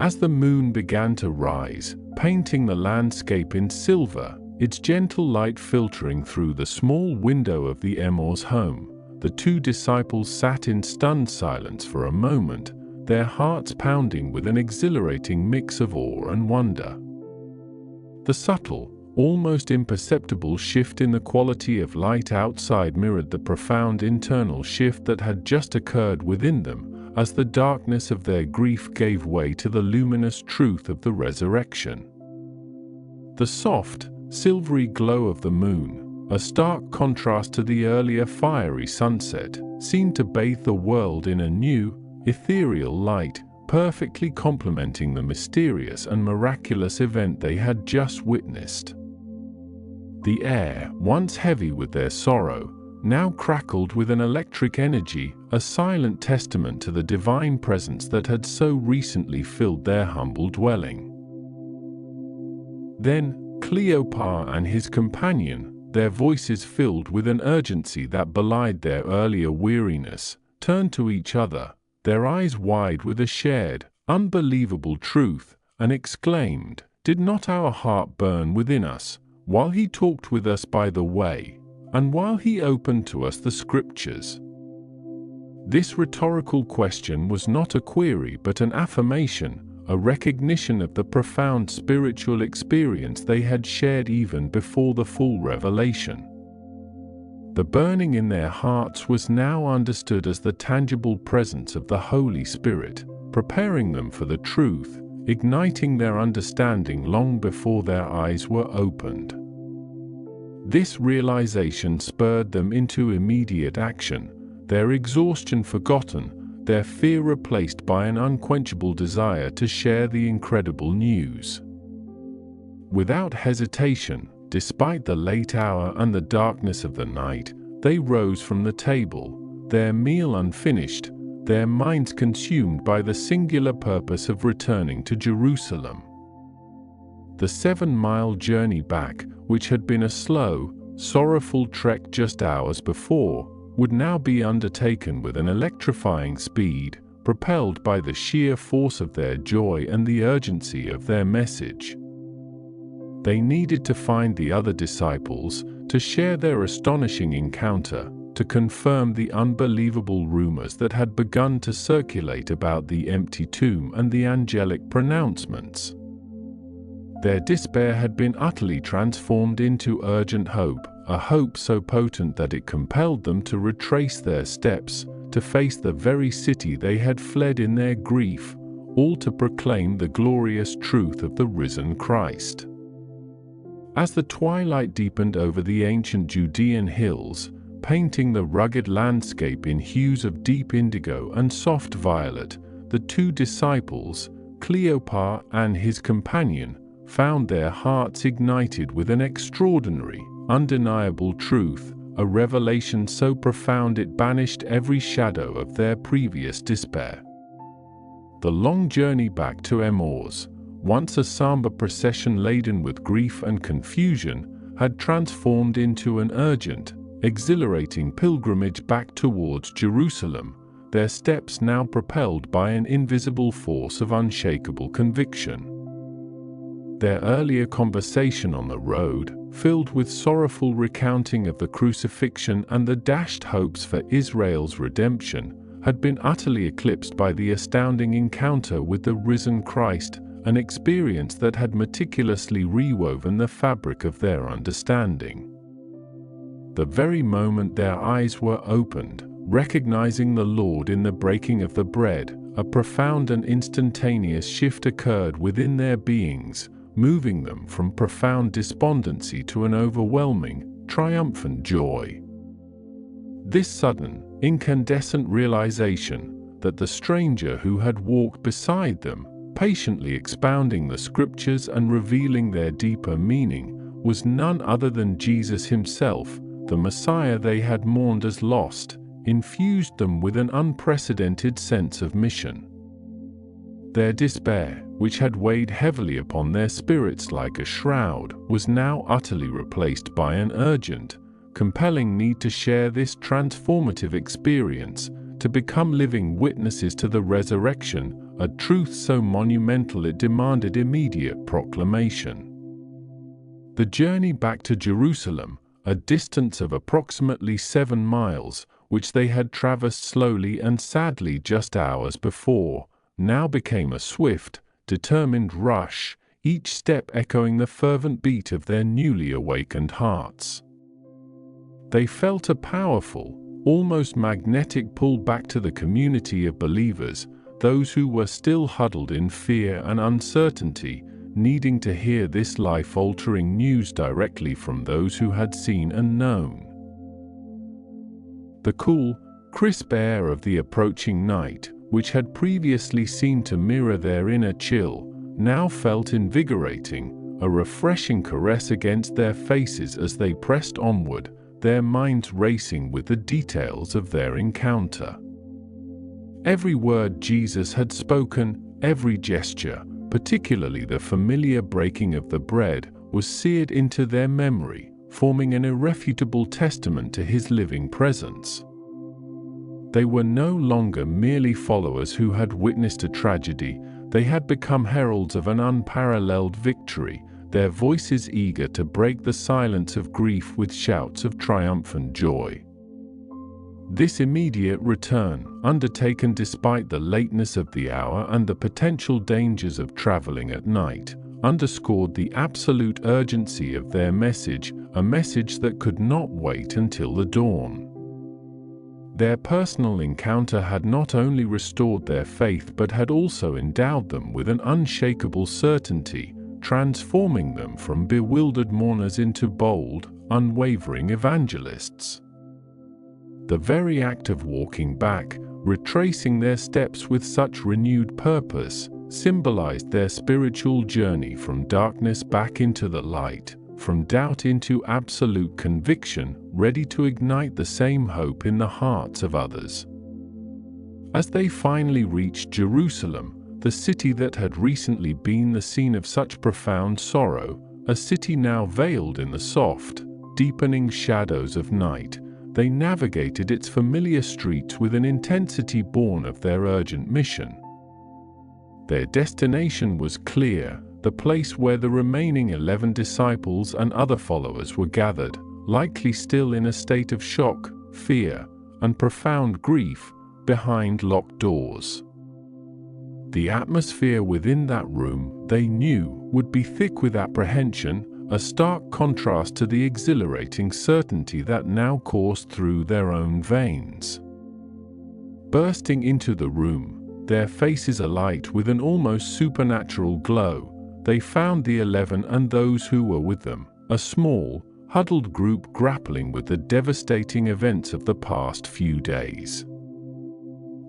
As the moon began to rise, painting the landscape in silver, its gentle light filtering through the small window of the Emmaus home, the two disciples sat in stunned silence for a moment, their hearts pounding with an exhilarating mix of awe and wonder. The subtle, almost imperceptible shift in the quality of light outside mirrored the profound internal shift that had just occurred within them, as the darkness of their grief gave way to the luminous truth of the resurrection. The soft, silvery glow of the moon, a stark contrast to the earlier fiery sunset, seemed to bathe the world in a new, ethereal light, perfectly complementing the mysterious and miraculous event they had just witnessed. The air, once heavy with their sorrow, now crackled with an electric energy, a silent testament to the divine presence that had so recently filled their humble dwelling. Then, Cleopas and his companion, their voices filled with an urgency that belied their earlier weariness, turned to each other, their eyes wide with a shared, unbelievable truth, and exclaimed, "Did not our heart burn within us, while he talked with us by the way, and while he opened to us the Scriptures?" This rhetorical question was not a query but an affirmation, a recognition of the profound spiritual experience they had shared even before the full revelation. The burning in their hearts was now understood as the tangible presence of the Holy Spirit, preparing them for the truth, igniting their understanding long before their eyes were opened. This realization spurred them into immediate action, their exhaustion forgotten, their fear replaced by an unquenchable desire to share the incredible news. Without hesitation, despite the late hour and the darkness of the night, they rose from the table, their meal unfinished, their minds consumed by the singular purpose of returning to Jerusalem. The 7-mile journey back, which had been a slow, sorrowful trek just hours before, would now be undertaken with an electrifying speed, propelled by the sheer force of their joy and the urgency of their message. They needed to find the other disciples, to share their astonishing encounter, to confirm the unbelievable rumors that had begun to circulate about the empty tomb and the angelic pronouncements. Their despair had been utterly transformed into urgent hope, a hope so potent that it compelled them to retrace their steps, to face the very city they had fled in their grief, all to proclaim the glorious truth of the risen Christ. As the twilight deepened over the ancient Judean hills, painting the rugged landscape in hues of deep indigo and soft violet, the two disciples, Cleopas and his companion, found their hearts ignited with an extraordinary, undeniable truth, a revelation so profound it banished every shadow of their previous despair. The long journey back to Emmaus, once a somber procession laden with grief and confusion, had transformed into an urgent, exhilarating pilgrimage back towards Jerusalem, their steps now propelled by an invisible force of unshakable conviction. Their earlier conversation on the road, filled with sorrowful recounting of the crucifixion and the dashed hopes for Israel's redemption, had been utterly eclipsed by the astounding encounter with the risen Christ, an experience that had meticulously rewoven the fabric of their understanding. The very moment their eyes were opened, recognizing the Lord in the breaking of the bread, a profound and instantaneous shift occurred within their beings, moving them from profound despondency to an overwhelming, triumphant joy. This sudden, incandescent realization that the stranger who had walked beside them, patiently expounding the Scriptures and revealing their deeper meaning, was none other than Jesus himself, the Messiah they had mourned as lost, infused them with an unprecedented sense of mission. Their despair, which had weighed heavily upon their spirits like a shroud, was now utterly replaced by an urgent, compelling need to share this transformative experience, to become living witnesses to the resurrection, a truth so monumental it demanded immediate proclamation. The journey back to Jerusalem, a distance of approximately 7 miles, which they had traversed slowly and sadly just hours before, now became a swift, determined rush, each step echoing the fervent beat of their newly awakened hearts. They felt a powerful, almost magnetic pull back to the community of believers, those who were still huddled in fear and uncertainty, needing to hear this life-altering news directly from those who had seen and known. The cool, crisp air of the approaching night, which had previously seemed to mirror their inner chill, now felt invigorating, a refreshing caress against their faces as they pressed onward, their minds racing with the details of their encounter. Every word Jesus had spoken, every gesture, particularly the familiar breaking of the bread, was seared into their memory, forming an irrefutable testament to his living presence. They were no longer merely followers who had witnessed a tragedy, they had become heralds of an unparalleled victory, their voices eager to break the silence of grief with shouts of triumphant joy. This immediate return, undertaken despite the lateness of the hour and the potential dangers of traveling at night, underscored the absolute urgency of their message, a message that could not wait until the dawn. Their personal encounter had not only restored their faith but had also endowed them with an unshakable certainty, transforming them from bewildered mourners into bold, unwavering evangelists. The very act of walking back, retracing their steps with such renewed purpose, symbolized their spiritual journey from darkness back into the light, from doubt into absolute conviction, ready to ignite the same hope in the hearts of others. As they finally reached Jerusalem, the city that had recently been the scene of such profound sorrow, a city now veiled in the soft, deepening shadows of night, they navigated its familiar streets with an intensity born of their urgent mission. Their destination was clear, the place where the remaining 11 disciples and other followers were gathered, likely still in a state of shock, fear, and profound grief, behind locked doors. The atmosphere within that room, they knew, would be thick with apprehension, a stark contrast to the exhilarating certainty that now coursed through their own veins. Bursting into the room, their faces alight with an almost supernatural glow, they found the 11 and those who were with them, a small, huddled group grappling with the devastating events of the past few days.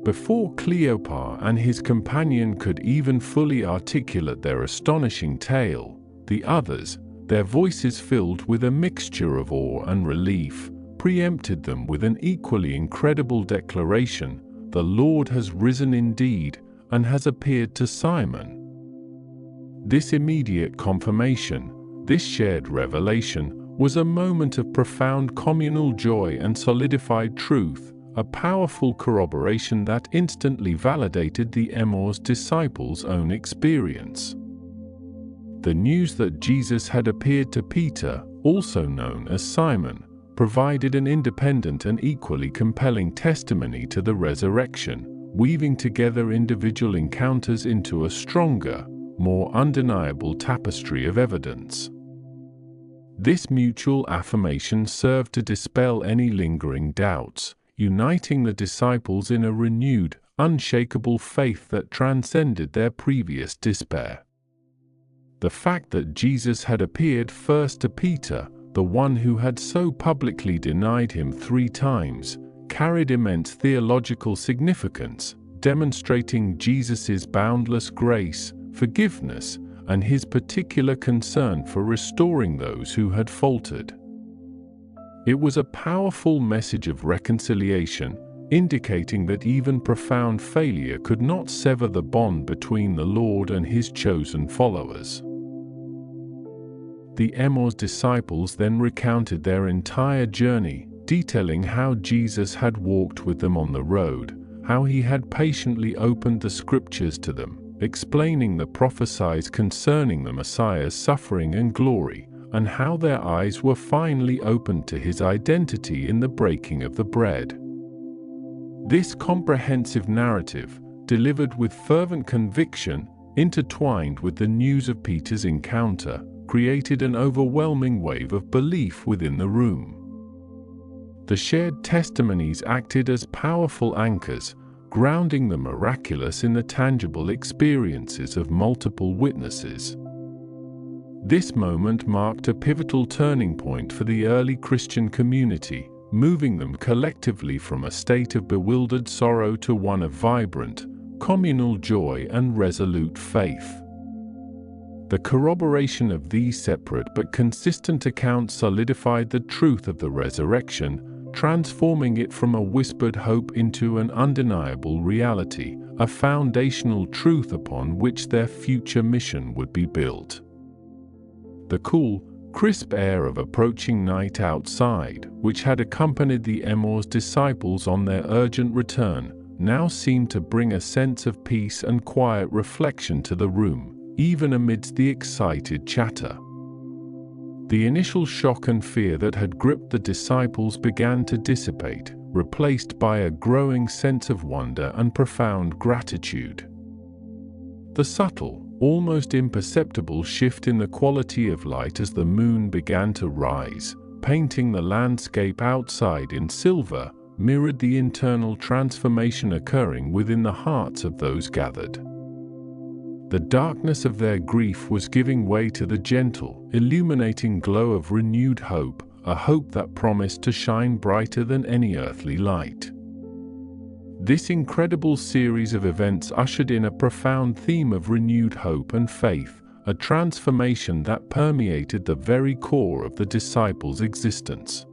Before Cleopas and his companion could even fully articulate their astonishing tale, the others, their voices filled with a mixture of awe and relief, preempted them with an equally incredible declaration: "The Lord has risen indeed, and has appeared to Simon." This immediate confirmation, this shared revelation, was a moment of profound communal joy and solidified truth, a powerful corroboration that instantly validated the Emmaus disciples' own experience. The news that Jesus had appeared to Peter, also known as Simon, provided an independent and equally compelling testimony to the resurrection, weaving together individual encounters into a stronger, more undeniable tapestry of evidence. This mutual affirmation served to dispel any lingering doubts, uniting the disciples in a renewed, unshakable faith that transcended their previous despair. The fact that Jesus had appeared first to Peter, the one who had so publicly denied him 3 times, carried immense theological significance, demonstrating Jesus' boundless grace, forgiveness, and his particular concern for restoring those who had faltered. It was a powerful message of reconciliation, indicating that even profound failure could not sever the bond between the Lord and his chosen followers. The Emmaus disciples then recounted their entire journey, detailing how Jesus had walked with them on the road, how he had patiently opened the Scriptures to them, explaining the prophecies concerning the Messiah's suffering and glory, and how their eyes were finally opened to his identity in the breaking of the bread. This comprehensive narrative, delivered with fervent conviction, intertwined with the news of Peter's encounter, created an overwhelming wave of belief within the room. The shared testimonies acted as powerful anchors, grounding the miraculous in the tangible experiences of multiple witnesses. This moment marked a pivotal turning point for the early Christian community, moving them collectively from a state of bewildered sorrow to one of vibrant, communal joy and resolute faith. The corroboration of these separate but consistent accounts solidified the truth of the resurrection, transforming it from a whispered hope into an undeniable reality, a foundational truth upon which their future mission would be built. The cool, crisp air of approaching night outside, which had accompanied the Emmaus disciples on their urgent return, now seemed to bring a sense of peace and quiet reflection to the room, even amidst the excited chatter. The initial shock and fear that had gripped the disciples began to dissipate, replaced by a growing sense of wonder and profound gratitude. The subtle, almost imperceptible shift in the quality of light as the moon began to rise, painting the landscape outside in silver, mirrored the internal transformation occurring within the hearts of those gathered. The darkness of their grief was giving way to the gentle, illuminating glow of renewed hope, a hope that promised to shine brighter than any earthly light. This incredible series of events ushered in a profound theme of renewed hope and faith, a transformation that permeated the very core of the disciples' existence.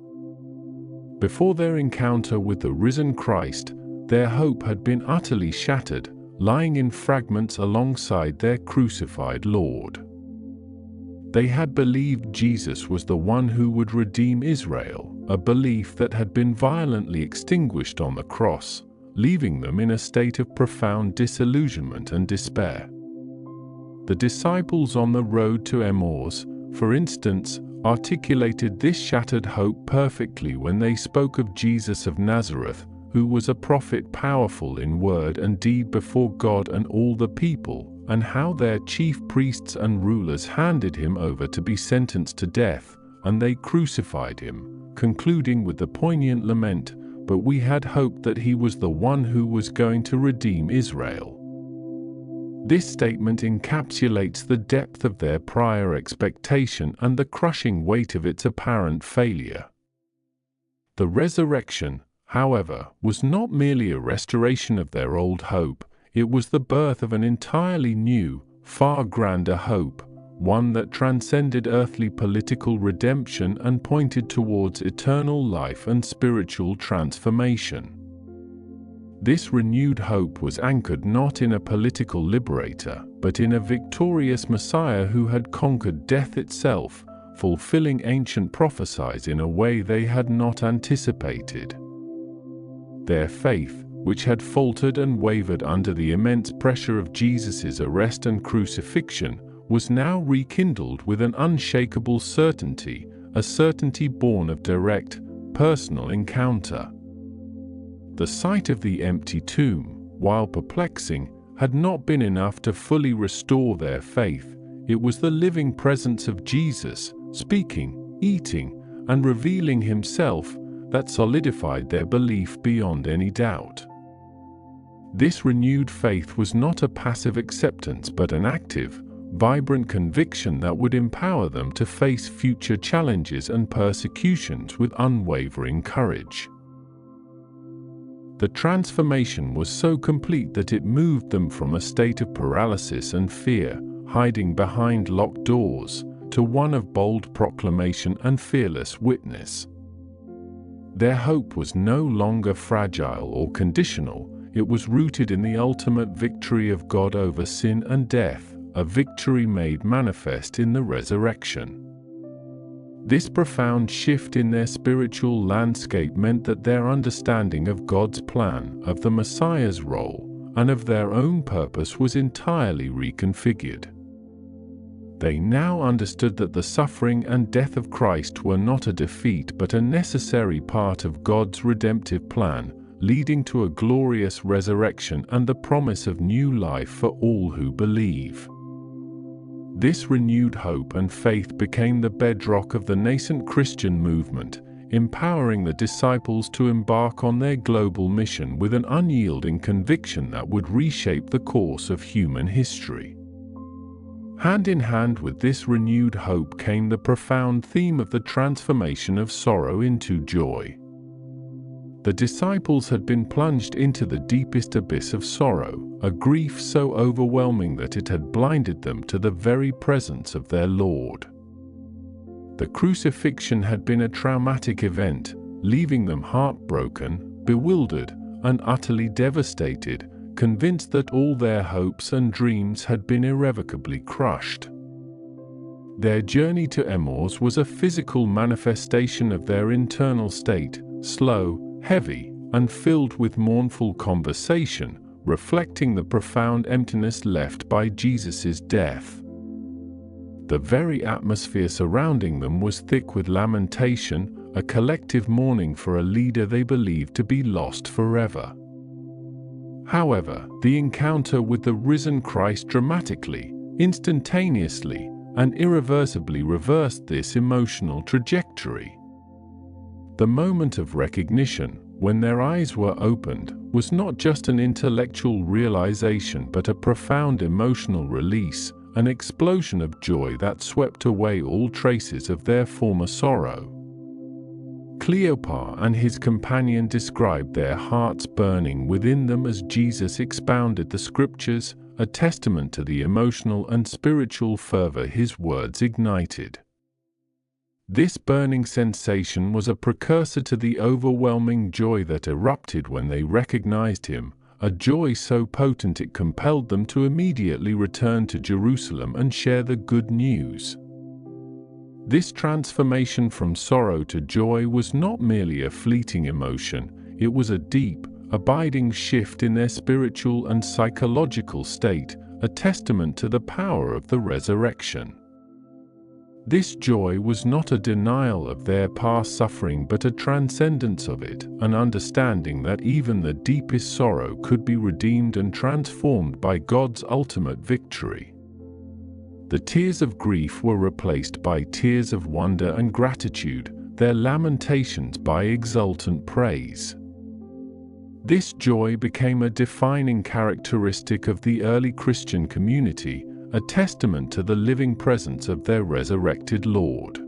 Before their encounter with the risen Christ, their hope had been utterly shattered, lying in fragments alongside their crucified Lord. They had believed Jesus was the one who would redeem Israel, a belief that had been violently extinguished on the cross, leaving them in a state of profound disillusionment and despair. The disciples on the road to Emmaus, for instance, articulated this shattered hope perfectly when they spoke of Jesus of Nazareth, who was a prophet powerful in word and deed before God and all the people, and how their chief priests and rulers handed him over to be sentenced to death, and they crucified him, concluding with the poignant lament, "But we had hoped that he was the one who was going to redeem Israel." This statement encapsulates the depth of their prior expectation and the crushing weight of its apparent failure. The resurrection, however, was not merely a restoration of their old hope, it was the birth of an entirely new, far grander hope, one that transcended earthly political redemption and pointed towards eternal life and spiritual transformation. This renewed hope was anchored not in a political liberator, but in a victorious Messiah who had conquered death itself, fulfilling ancient prophecies in a way they had not anticipated. Their faith, which had faltered and wavered under the immense pressure of Jesus' arrest and crucifixion, was now rekindled with an unshakable certainty, a certainty born of direct, personal encounter. The sight of the empty tomb, while perplexing, had not been enough to fully restore their faith. It was the living presence of Jesus, speaking, eating, and revealing himself, that solidified their belief beyond any doubt. This renewed faith was not a passive acceptance but an active, vibrant conviction that would empower them to face future challenges and persecutions with unwavering courage. The transformation was so complete that it moved them from a state of paralysis and fear, hiding behind locked doors, to one of bold proclamation and fearless witness. Their hope was no longer fragile or conditional. It was rooted in the ultimate victory of God over sin and death, a victory made manifest in the resurrection. This profound shift in their spiritual landscape meant that their understanding of God's plan, of the Messiah's role, and of their own purpose was entirely reconfigured. They now understood that the suffering and death of Christ were not a defeat but a necessary part of God's redemptive plan, leading to a glorious resurrection and the promise of new life for all who believe. This renewed hope and faith became the bedrock of the nascent Christian movement, empowering the disciples to embark on their global mission with an unyielding conviction that would reshape the course of human history. Hand in hand with this renewed hope came the profound theme of the transformation of sorrow into joy. The disciples had been plunged into the deepest abyss of sorrow, a grief so overwhelming that it had blinded them to the very presence of their Lord. The crucifixion had been a traumatic event, leaving them heartbroken, bewildered, and utterly devastated, convinced that all their hopes and dreams had been irrevocably crushed. Their journey to Emmaus was a physical manifestation of their internal state, slow, heavy, and filled with mournful conversation, reflecting the profound emptiness left by Jesus' death. The very atmosphere surrounding them was thick with lamentation, a collective mourning for a leader they believed to be lost forever. However, the encounter with the risen Christ dramatically, instantaneously, and irreversibly reversed this emotional trajectory. The moment of recognition, when their eyes were opened, was not just an intellectual realization but a profound emotional release, an explosion of joy that swept away all traces of their former sorrow. Cleopas and his companion described their hearts burning within them as Jesus expounded the Scriptures, a testament to the emotional and spiritual fervor his words ignited. This burning sensation was a precursor to the overwhelming joy that erupted when they recognized him, a joy so potent it compelled them to immediately return to Jerusalem and share the good news. This transformation from sorrow to joy was not merely a fleeting emotion, it was a deep, abiding shift in their spiritual and psychological state, a testament to the power of the resurrection. This joy was not a denial of their past suffering but a transcendence of it, an understanding that even the deepest sorrow could be redeemed and transformed by God's ultimate victory. The tears of grief were replaced by tears of wonder and gratitude, their lamentations by exultant praise. This joy became a defining characteristic of the early Christian community, a testament to the living presence of their resurrected Lord.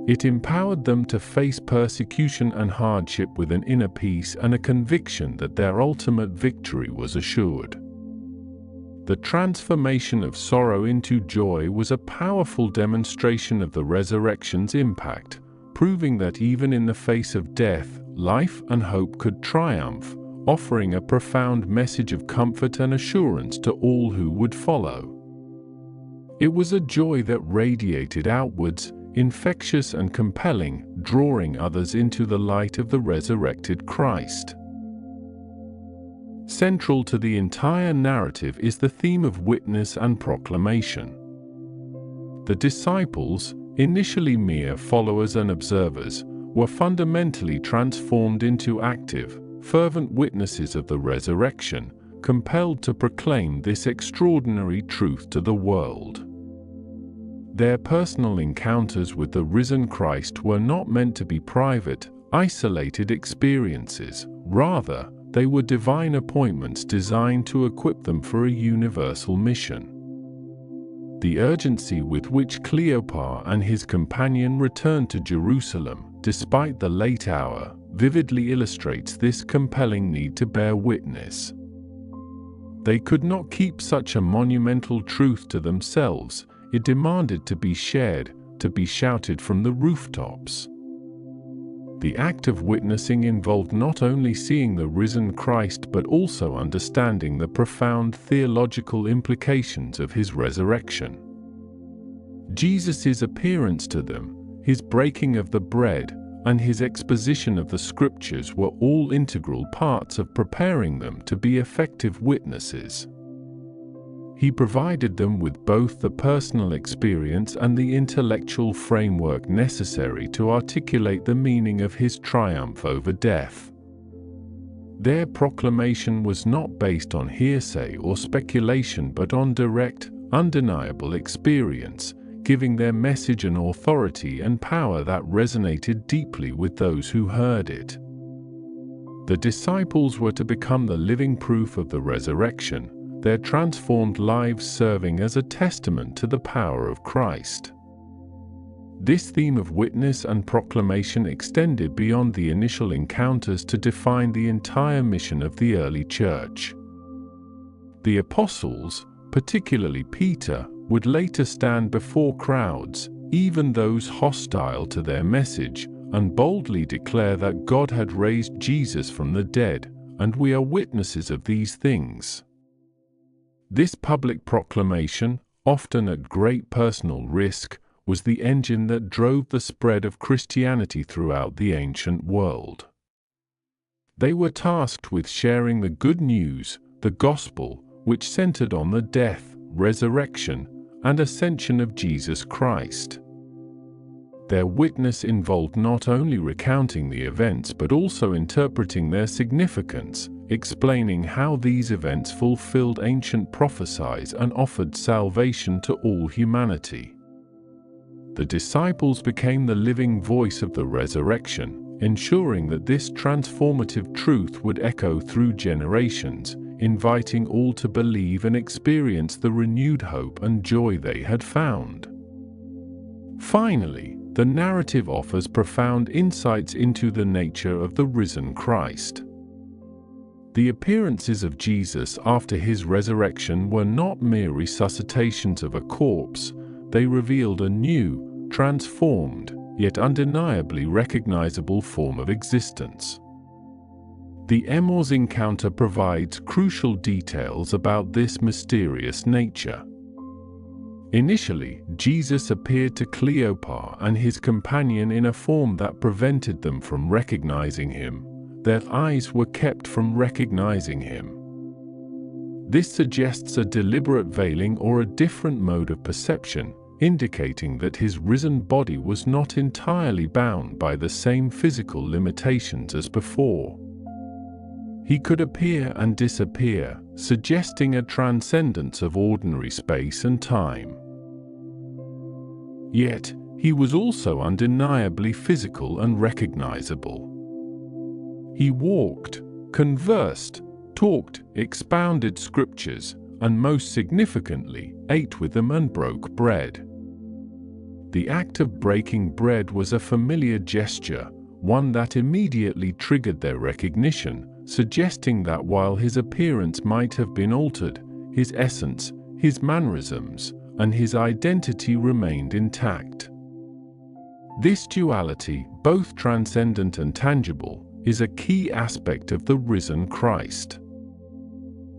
It empowered them to face persecution and hardship with an inner peace and a conviction that their ultimate victory was assured. The transformation of sorrow into joy was a powerful demonstration of the resurrection's impact, proving that even in the face of death, life and hope could triumph, offering a profound message of comfort and assurance to all who would follow. It was a joy that radiated outwards, infectious and compelling, drawing others into the light of the resurrected Christ. Central to the entire narrative is the theme of witness and proclamation. The disciples, initially mere followers and observers, were fundamentally transformed into active, fervent witnesses of the resurrection, compelled to proclaim this extraordinary truth to the world. Their personal encounters with the risen Christ were not meant to be private, isolated experiences. Rather, they were divine appointments designed to equip them for a universal mission. The urgency with which Cleopas and his companion returned to Jerusalem, despite the late hour, vividly illustrates this compelling need to bear witness. They could not keep such a monumental truth to themselves. It demanded to be shared, to be shouted from the rooftops. The act of witnessing involved not only seeing the risen Christ but also understanding the profound theological implications of his resurrection. Jesus' appearance to them, his breaking of the bread, and his exposition of the Scriptures were all integral parts of preparing them to be effective witnesses. He provided them with both the personal experience and the intellectual framework necessary to articulate the meaning of his triumph over death. Their proclamation was not based on hearsay or speculation but on direct, undeniable experience, giving their message an authority and power that resonated deeply with those who heard it. The disciples were to become the living proof of the resurrection, their transformed lives serving as a testament to the power of Christ. This theme of witness and proclamation extended beyond the initial encounters to define the entire mission of the early church. The apostles, particularly Peter, would later stand before crowds, even those hostile to their message, and boldly declare that God had raised Jesus from the dead, and we are witnesses of these things. This public proclamation, often at great personal risk, was the engine that drove the spread of Christianity throughout the ancient world. They were tasked with sharing the good news, the gospel, which centered on the death, resurrection, and ascension of Jesus Christ. Their witness involved not only recounting the events but also interpreting their significance, explaining how these events fulfilled ancient prophecies and offered salvation to all humanity. The disciples became the living voice of the resurrection, ensuring that this transformative truth would echo through generations, inviting all to believe and experience the renewed hope and joy they had found. Finally, the narrative offers profound insights into the nature of the risen Christ. The appearances of Jesus after his resurrection were not mere resuscitations of a corpse. They revealed a new, transformed, yet undeniably recognizable form of existence. The Emmaus encounter provides crucial details about this mysterious nature. Initially, Jesus appeared to Cleopas and his companion in a form that prevented them from recognizing him. Their eyes were kept from recognizing him. This suggests a deliberate veiling or a different mode of perception, indicating that his risen body was not entirely bound by the same physical limitations as before. He could appear and disappear, suggesting a transcendence of ordinary space and time. Yet, he was also undeniably physical and recognizable. He walked, conversed, talked, expounded scriptures, and most significantly, ate with them and broke bread. The act of breaking bread was a familiar gesture, one that immediately triggered their recognition, suggesting that while his appearance might have been altered, his essence, his mannerisms, and his identity remained intact. This duality, both transcendent and tangible, is a key aspect of the risen Christ.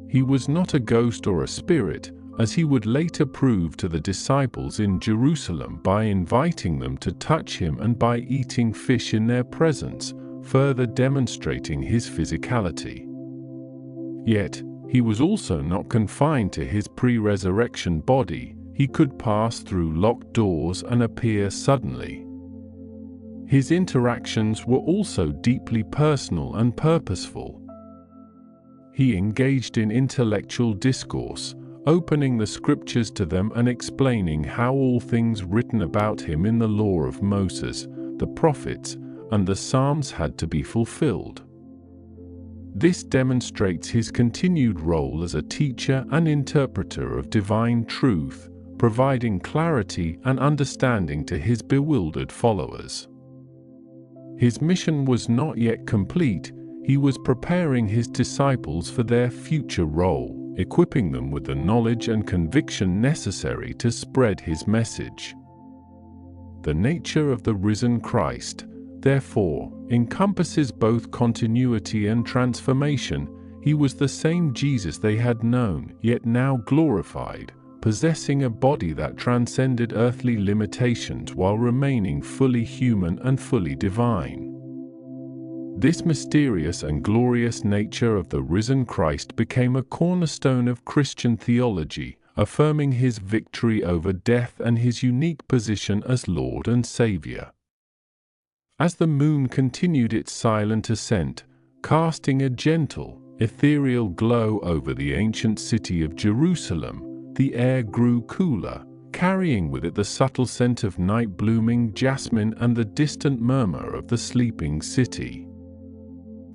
He was not a ghost or a spirit, as he would later prove to the disciples in Jerusalem by inviting them to touch him and by eating fish in their presence, further demonstrating his physicality. Yet, he was also not confined to his pre-resurrection body. He could pass through locked doors and appear suddenly. His interactions were also deeply personal and purposeful. He engaged in intellectual discourse, opening the scriptures to them and explaining how all things written about him in the law of Moses, the prophets, and the Psalms had to be fulfilled. This demonstrates his continued role as a teacher and interpreter of divine truth, providing clarity and understanding to his bewildered followers. His mission was not yet complete. He was preparing his disciples for their future role, equipping them with the knowledge and conviction necessary to spread his message. The nature of the risen Christ, therefore, encompasses both continuity and transformation. He was the same Jesus they had known, yet now glorified, possessing a body that transcended earthly limitations while remaining fully human and fully divine. This mysterious and glorious nature of the risen Christ became a cornerstone of Christian theology, affirming his victory over death and his unique position as Lord and Savior. As the moon continued its silent ascent, casting a gentle, ethereal glow over the ancient city of Jerusalem, the air grew cooler, carrying with it the subtle scent of night-blooming jasmine and the distant murmur of the sleeping city.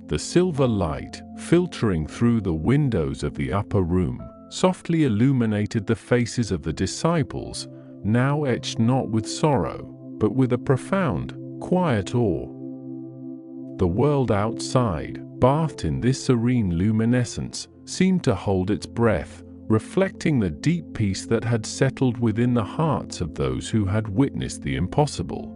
The silver light, filtering through the windows of the upper room, softly illuminated the faces of the disciples, now etched not with sorrow, but with a profound, quiet awe. The world outside, bathed in this serene luminescence, seemed to hold its breath, reflecting the deep peace that had settled within the hearts of those who had witnessed the impossible.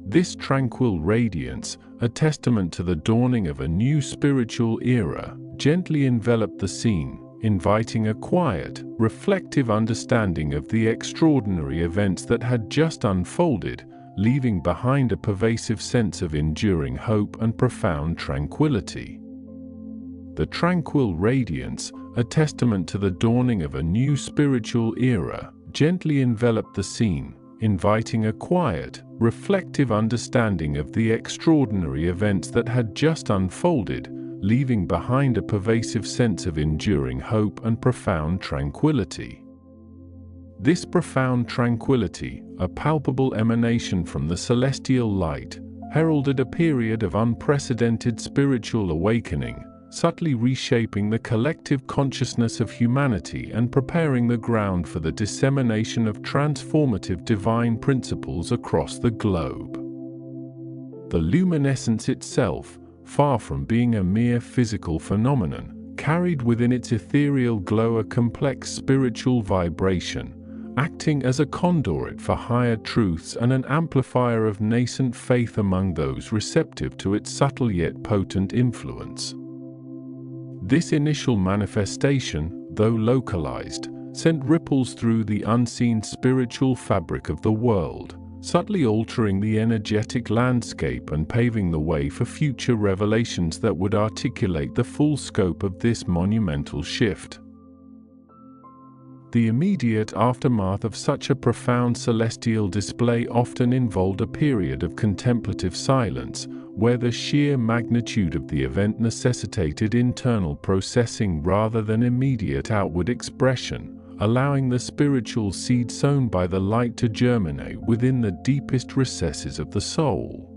This tranquil radiance, a testament to the dawning of a new spiritual era, gently enveloped the scene, inviting a quiet, reflective understanding of the extraordinary events that had just unfolded, leaving behind a pervasive sense of enduring hope and profound tranquility. The tranquil radiance, a testament to the dawning of a new spiritual era, gently enveloped the scene, inviting a quiet, reflective understanding of the extraordinary events that had just unfolded, leaving behind a pervasive sense of enduring hope and profound tranquility. This profound tranquility, a palpable emanation from the celestial light, heralded a period of unprecedented spiritual awakening, subtly reshaping the collective consciousness of humanity and preparing the ground for the dissemination of transformative divine principles across the globe. The luminescence itself, far from being a mere physical phenomenon, carried within its ethereal glow a complex spiritual vibration, acting as a conduit for higher truths and an amplifier of nascent faith among those receptive to its subtle yet potent influence. This initial manifestation, though localized, sent ripples through the unseen spiritual fabric of the world, subtly altering the energetic landscape and paving the way for future revelations that would articulate the full scope of this monumental shift. The immediate aftermath of such a profound celestial display often involved a period of contemplative silence, where the sheer magnitude of the event necessitated internal processing rather than immediate outward expression, allowing the spiritual seed sown by the light to germinate within the deepest recesses of the soul.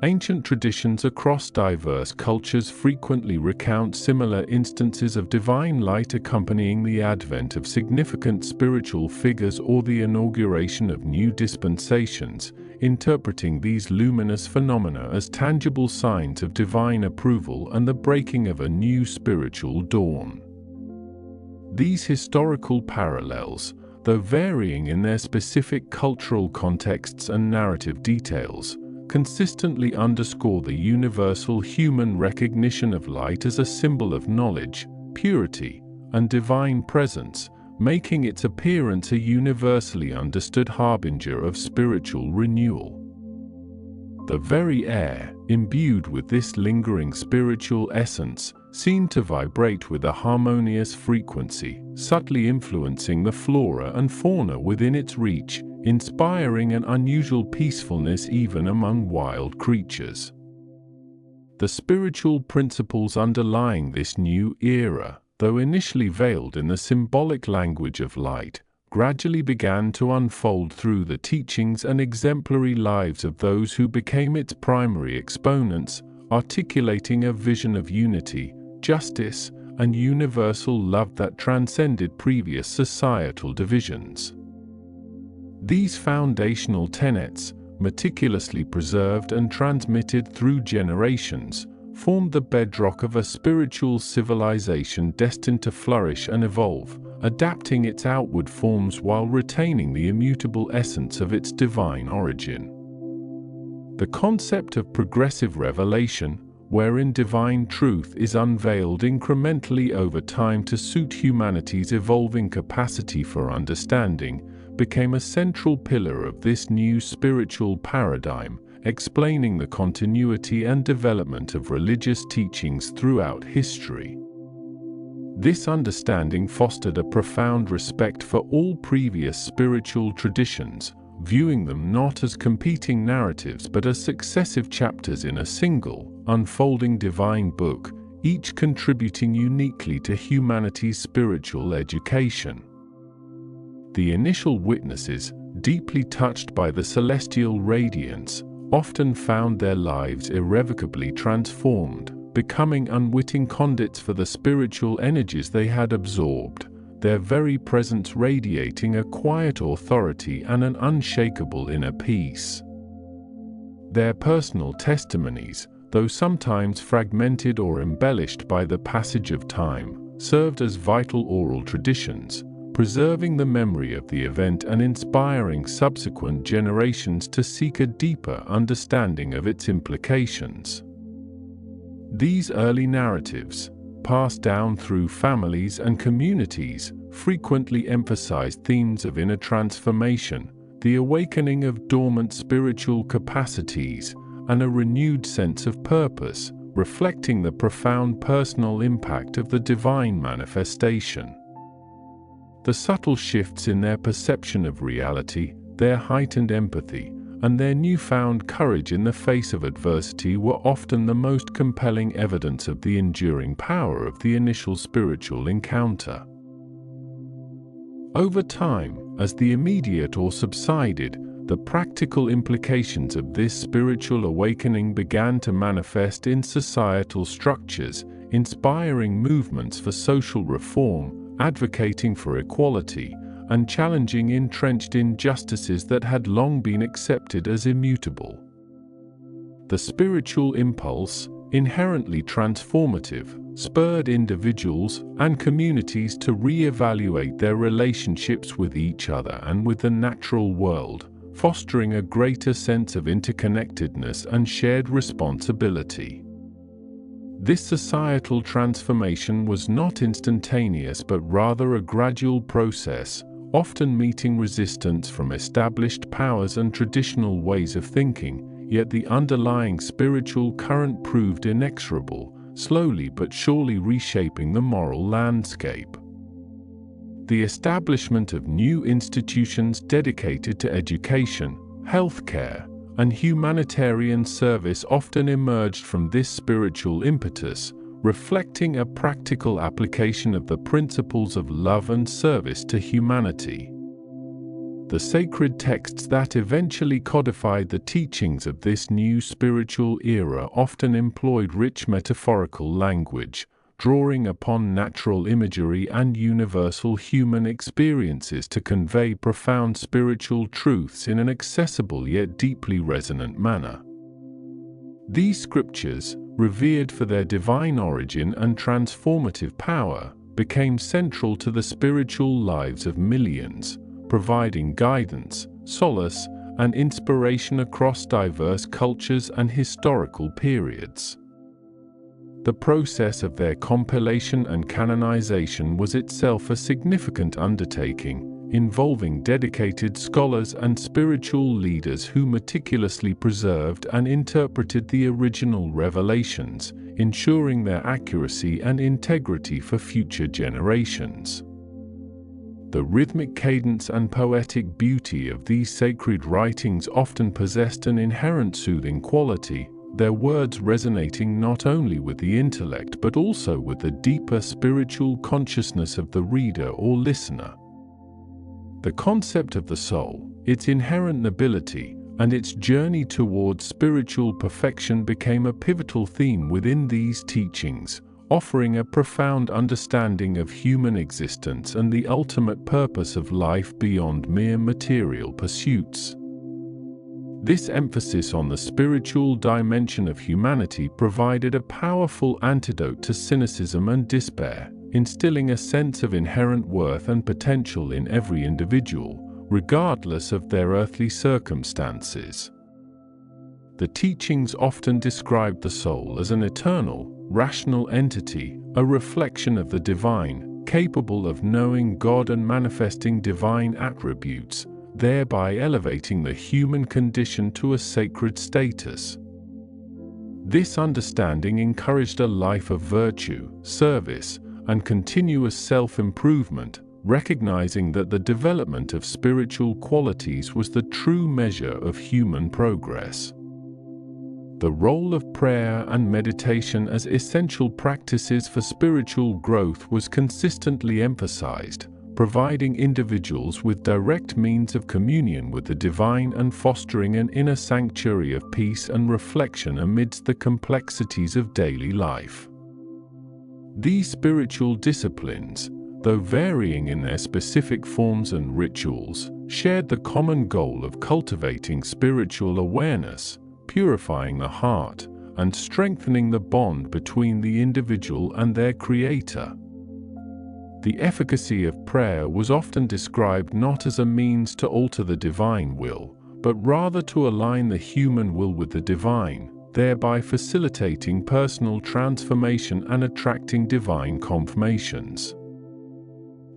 Ancient traditions across diverse cultures frequently recount similar instances of divine light accompanying the advent of significant spiritual figures or the inauguration of new dispensations, interpreting these luminous phenomena as tangible signs of divine approval and the breaking of a new spiritual dawn. These historical parallels, though varying in their specific cultural contexts and narrative details, consistently underscore the universal human recognition of light as a symbol of knowledge, purity, and divine presence, making its appearance a universally understood harbinger of spiritual renewal. The very air, imbued with this lingering spiritual essence, seemed to vibrate with a harmonious frequency, subtly influencing the flora and fauna within its reach, inspiring an unusual peacefulness even among wild creatures. The spiritual principles underlying this new era, though initially veiled in the symbolic language of light, gradually began to unfold through the teachings and exemplary lives of those who became its primary exponents, articulating a vision of unity, justice, and universal love that transcended previous societal divisions. These foundational tenets, meticulously preserved and transmitted through generations, formed the bedrock of a spiritual civilization destined to flourish and evolve, adapting its outward forms while retaining the immutable essence of its divine origin. The concept of progressive revelation, wherein divine truth is unveiled incrementally over time to suit humanity's evolving capacity for understanding, became a central pillar of this new spiritual paradigm, explaining the continuity and development of religious teachings throughout history. This understanding fostered a profound respect for all previous spiritual traditions, viewing them not as competing narratives but as successive chapters in a single, unfolding divine book, each contributing uniquely to humanity's spiritual education. The initial witnesses, deeply touched by the celestial radiance, often found their lives irrevocably transformed, becoming unwitting conduits for the spiritual energies they had absorbed, their very presence radiating a quiet authority and an unshakable inner peace. Their personal testimonies, though sometimes fragmented or embellished by the passage of time, served as vital oral traditions, preserving the memory of the event and inspiring subsequent generations to seek a deeper understanding of its implications. These early narratives, passed down through families and communities, frequently emphasized themes of inner transformation, the awakening of dormant spiritual capacities, and a renewed sense of purpose, reflecting the profound personal impact of the divine manifestation. The subtle shifts in their perception of reality, their heightened empathy, and their newfound courage in the face of adversity were often the most compelling evidence of the enduring power of the initial spiritual encounter. Over time, as the immediate awe subsided, the practical implications of this spiritual awakening began to manifest in societal structures, inspiring movements for social reform, advocating for equality, and challenging entrenched injustices that had long been accepted as immutable. The spiritual impulse, inherently transformative, spurred individuals and communities to re-evaluate their relationships with each other and with the natural world, fostering a greater sense of interconnectedness and shared responsibility. This societal transformation was not instantaneous but rather a gradual process, often meeting resistance from established powers and traditional ways of thinking, yet the underlying spiritual current proved inexorable, slowly but surely reshaping the moral landscape. The establishment of new institutions dedicated to education, healthcare, and humanitarian service often emerged from this spiritual impetus, reflecting a practical application of the principles of love and service to humanity. The sacred texts that eventually codified the teachings of this new spiritual era often employed rich metaphorical language, drawing upon natural imagery and universal human experiences to convey profound spiritual truths in an accessible yet deeply resonant manner. These scriptures, revered for their divine origin and transformative power, became central to the spiritual lives of millions, providing guidance, solace, and inspiration across diverse cultures and historical periods. The process of their compilation and canonization was itself a significant undertaking, involving dedicated scholars and spiritual leaders who meticulously preserved and interpreted the original revelations, ensuring their accuracy and integrity for future generations. The rhythmic cadence and poetic beauty of these sacred writings often possessed an inherent soothing quality, their words resonating not only with the intellect but also with the deeper spiritual consciousness of the reader or listener. The concept of the soul, its inherent nobility, and its journey towards spiritual perfection became a pivotal theme within these teachings, offering a profound understanding of human existence and the ultimate purpose of life beyond mere material pursuits. This emphasis on the spiritual dimension of humanity provided a powerful antidote to cynicism and despair, instilling a sense of inherent worth and potential in every individual, regardless of their earthly circumstances. The teachings often described the soul as an eternal, rational entity, a reflection of the divine, capable of knowing God and manifesting divine attributes, thereby elevating the human condition to a sacred status. This understanding encouraged a life of virtue, service, and continuous self-improvement, recognizing that the development of spiritual qualities was the true measure of human progress. The role of prayer and meditation as essential practices for spiritual growth was consistently emphasized, providing individuals with direct means of communion with the divine and fostering an inner sanctuary of peace and reflection amidst the complexities of daily life. These spiritual disciplines, though varying in their specific forms and rituals, shared the common goal of cultivating spiritual awareness, purifying the heart, and strengthening the bond between the individual and their Creator. The efficacy of prayer was often described not as a means to alter the divine will, but rather to align the human will with the divine, thereby facilitating personal transformation and attracting divine confirmations.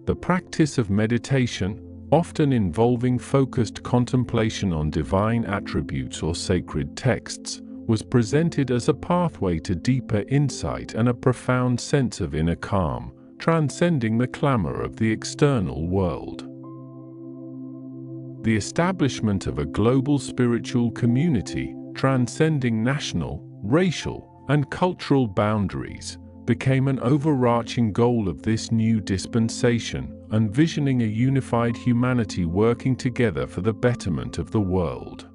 The practice of meditation, often involving focused contemplation on divine attributes or sacred texts, was presented as a pathway to deeper insight and a profound sense of inner calm, transcending the clamor of the external world. The establishment of a global spiritual community, transcending national, racial, and cultural boundaries, became an overarching goal of this new dispensation, envisioning a unified humanity working together for the betterment of the world.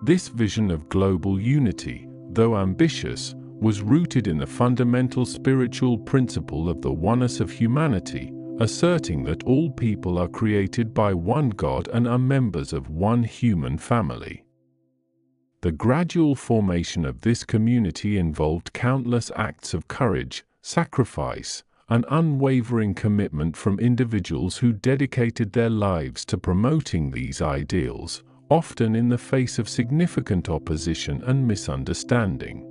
This vision of global unity, though ambitious, was rooted in the fundamental spiritual principle of the oneness of humanity, asserting that all people are created by one God and are members of one human family. The gradual formation of this community involved countless acts of courage, sacrifice, and unwavering commitment from individuals who dedicated their lives to promoting these ideals, often in the face of significant opposition and misunderstanding.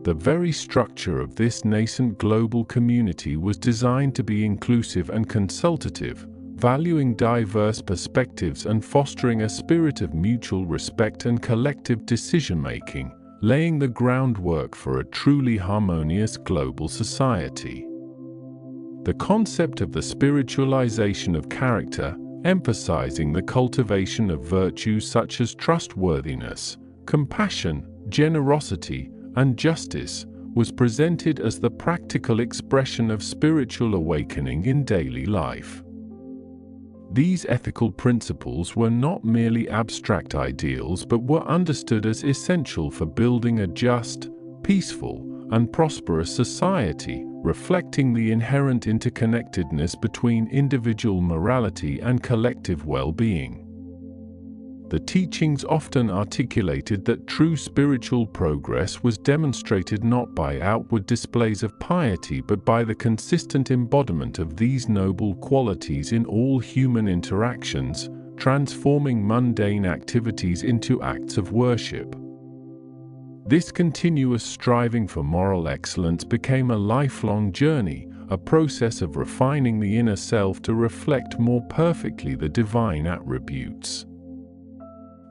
The very structure of this nascent global community was designed to be inclusive and consultative, valuing diverse perspectives and fostering a spirit of mutual respect and collective decision-making, laying the groundwork for a truly harmonious global society. The concept of the spiritualization of character, emphasizing the cultivation of virtues such as trustworthiness, compassion, generosity, and justice, was presented as the practical expression of spiritual awakening in daily life. These ethical principles were not merely abstract ideals but were understood as essential for building a just, peaceful, and prosperous society, reflecting the inherent interconnectedness between individual morality and collective well-being. The teachings often articulated that true spiritual progress was demonstrated not by outward displays of piety but by the consistent embodiment of these noble qualities in all human interactions, transforming mundane activities into acts of worship. This continuous striving for moral excellence became a lifelong journey, a process of refining the inner self to reflect more perfectly the divine attributes.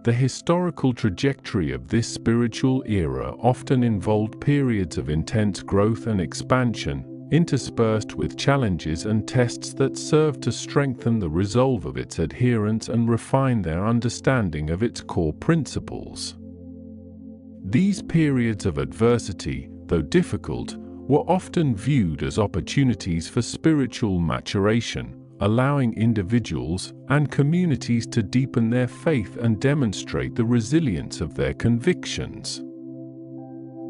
The historical trajectory of this spiritual era often involved periods of intense growth and expansion, interspersed with challenges and tests that served to strengthen the resolve of its adherents and refine their understanding of its core principles. These periods of adversity, though difficult, were often viewed as opportunities for spiritual maturation, allowing individuals and communities to deepen their faith and demonstrate the resilience of their convictions.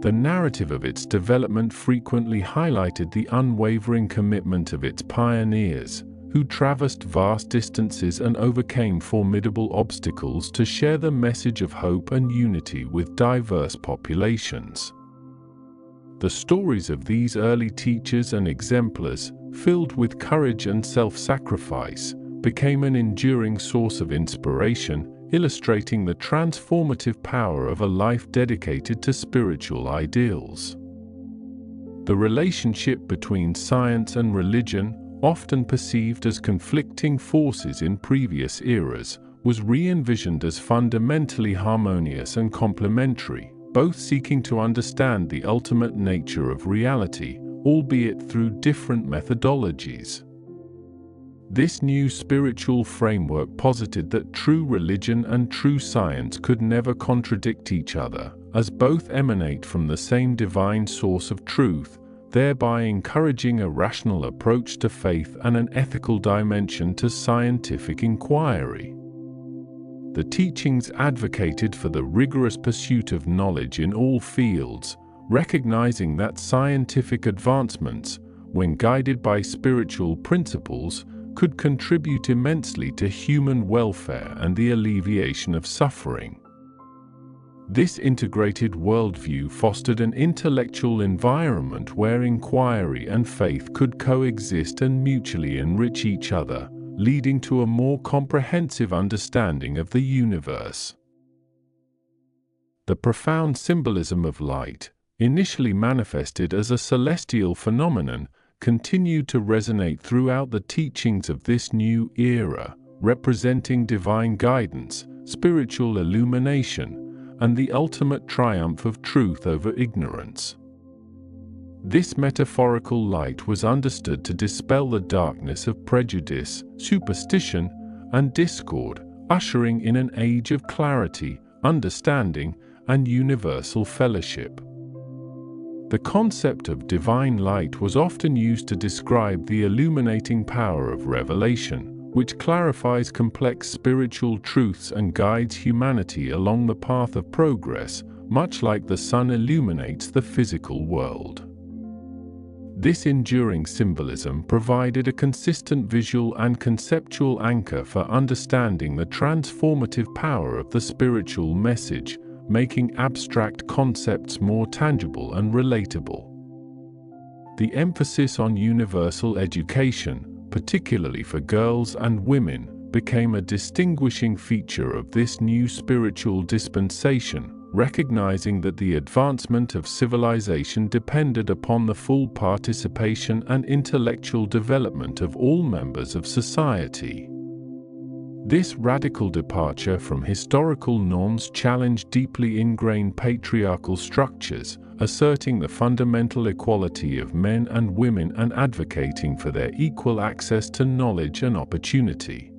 The narrative of its development frequently highlighted the unwavering commitment of its pioneers, who traversed vast distances and overcame formidable obstacles to share the message of hope and unity with diverse populations. The stories of these early teachers and exemplars, filled with courage and self-sacrifice, became an enduring source of inspiration, illustrating the transformative power of a life dedicated to spiritual ideals. The relationship between science and religion, often perceived as conflicting forces in previous eras, was re-envisioned as fundamentally harmonious and complementary, both seeking to understand the ultimate nature of reality, albeit through different methodologies. This new spiritual framework posited that true religion and true science could never contradict each other, as both emanate from the same divine source of truth, thereby encouraging a rational approach to faith and an ethical dimension to scientific inquiry. The teachings advocated for the rigorous pursuit of knowledge in all fields, recognizing that scientific advancements, when guided by spiritual principles, could contribute immensely to human welfare and the alleviation of suffering. This integrated worldview fostered an intellectual environment where inquiry and faith could coexist and mutually enrich each other, leading to a more comprehensive understanding of the universe. The profound symbolism of light, initially manifested as a celestial phenomenon, continued to resonate throughout the teachings of this new era, representing divine guidance, spiritual illumination, and the ultimate triumph of truth over ignorance. This metaphorical light was understood to dispel the darkness of prejudice, superstition, and discord, ushering in an age of clarity, understanding, and universal fellowship. The concept of divine light was often used to describe the illuminating power of revelation, which clarifies complex spiritual truths and guides humanity along the path of progress, much like the sun illuminates the physical world. This enduring symbolism provided a consistent visual and conceptual anchor for understanding the transformative power of the spiritual message, making abstract concepts more tangible and relatable. The emphasis on universal education, particularly for girls and women, became a distinguishing feature of this new spiritual dispensation, recognizing that the advancement of civilization depended upon the full participation and intellectual development of all members of society. This radical departure from historical norms challenged deeply ingrained patriarchal structures, asserting the fundamental equality of men and women and advocating for their equal access to knowledge and opportunity.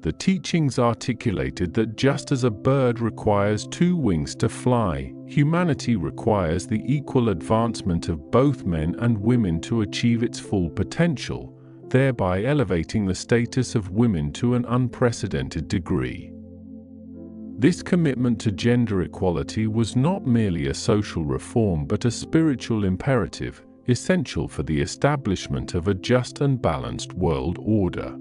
The teachings articulated that just as a bird requires two wings to fly, humanity requires the equal advancement of both men and women to achieve its full potential, thereby elevating the status of women to an unprecedented degree. This commitment to gender equality was not merely a social reform but a spiritual imperative, essential for the establishment of a just and balanced world order.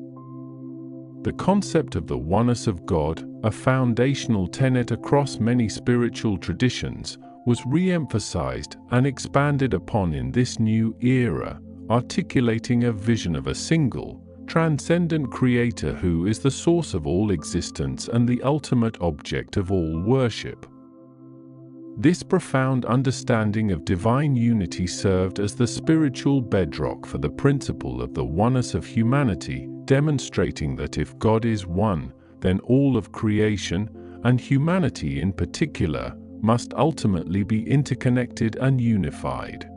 The concept of the oneness of God, a foundational tenet across many spiritual traditions, was re-emphasized and expanded upon in this new era, articulating a vision of a single, transcendent creator who is the source of all existence and the ultimate object of all worship. This profound understanding of divine unity served as the spiritual bedrock for the principle of the oneness of humanity, demonstrating that if God is one, then all of creation, and humanity in particular, must ultimately be interconnected and unified.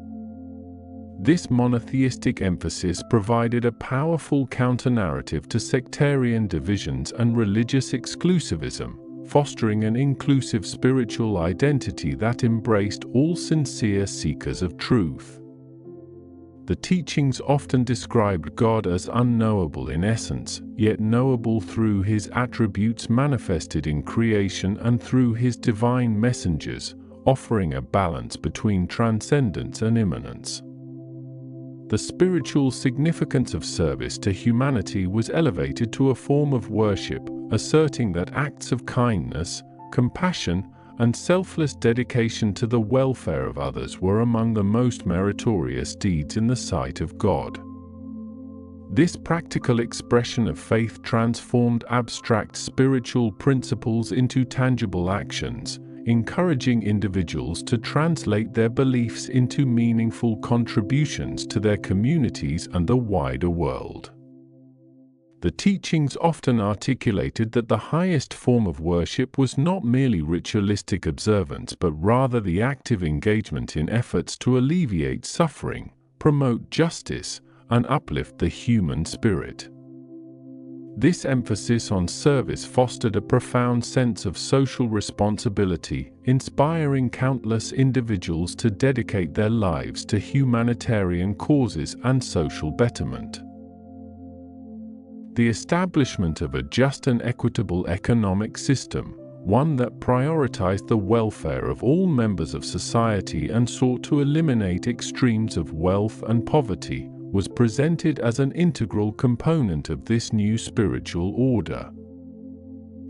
This monotheistic emphasis provided a powerful counter-narrative to sectarian divisions and religious exclusivism, fostering an inclusive spiritual identity that embraced all sincere seekers of truth. The teachings often described God as unknowable in essence, yet knowable through His attributes manifested in creation and through His divine messengers, offering a balance between transcendence and immanence. the spiritual significance of service to humanity was elevated to a form of worship, asserting that acts of kindness, compassion, and selfless dedication to the welfare of others were among the most meritorious deeds in the sight of God. This practical expression of faith transformed abstract spiritual principles into tangible actions, encouraging individuals to translate their beliefs into meaningful contributions to their communities and the wider world. The teachings often articulated that the highest form of worship was not merely ritualistic observance but rather the active engagement in efforts to alleviate suffering, promote justice, and uplift the human spirit. This emphasis on service fostered a profound sense of social responsibility, inspiring countless individuals to dedicate their lives to humanitarian causes and social betterment. The establishment of a just and equitable economic system, one that prioritized the welfare of all members of society and sought to eliminate extremes of wealth and poverty, was presented as an integral component of this new spiritual order.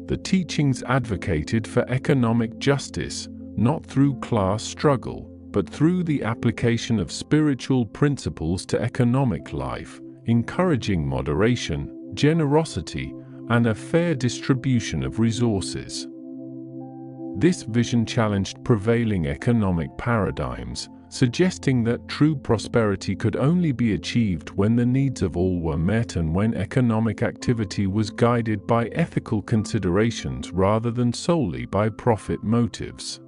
The teachings advocated for economic justice, not through class struggle, but through the application of spiritual principles to economic life, encouraging moderation, generosity, and a fair distribution of resources. This vision challenged prevailing economic paradigms, suggesting that true prosperity could only be achieved when the needs of all were met and when economic activity was guided by ethical considerations rather than solely by profit motives.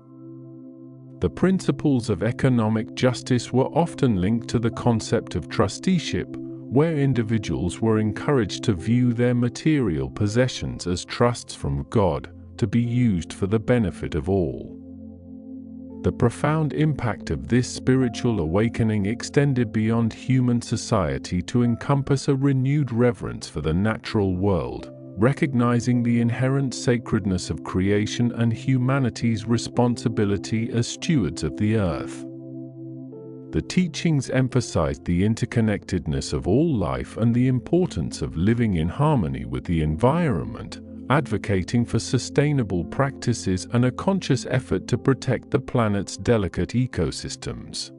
The principles of economic justice were often linked to the concept of trusteeship, where individuals were encouraged to view their material possessions as trusts from God, to be used for the benefit of all. The profound impact of this spiritual awakening extended beyond human society to encompass a renewed reverence for the natural world, recognizing the inherent sacredness of creation and humanity's responsibility as stewards of the earth. The teachings emphasized the interconnectedness of all life and the importance of living in harmony with the environment, advocating for sustainable practices and a conscious effort to protect the planet's delicate ecosystems.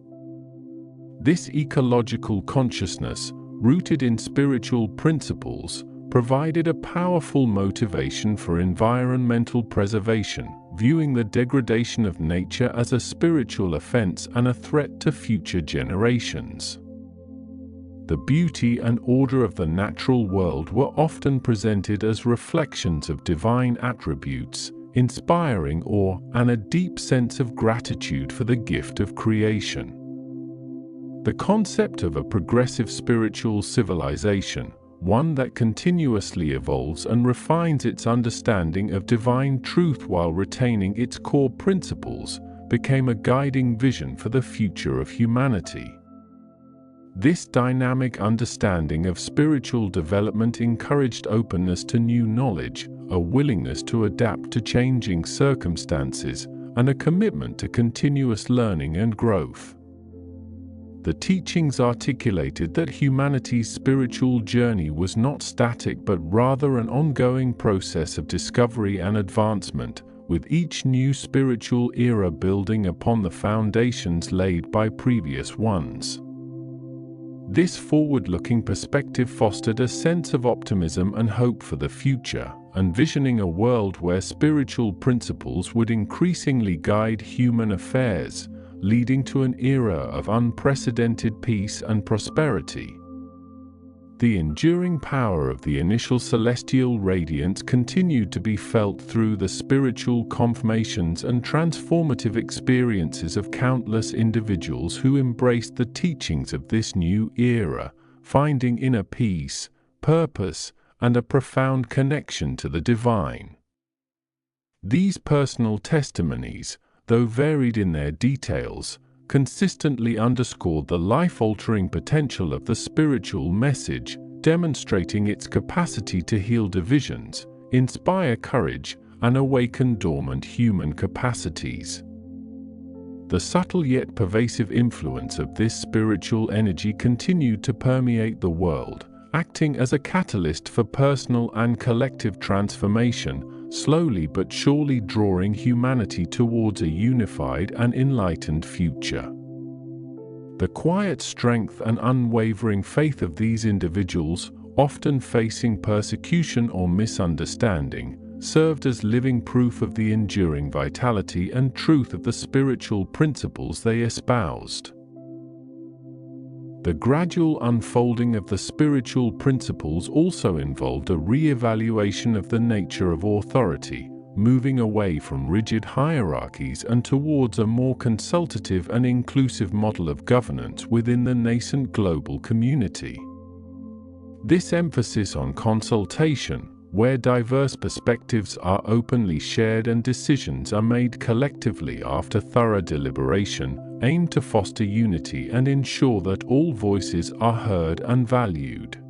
This ecological consciousness, rooted in spiritual principles, provided a powerful motivation for environmental preservation, viewing the degradation of nature as a spiritual offense and a threat to future generations. The beauty and order of the natural world were often presented as reflections of divine attributes, inspiring awe and a deep sense of gratitude for the gift of creation. The concept of a progressive spiritual civilization, one that continuously evolves and refines its understanding of divine truth while retaining its core principles, became a guiding vision for the future of humanity. This dynamic understanding of spiritual development encouraged openness to new knowledge, a willingness to adapt to changing circumstances, and a commitment to continuous learning and growth. The teachings articulated that humanity's spiritual journey was not static but rather an ongoing process of discovery and advancement, with each new spiritual era building upon the foundations laid by previous ones. This forward-looking perspective fostered a sense of optimism and hope for the future, envisioning a world where spiritual principles would increasingly guide human affairs, leading to an era of unprecedented peace and prosperity. The enduring power of the initial celestial radiance continued to be felt through the spiritual confirmations and transformative experiences of countless individuals who embraced the teachings of this new era, finding inner peace, purpose, and a profound connection to the divine. These personal testimonies, though varied in their details, consistently underscored the life-altering potential of the spiritual message, demonstrating its capacity to heal divisions, inspire courage, and awaken dormant human capacities. The subtle yet pervasive influence of this spiritual energy continued to permeate the world, acting as a catalyst for personal and collective transformation, slowly but surely drawing humanity towards a unified and enlightened future. The quiet strength and unwavering faith of these individuals, often facing persecution or misunderstanding, served as living proof of the enduring vitality and truth of the spiritual principles they espoused. The gradual unfolding of the spiritual principles also involved a re-evaluation of the nature of authority, moving away from rigid hierarchies and towards a more consultative and inclusive model of governance within the nascent global community. This emphasis on consultation, where diverse perspectives are openly shared and decisions are made collectively after thorough deliberation, aimed to foster unity and ensure that all voices are heard and valued.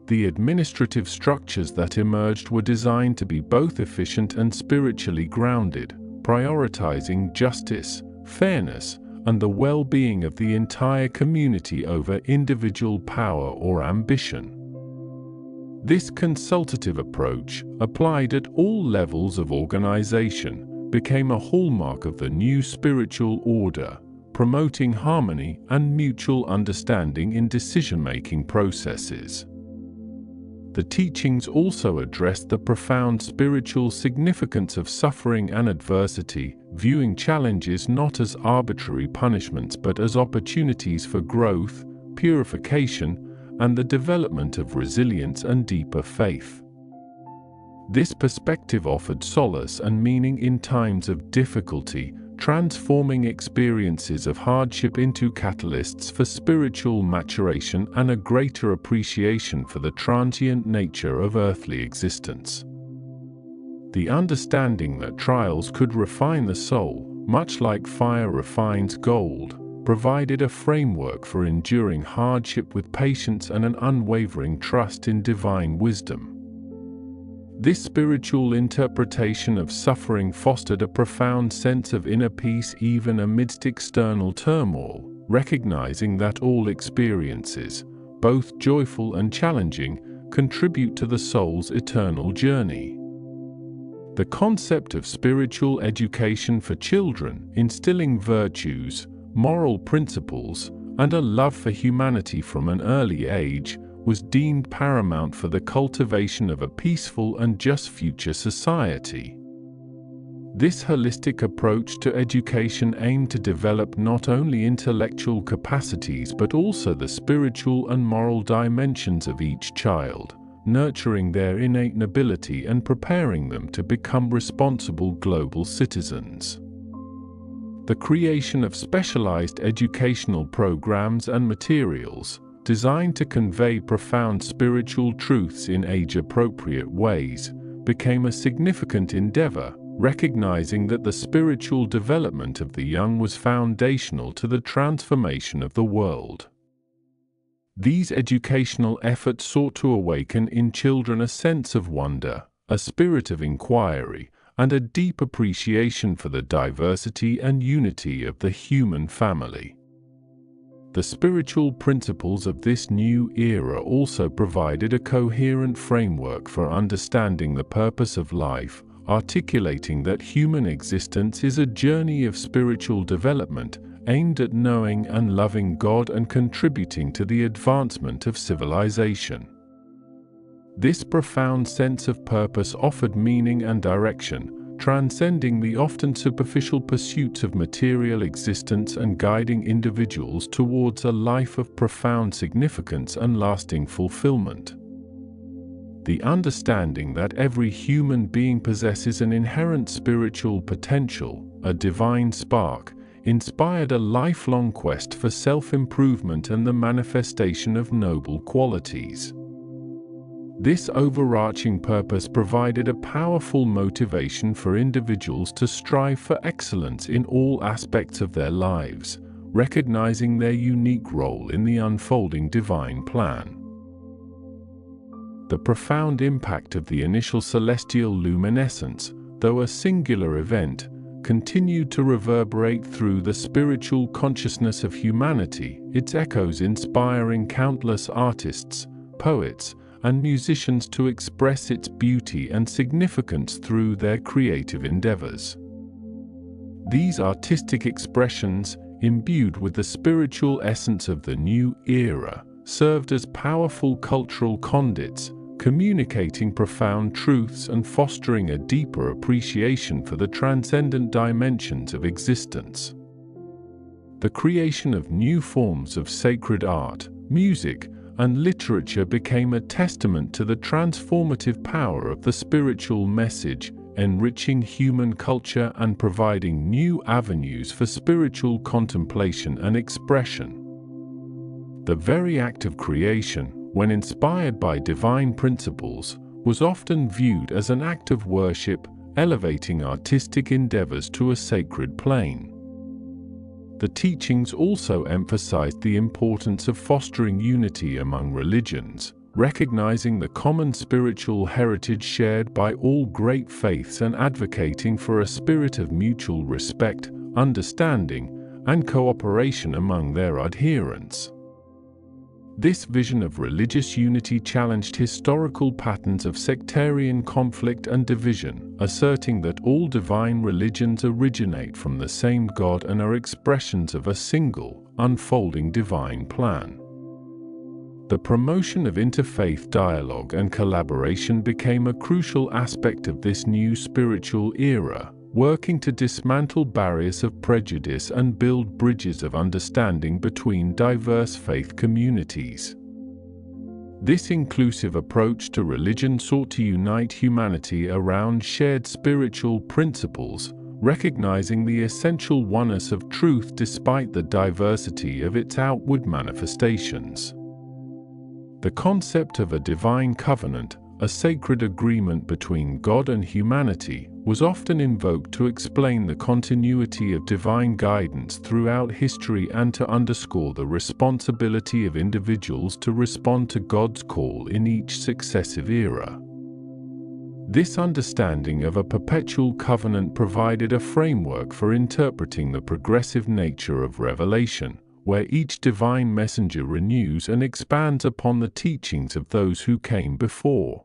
The administrative structures that emerged were designed to be both efficient and spiritually grounded, prioritizing justice, fairness, and the well-being of the entire community over individual power or ambition. This consultative approach, applied at all levels of organization, became a hallmark of the new spiritual order, promoting harmony and mutual understanding in decision-making processes. The teachings also addressed the profound spiritual significance of suffering and adversity, viewing challenges not as arbitrary punishments but as opportunities for growth, purification, and the development of resilience and deeper faith. This perspective offered solace and meaning in times of difficulty, transforming experiences of hardship into catalysts for spiritual maturation and a greater appreciation for the transient nature of earthly existence. The understanding that trials could refine the soul, much like fire refines gold, provided a framework for enduring hardship with patience and an unwavering trust in divine wisdom. This spiritual interpretation of suffering fostered a profound sense of inner peace even amidst external turmoil, recognizing that all experiences, both joyful and challenging, contribute to the soul's eternal journey. The concept of spiritual education for children, instilling virtues, moral principles, and a love for humanity from an early age, was deemed paramount for the cultivation of a peaceful and just future society. This holistic approach to education aimed to develop not only intellectual capacities but also the spiritual and moral dimensions of each child, nurturing their innate nobility and preparing them to become responsible global citizens. The creation of specialized educational programs and materials, designed to convey profound spiritual truths in age-appropriate ways, became a significant endeavor, recognizing that the spiritual development of the young was foundational to the transformation of the world. These educational efforts sought to awaken in children a sense of wonder, a spirit of inquiry, and a deep appreciation for the diversity and unity of the human family. The spiritual principles of this new era also provided a coherent framework for understanding the purpose of life, articulating that human existence is a journey of spiritual development aimed at knowing and loving God and contributing to the advancement of civilization. This profound sense of purpose offered meaning and direction, transcending the often superficial pursuits of material existence and guiding individuals towards a life of profound significance and lasting fulfillment. The understanding that every human being possesses an inherent spiritual potential, a divine spark, inspired a lifelong quest for self-improvement and the manifestation of noble qualities. This overarching purpose provided a powerful motivation for individuals to strive for excellence in all aspects of their lives, recognizing their unique role in the unfolding divine plan. The profound impact of the initial celestial luminescence, though a singular event, continued to reverberate through the spiritual consciousness of humanity, its echoes inspiring countless artists, poets, and musicians to express its beauty and significance through their creative endeavors. These artistic expressions, imbued with the spiritual essence of the new era, served as powerful cultural conduits, communicating profound truths and fostering a deeper appreciation for the transcendent dimensions of existence. The creation of new forms of sacred art, music, and literature became a testament to the transformative power of the spiritual message, enriching human culture and providing new avenues for spiritual contemplation and expression. The very act of creation, when inspired by divine principles, was often viewed as an act of worship, elevating artistic endeavors to a sacred plane. The teachings also emphasized the importance of fostering unity among religions, recognizing the common spiritual heritage shared by all great faiths and advocating for a spirit of mutual respect, understanding, and cooperation among their adherents. This vision of religious unity challenged historical patterns of sectarian conflict and division, asserting that all divine religions originate from the same God and are expressions of a single, unfolding divine plan. The promotion of interfaith dialogue and collaboration became a crucial aspect of this new spiritual era, working to dismantle barriers of prejudice and build bridges of understanding between diverse faith communities. This inclusive approach to religion sought to unite humanity around shared spiritual principles, recognizing the essential oneness of truth despite the diversity of its outward manifestations. The concept of a divine covenant, a sacred agreement between God and humanity, was often invoked to explain the continuity of divine guidance throughout history and to underscore the responsibility of individuals to respond to God's call in each successive era. This understanding of a perpetual covenant provided a framework for interpreting the progressive nature of revelation, where each divine messenger renews and expands upon the teachings of those who came before.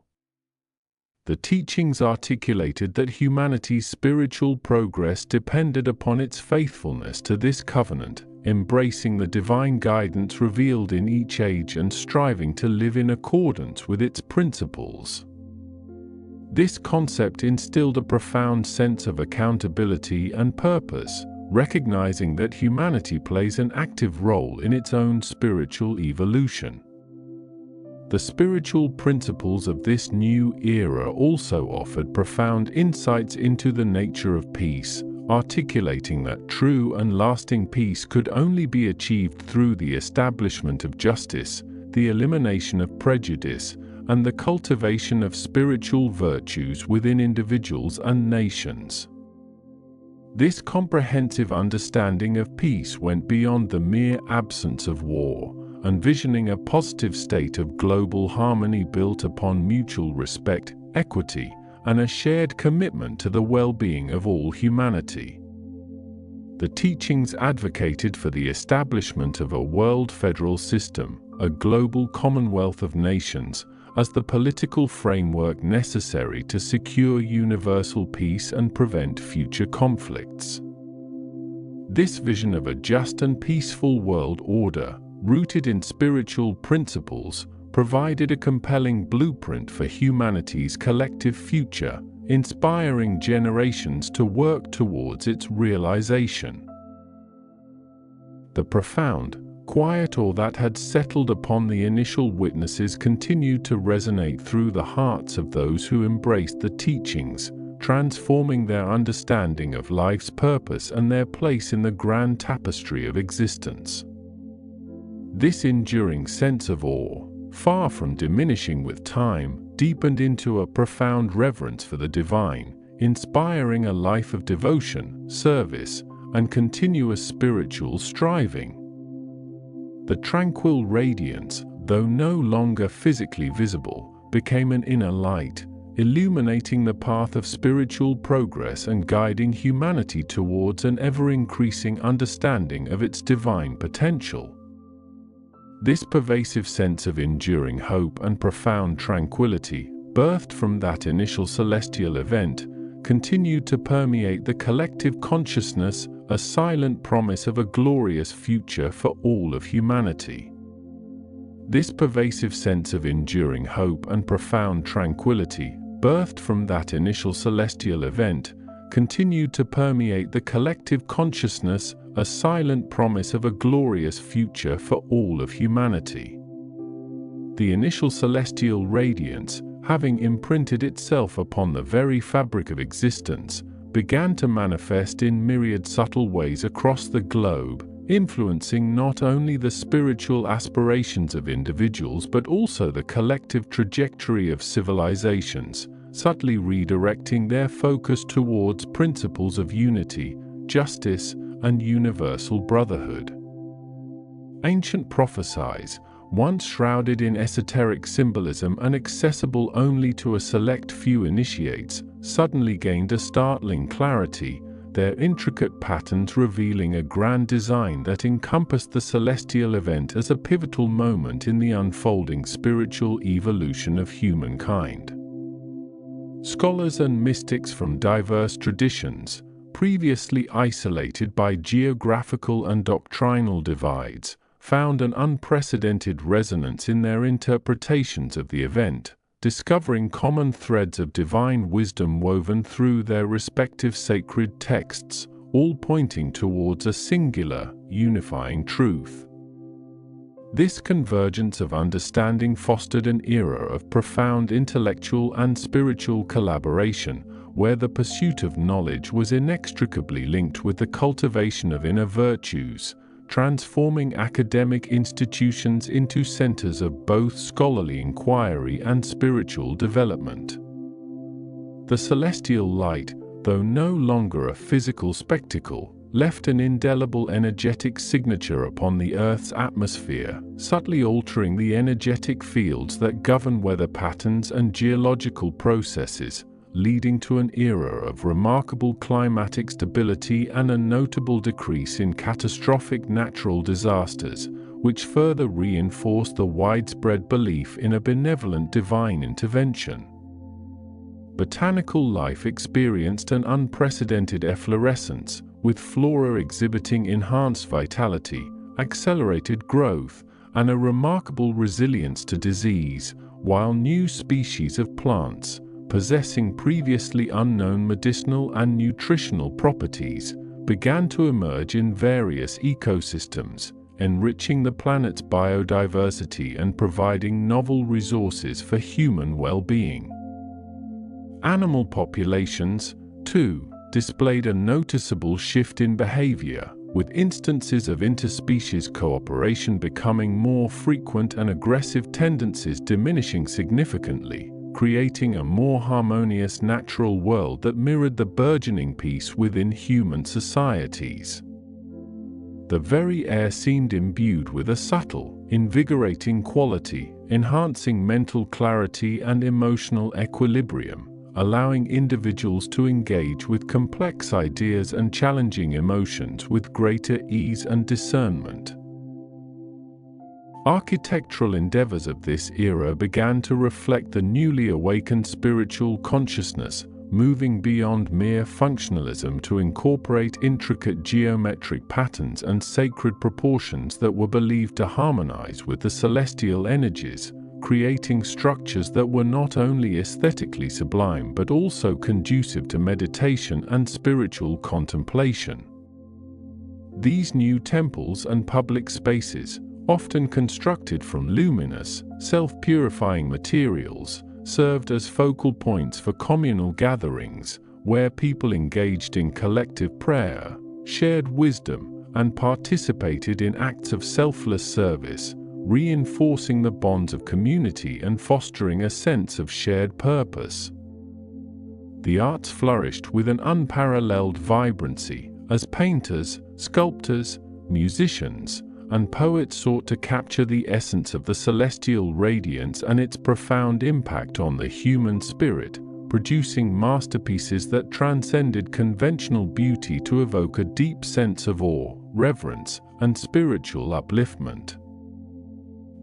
The teachings articulated that humanity's spiritual progress depended upon its faithfulness to this covenant, embracing the divine guidance revealed in each age and striving to live in accordance with its principles. This concept instilled a profound sense of accountability and purpose, recognizing that humanity plays an active role in its own spiritual evolution. The spiritual principles of this new era also offered profound insights into the nature of peace, articulating that true and lasting peace could only be achieved through the establishment of justice, the elimination of prejudice, and the cultivation of spiritual virtues within individuals and nations. This comprehensive understanding of peace went beyond the mere absence of war, envisioning a positive state of global harmony built upon mutual respect, equity, and a shared commitment to the well-being of all humanity. The teachings advocated for the establishment of a world federal system, a global commonwealth of nations, as the political framework necessary to secure universal peace and prevent future conflicts. This vision of a just and peaceful world order, rooted in spiritual principles, provided a compelling blueprint for humanity's collective future, inspiring generations to work towards its realization. The profound, quiet awe that had settled upon the initial witnesses continued to resonate through the hearts of those who embraced the teachings, transforming their understanding of life's purpose and their place in the grand tapestry of existence. This enduring sense of awe, far from diminishing with time, deepened into a profound reverence for the divine, inspiring a life of devotion, service, and continuous spiritual striving. The tranquil radiance, though no longer physically visible, became an inner light, illuminating the path of spiritual progress and guiding humanity towards an ever-increasing understanding of its divine potential. This pervasive sense of enduring hope and profound tranquility, birthed from that initial celestial event, continued to permeate the collective consciousness, a silent promise of a glorious future for all of humanity. This pervasive sense of enduring hope and profound tranquility, birthed from that initial celestial event, continued to permeate the collective consciousness, a silent promise of a glorious future for all of humanity. The initial celestial radiance, having imprinted itself upon the very fabric of existence, began to manifest in myriad subtle ways across the globe, influencing not only the spiritual aspirations of individuals but also the collective trajectory of civilizations, subtly redirecting their focus towards principles of unity, justice, and universal brotherhood. Ancient prophecies, once shrouded in esoteric symbolism and accessible only to a select few initiates, suddenly gained a startling clarity, their intricate patterns revealing a grand design that encompassed the celestial event as a pivotal moment in the unfolding spiritual evolution of humankind. Scholars and mystics from diverse traditions, previously isolated by geographical and doctrinal divides, found an unprecedented resonance in their interpretations of the event, discovering common threads of divine wisdom woven through their respective sacred texts, all pointing towards a singular, unifying truth. This convergence of understanding fostered an era of profound intellectual and spiritual collaboration, where the pursuit of knowledge was inextricably linked with the cultivation of inner virtues, transforming academic institutions into centers of both scholarly inquiry and spiritual development. The celestial light, though no longer a physical spectacle, left an indelible energetic signature upon the Earth's atmosphere, subtly altering the energetic fields that govern weather patterns and geological processes, leading to an era of remarkable climatic stability and a notable decrease in catastrophic natural disasters, which further reinforced the widespread belief in a benevolent divine intervention. Botanical life experienced an unprecedented efflorescence, with flora exhibiting enhanced vitality, accelerated growth, and a remarkable resilience to disease, while new species of plants, possessing previously unknown medicinal and nutritional properties, began to emerge in various ecosystems, enriching the planet's biodiversity and providing novel resources for human well-being. Animal populations, too, displayed a noticeable shift in behavior, with instances of interspecies cooperation becoming more frequent and aggressive tendencies diminishing significantly, creating a more harmonious natural world that mirrored the burgeoning peace within human societies. The very air seemed imbued with a subtle, invigorating quality, enhancing mental clarity and emotional equilibrium, allowing individuals to engage with complex ideas and challenging emotions with greater ease and discernment. Architectural endeavors of this era began to reflect the newly awakened spiritual consciousness, moving beyond mere functionalism to incorporate intricate geometric patterns and sacred proportions that were believed to harmonize with the celestial energies, creating structures that were not only aesthetically sublime but also conducive to meditation and spiritual contemplation. These new temples and public spaces, often constructed from luminous, self-purifying materials, served as focal points for communal gatherings, where people engaged in collective prayer, shared wisdom, and participated in acts of selfless service, reinforcing the bonds of community and fostering a sense of shared purpose. The arts flourished with an unparalleled vibrancy, as painters, sculptors, musicians, and poets sought to capture the essence of the celestial radiance and its profound impact on the human spirit, producing masterpieces that transcended conventional beauty to evoke a deep sense of awe, reverence, and spiritual upliftment.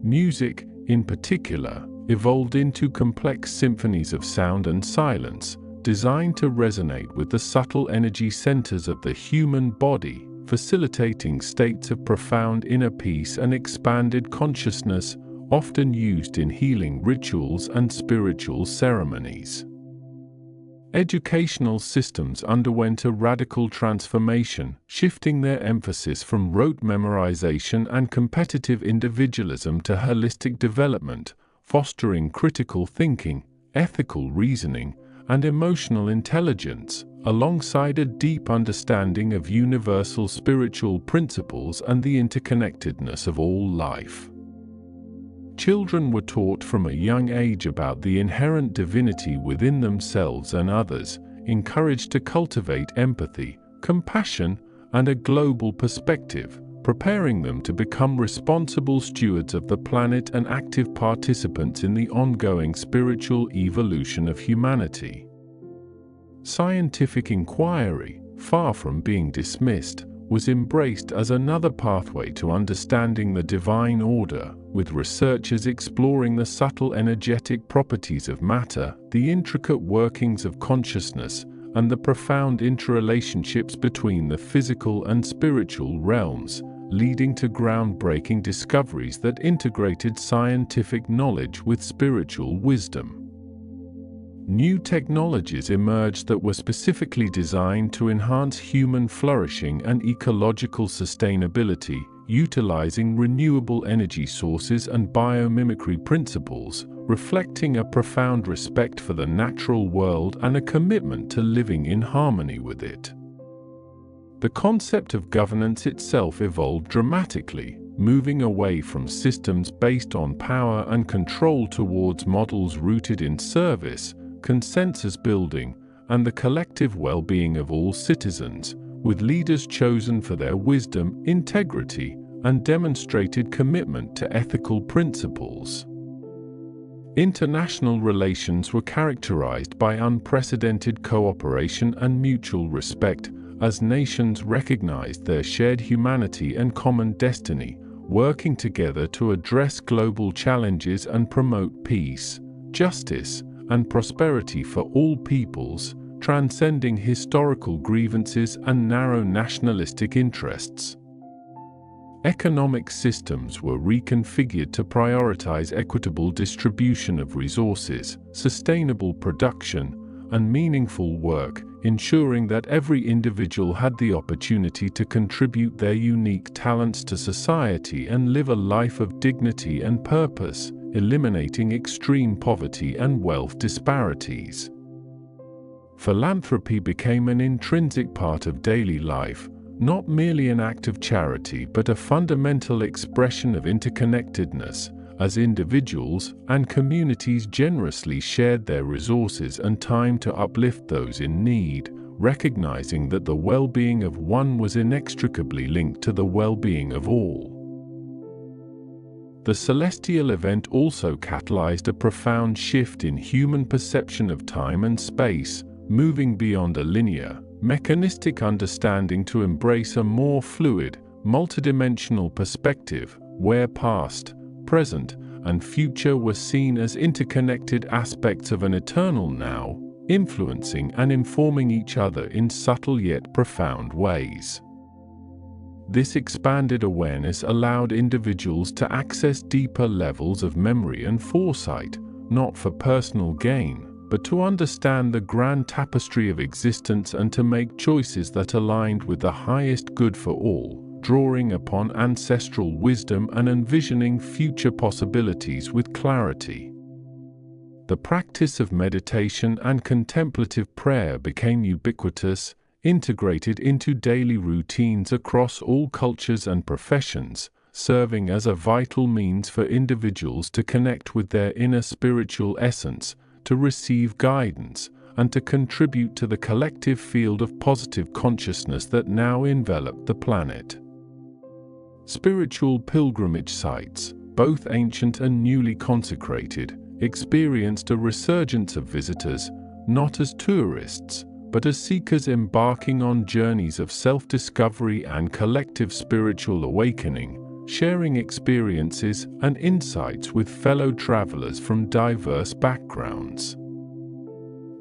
Music, in particular, evolved into complex symphonies of sound and silence, designed to resonate with the subtle energy centers of the human body, facilitating states of profound inner peace and expanded consciousness, often used in healing rituals and spiritual ceremonies. Educational systems underwent a radical transformation, shifting their emphasis from rote memorization and competitive individualism to holistic development, fostering critical thinking, ethical reasoning, and emotional intelligence, alongside a deep understanding of universal spiritual principles and the interconnectedness of all life. Children were taught from a young age about the inherent divinity within themselves and others, encouraged to cultivate empathy, compassion, and a global perspective, preparing them to become responsible stewards of the planet and active participants in the ongoing spiritual evolution of humanity. Scientific inquiry, far from being dismissed, was embraced as another pathway to understanding the divine order, with researchers exploring the subtle energetic properties of matter, the intricate workings of consciousness, and the profound interrelationships between the physical and spiritual realms, leading to groundbreaking discoveries that integrated scientific knowledge with spiritual wisdom. New technologies emerged that were specifically designed to enhance human flourishing and ecological sustainability, utilizing renewable energy sources and biomimicry principles, reflecting a profound respect for the natural world and a commitment to living in harmony with it. The concept of governance itself evolved dramatically, moving away from systems based on power and control towards models rooted in service, consensus building, and the collective well-being of all citizens, with leaders chosen for their wisdom, integrity, and demonstrated commitment to ethical principles. International relations were characterized by unprecedented cooperation and mutual respect, as nations recognized their shared humanity and common destiny, working together to address global challenges and promote peace, justice, and prosperity for all peoples, transcending historical grievances and narrow nationalistic interests. Economic systems were reconfigured to prioritize equitable distribution of resources, sustainable production, and meaningful work, ensuring that every individual had the opportunity to contribute their unique talents to society and live a life of dignity and purpose, eliminating extreme poverty and wealth disparities. Philanthropy became an intrinsic part of daily life, not merely an act of charity but a fundamental expression of interconnectedness, as individuals and communities generously shared their resources and time to uplift those in need, recognizing that the well-being of one was inextricably linked to the well-being of all. The celestial event also catalyzed a profound shift in human perception of time and space, moving beyond a linear, mechanistic understanding to embrace a more fluid, multidimensional perspective, where past, present, and future were seen as interconnected aspects of an eternal now, influencing and informing each other in subtle yet profound ways. This expanded awareness allowed individuals to access deeper levels of memory and foresight, not for personal gain, but to understand the grand tapestry of existence and to make choices that aligned with the highest good for all, drawing upon ancestral wisdom and envisioning future possibilities with clarity. The practice of meditation and contemplative prayer became ubiquitous, integrated into daily routines across all cultures and professions, serving as a vital means for individuals to connect with their inner spiritual essence, to receive guidance, and to contribute to the collective field of positive consciousness that now enveloped the planet. Spiritual pilgrimage sites, both ancient and newly consecrated, experienced a resurgence of visitors, not as tourists, but as seekers embarking on journeys of self-discovery and collective spiritual awakening, sharing experiences and insights with fellow travelers from diverse backgrounds.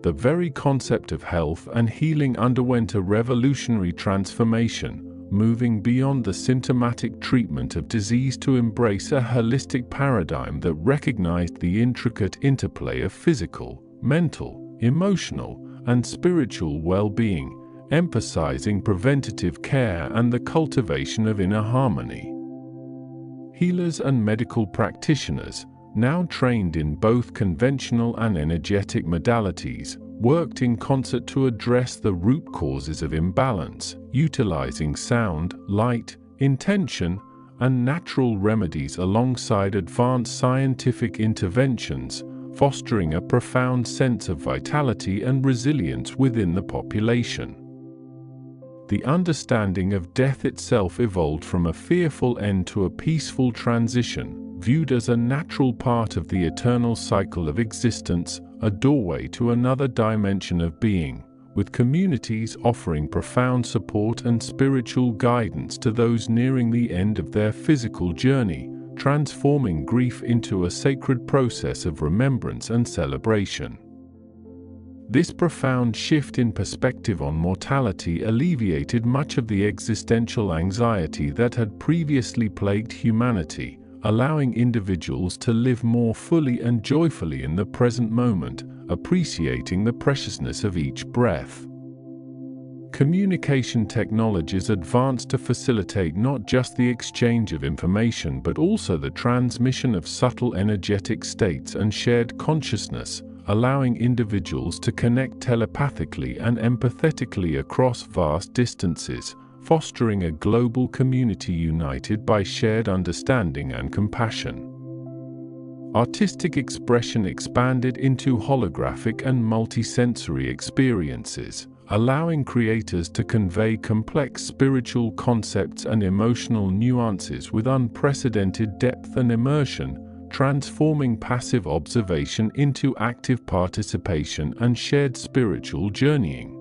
The very concept of health and healing underwent a revolutionary transformation, moving beyond the symptomatic treatment of disease to embrace a holistic paradigm that recognized the intricate interplay of physical, mental, emotional, and spiritual well-being, emphasizing preventative care and the cultivation of inner harmony. Healers and medical practitioners, now trained in both conventional and energetic modalities, worked in concert to address the root causes of imbalance, utilizing sound, light, intention, and natural remedies alongside advanced scientific interventions, fostering a profound sense of vitality and resilience within the population. The understanding of death itself evolved from a fearful end to a peaceful transition, viewed as a natural part of the eternal cycle of existence, a doorway to another dimension of being, with communities offering profound support and spiritual guidance to those nearing the end of their physical journey, transforming grief into a sacred process of remembrance and celebration. This profound shift in perspective on mortality alleviated much of the existential anxiety that had previously plagued humanity, allowing individuals to live more fully and joyfully in the present moment, appreciating the preciousness of each breath. Communication technologies advanced to facilitate not just the exchange of information but also the transmission of subtle energetic states and shared consciousness, allowing individuals to connect telepathically and empathetically across vast distances, fostering a global community united by shared understanding and compassion. Artistic expression expanded into holographic and multisensory experiences, allowing creators to convey complex spiritual concepts and emotional nuances with unprecedented depth and immersion, transforming passive observation into active participation and shared spiritual journeying.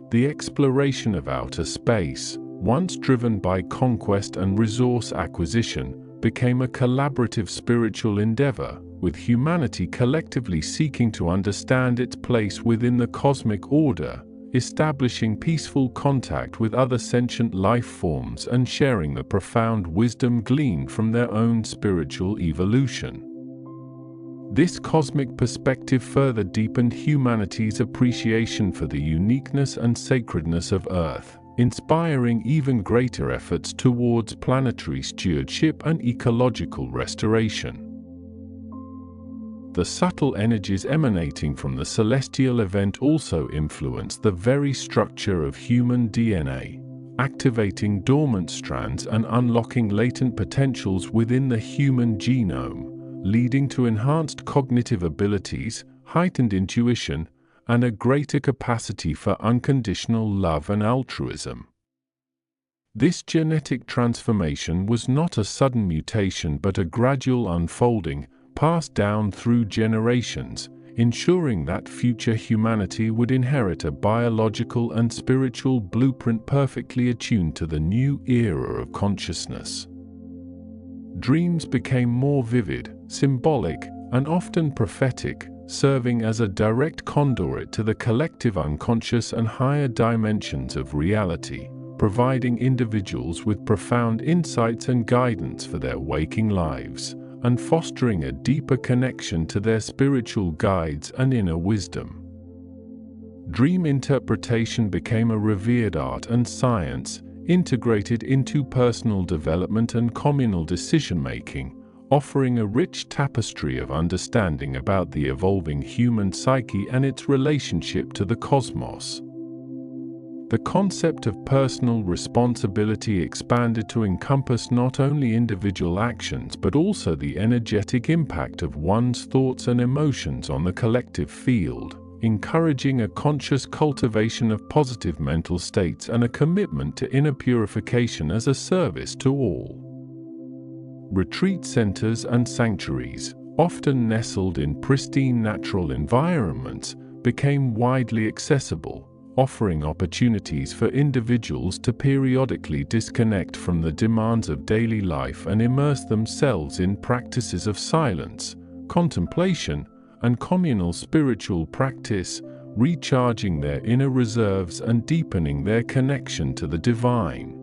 The exploration of outer space, once driven by conquest and resource acquisition, became a collaborative spiritual endeavor, with humanity collectively seeking to understand its place within the cosmic order, establishing peaceful contact with other sentient life forms and sharing the profound wisdom gleaned from their own spiritual evolution. This cosmic perspective further deepened humanity's appreciation for the uniqueness and sacredness of Earth, inspiring even greater efforts towards planetary stewardship and ecological restoration. The subtle energies emanating from the celestial event also influenced the very structure of human DNA, activating dormant strands and unlocking latent potentials within the human genome, leading to enhanced cognitive abilities, heightened intuition, and a greater capacity for unconditional love and altruism. This genetic transformation was not a sudden mutation but a gradual unfolding, passed down through generations, ensuring that future humanity would inherit a biological and spiritual blueprint perfectly attuned to the new era of consciousness. Dreams became more vivid, symbolic, and often prophetic, serving as a direct conduit to the collective unconscious and higher dimensions of reality, providing individuals with profound insights and guidance for their waking lives, and fostering a deeper connection to their spiritual guides and inner wisdom. Dream interpretation became a revered art and science, integrated into personal development and communal decision-making, offering a rich tapestry of understanding about the evolving human psyche and its relationship to the cosmos. The concept of personal responsibility expanded to encompass not only individual actions but also the energetic impact of one's thoughts and emotions on the collective field, encouraging a conscious cultivation of positive mental states and a commitment to inner purification as a service to all. Retreat centers and sanctuaries, often nestled in pristine natural environments, became widely accessible, offering opportunities for individuals to periodically disconnect from the demands of daily life and immerse themselves in practices of silence, contemplation, and communal spiritual practice, recharging their inner reserves and deepening their connection to the divine.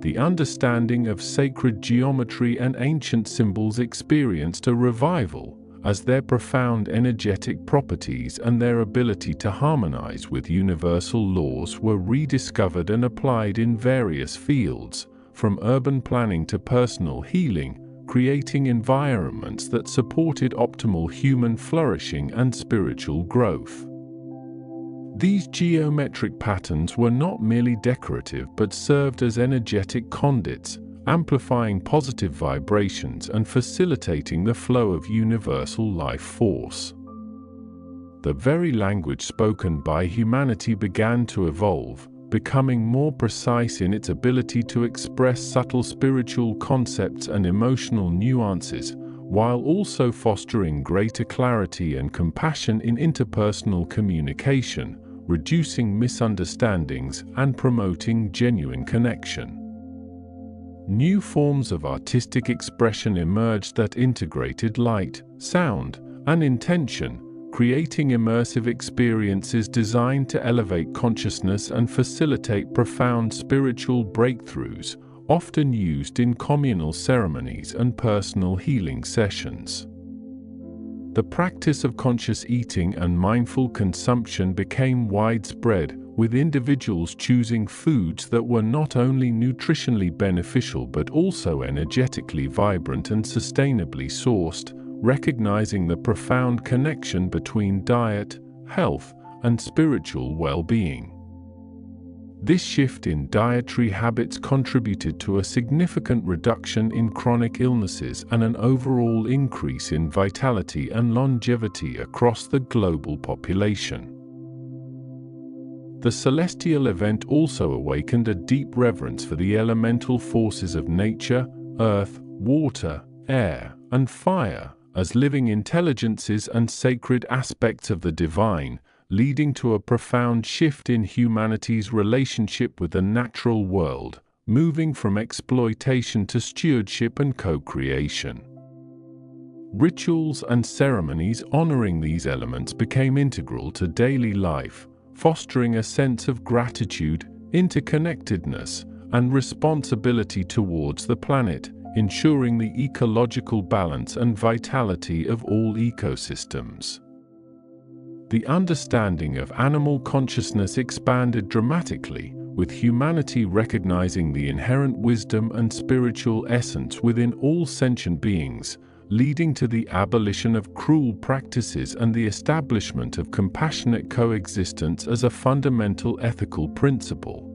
The understanding of sacred geometry and ancient symbols experienced a revival, as their profound energetic properties and their ability to harmonize with universal laws were rediscovered and applied in various fields, from urban planning to personal healing, creating environments that supported optimal human flourishing and spiritual growth. These geometric patterns were not merely decorative but served as energetic conduits, amplifying positive vibrations and facilitating the flow of universal life force. The very language spoken by humanity began to evolve, becoming more precise in its ability to express subtle spiritual concepts and emotional nuances, while also fostering greater clarity and compassion in interpersonal communication, reducing misunderstandings and promoting genuine connection. New forms of artistic expression emerged that integrated light, sound, and intention, creating immersive experiences designed to elevate consciousness and facilitate profound spiritual breakthroughs, often used in communal ceremonies and personal healing sessions. The practice of conscious eating and mindful consumption became widespread, with individuals choosing foods that were not only nutritionally beneficial but also energetically vibrant and sustainably sourced, recognizing the profound connection between diet, health, and spiritual well-being. This shift in dietary habits contributed to a significant reduction in chronic illnesses and an overall increase in vitality and longevity across the global population. The celestial event also awakened a deep reverence for the elemental forces of nature, earth, water, air, and fire, as living intelligences and sacred aspects of the divine, leading to a profound shift in humanity's relationship with the natural world, moving from exploitation to stewardship and co-creation. Rituals and ceremonies honoring these elements became integral to daily life, fostering a sense of gratitude, interconnectedness, and responsibility towards the planet, ensuring the ecological balance and vitality of all ecosystems. The understanding of animal consciousness expanded dramatically, with humanity recognizing the inherent wisdom and spiritual essence within all sentient beings, leading to the abolition of cruel practices and the establishment of compassionate coexistence as a fundamental ethical principle.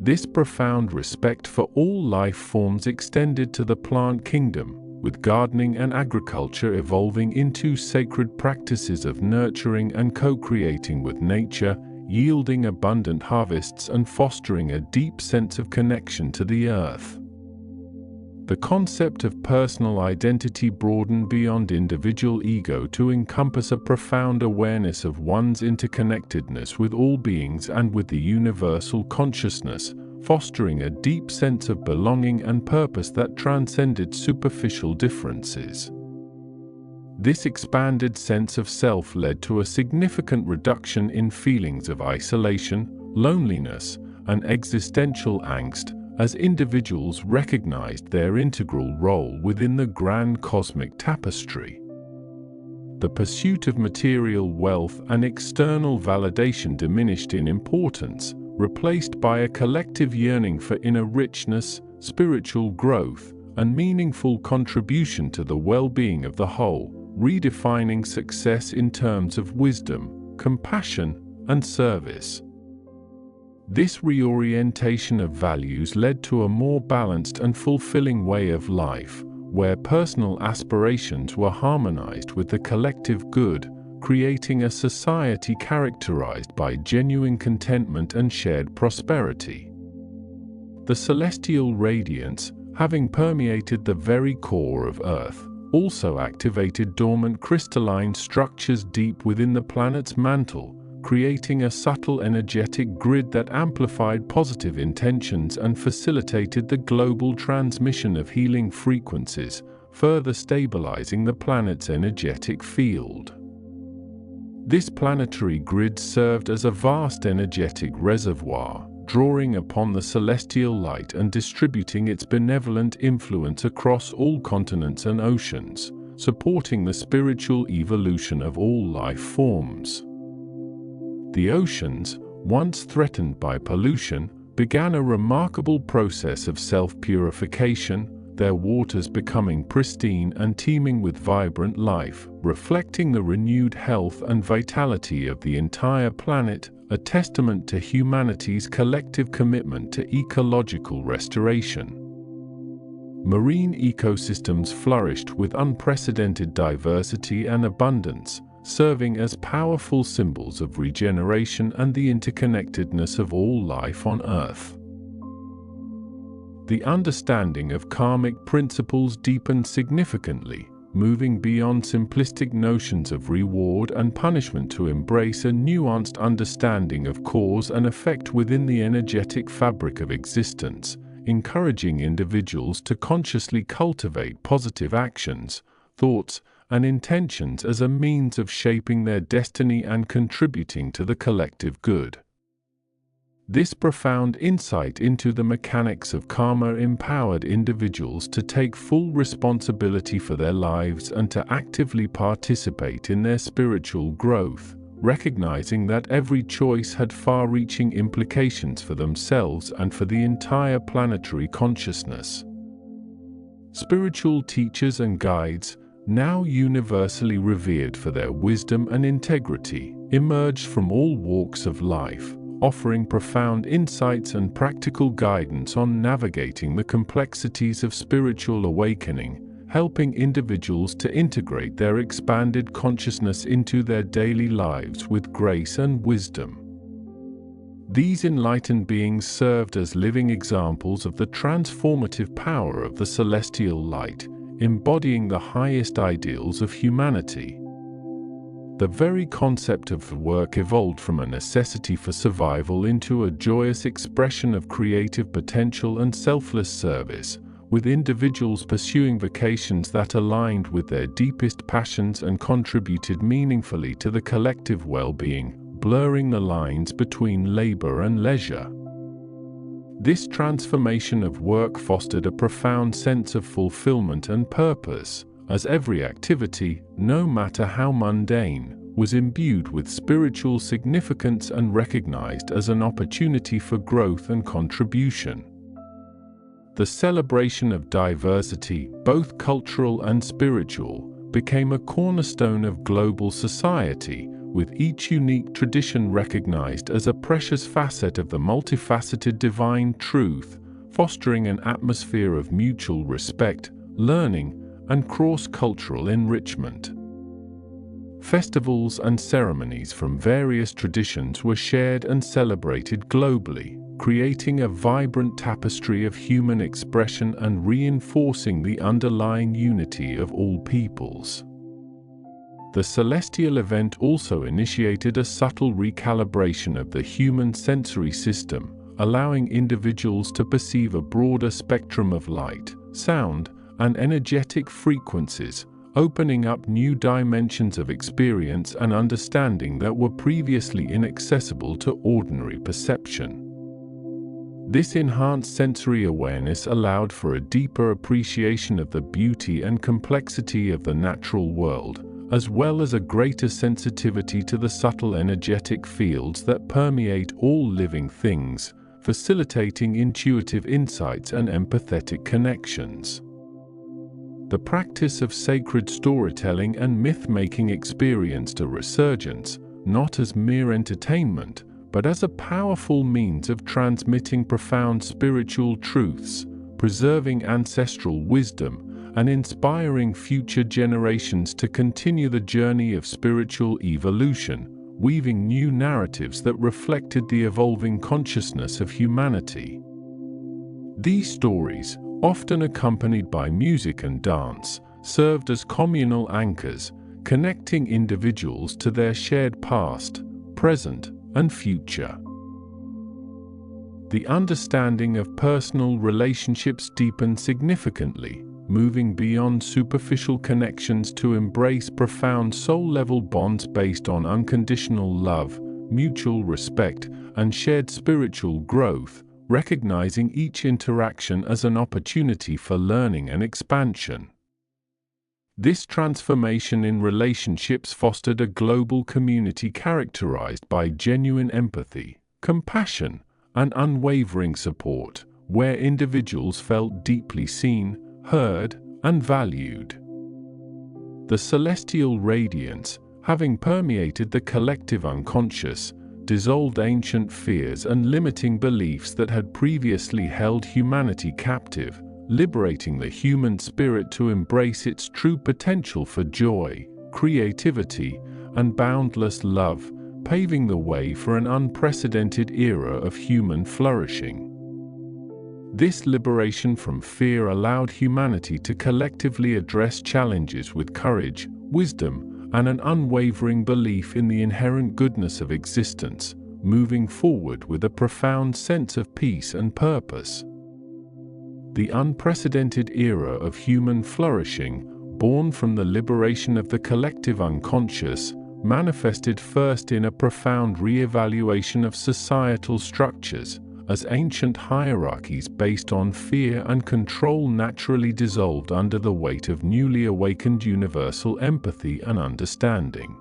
This profound respect for all life forms extended to the plant kingdom, with gardening and agriculture evolving into sacred practices of nurturing and co-creating with nature, yielding abundant harvests and fostering a deep sense of connection to the earth. The concept of personal identity broadened beyond individual ego to encompass a profound awareness of one's interconnectedness with all beings and with the universal consciousness, fostering a deep sense of belonging and purpose that transcended superficial differences. This expanded sense of self led to a significant reduction in feelings of isolation, loneliness, and existential angst, as individuals recognized their integral role within the grand cosmic tapestry. The pursuit of material wealth and external validation diminished in importance, replaced by a collective yearning for inner richness, spiritual growth, and meaningful contribution to the well-being of the whole, redefining success in terms of wisdom, compassion, and service. This reorientation of values led to a more balanced and fulfilling way of life, where personal aspirations were harmonized with the collective good, creating a society characterized by genuine contentment and shared prosperity. The celestial radiance, having permeated the very core of Earth, also activated dormant crystalline structures deep within the planet's mantle, creating a subtle energetic grid that amplified positive intentions and facilitated the global transmission of healing frequencies, further stabilizing the planet's energetic field. This planetary grid served as a vast energetic reservoir, drawing upon the celestial light and distributing its benevolent influence across all continents and oceans, supporting the spiritual evolution of all life forms. The oceans, once threatened by pollution, began a remarkable process of self-purification, their waters becoming pristine and teeming with vibrant life, reflecting the renewed health and vitality of the entire planet, a testament to humanity's collective commitment to ecological restoration. Marine ecosystems flourished with unprecedented diversity and abundance, serving as powerful symbols of regeneration and the interconnectedness of all life on Earth. The understanding of karmic principles deepened significantly, moving beyond simplistic notions of reward and punishment to embrace a nuanced understanding of cause and effect within the energetic fabric of existence, encouraging individuals to consciously cultivate positive actions, thoughts, and intentions as a means of shaping their destiny and contributing to the collective good. This profound insight into the mechanics of karma empowered individuals to take full responsibility for their lives and to actively participate in their spiritual growth, recognizing that every choice had far-reaching implications for themselves and for the entire planetary consciousness. Spiritual teachers and guides, now universally revered for their wisdom and integrity, emerged from all walks of life, offering profound insights and practical guidance on navigating the complexities of spiritual awakening, helping individuals to integrate their expanded consciousness into their daily lives with grace and wisdom. These enlightened beings served as living examples of the transformative power of the celestial light, embodying the highest ideals of humanity. The very concept of the work evolved from a necessity for survival into a joyous expression of creative potential and selfless service, with individuals pursuing vocations that aligned with their deepest passions and contributed meaningfully to the collective well-being, blurring the lines between labor and leisure. This transformation of work fostered a profound sense of fulfillment and purpose, as every activity, no matter how mundane, was imbued with spiritual significance and recognized as an opportunity for growth and contribution. The celebration of diversity, both cultural and spiritual, became a cornerstone of global society, with each unique tradition recognized as a precious facet of the multifaceted divine truth, fostering an atmosphere of mutual respect, learning, and cross-cultural enrichment. Festivals and ceremonies from various traditions were shared and celebrated globally, creating a vibrant tapestry of human expression and reinforcing the underlying unity of all peoples. The celestial event also initiated a subtle recalibration of the human sensory system, allowing individuals to perceive a broader spectrum of light, sound, and energetic frequencies, opening up new dimensions of experience and understanding that were previously inaccessible to ordinary perception. This enhanced sensory awareness allowed for a deeper appreciation of the beauty and complexity of the natural world, as well as a greater sensitivity to the subtle energetic fields that permeate all living things, facilitating intuitive insights and empathetic connections. The practice of sacred storytelling and myth-making experienced a resurgence, not as mere entertainment, but as a powerful means of transmitting profound spiritual truths, preserving ancestral wisdom, and inspiring future generations to continue the journey of spiritual evolution, weaving new narratives that reflected the evolving consciousness of humanity. These stories, often accompanied by music and dance, served as communal anchors, connecting individuals to their shared past, present, and future. The understanding of personal relationships deepened significantly, moving beyond superficial connections to embrace profound soul-level bonds based on unconditional love, mutual respect, and shared spiritual growth, recognizing each interaction as an opportunity for learning and expansion. This transformation in relationships fostered a global community characterized by genuine empathy, compassion, and unwavering support, where individuals felt deeply seen, heard, and valued. The celestial radiance, having permeated the collective unconscious, dissolved ancient fears and limiting beliefs that had previously held humanity captive, liberating the human spirit to embrace its true potential for joy, creativity, and boundless love, paving the way for an unprecedented era of human flourishing. This liberation from fear allowed humanity to collectively address challenges with courage, wisdom, and an unwavering belief in the inherent goodness of existence, moving forward with a profound sense of peace and purpose. The unprecedented era of human flourishing, born from the liberation of the collective unconscious, manifested first in a profound re-evaluation of societal structures, as ancient hierarchies based on fear and control naturally dissolved under the weight of newly awakened universal empathy and understanding.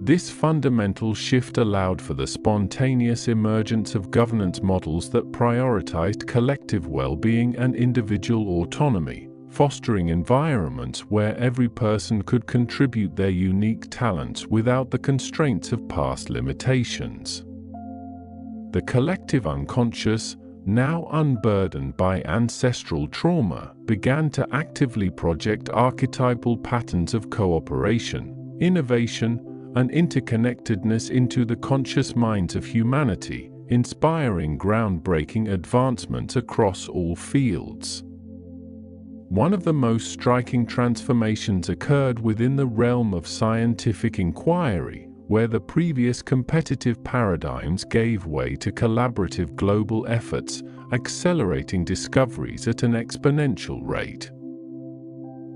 This fundamental shift allowed for the spontaneous emergence of governance models that prioritized collective well-being and individual autonomy, fostering environments where every person could contribute their unique talents without the constraints of past limitations. The collective unconscious, now unburdened by ancestral trauma, began to actively project archetypal patterns of cooperation, innovation, and interconnectedness into the conscious minds of humanity, inspiring groundbreaking advancements across all fields. One of the most striking transformations occurred within the realm of scientific inquiry, where the previous competitive paradigms gave way to collaborative global efforts, accelerating discoveries at an exponential rate.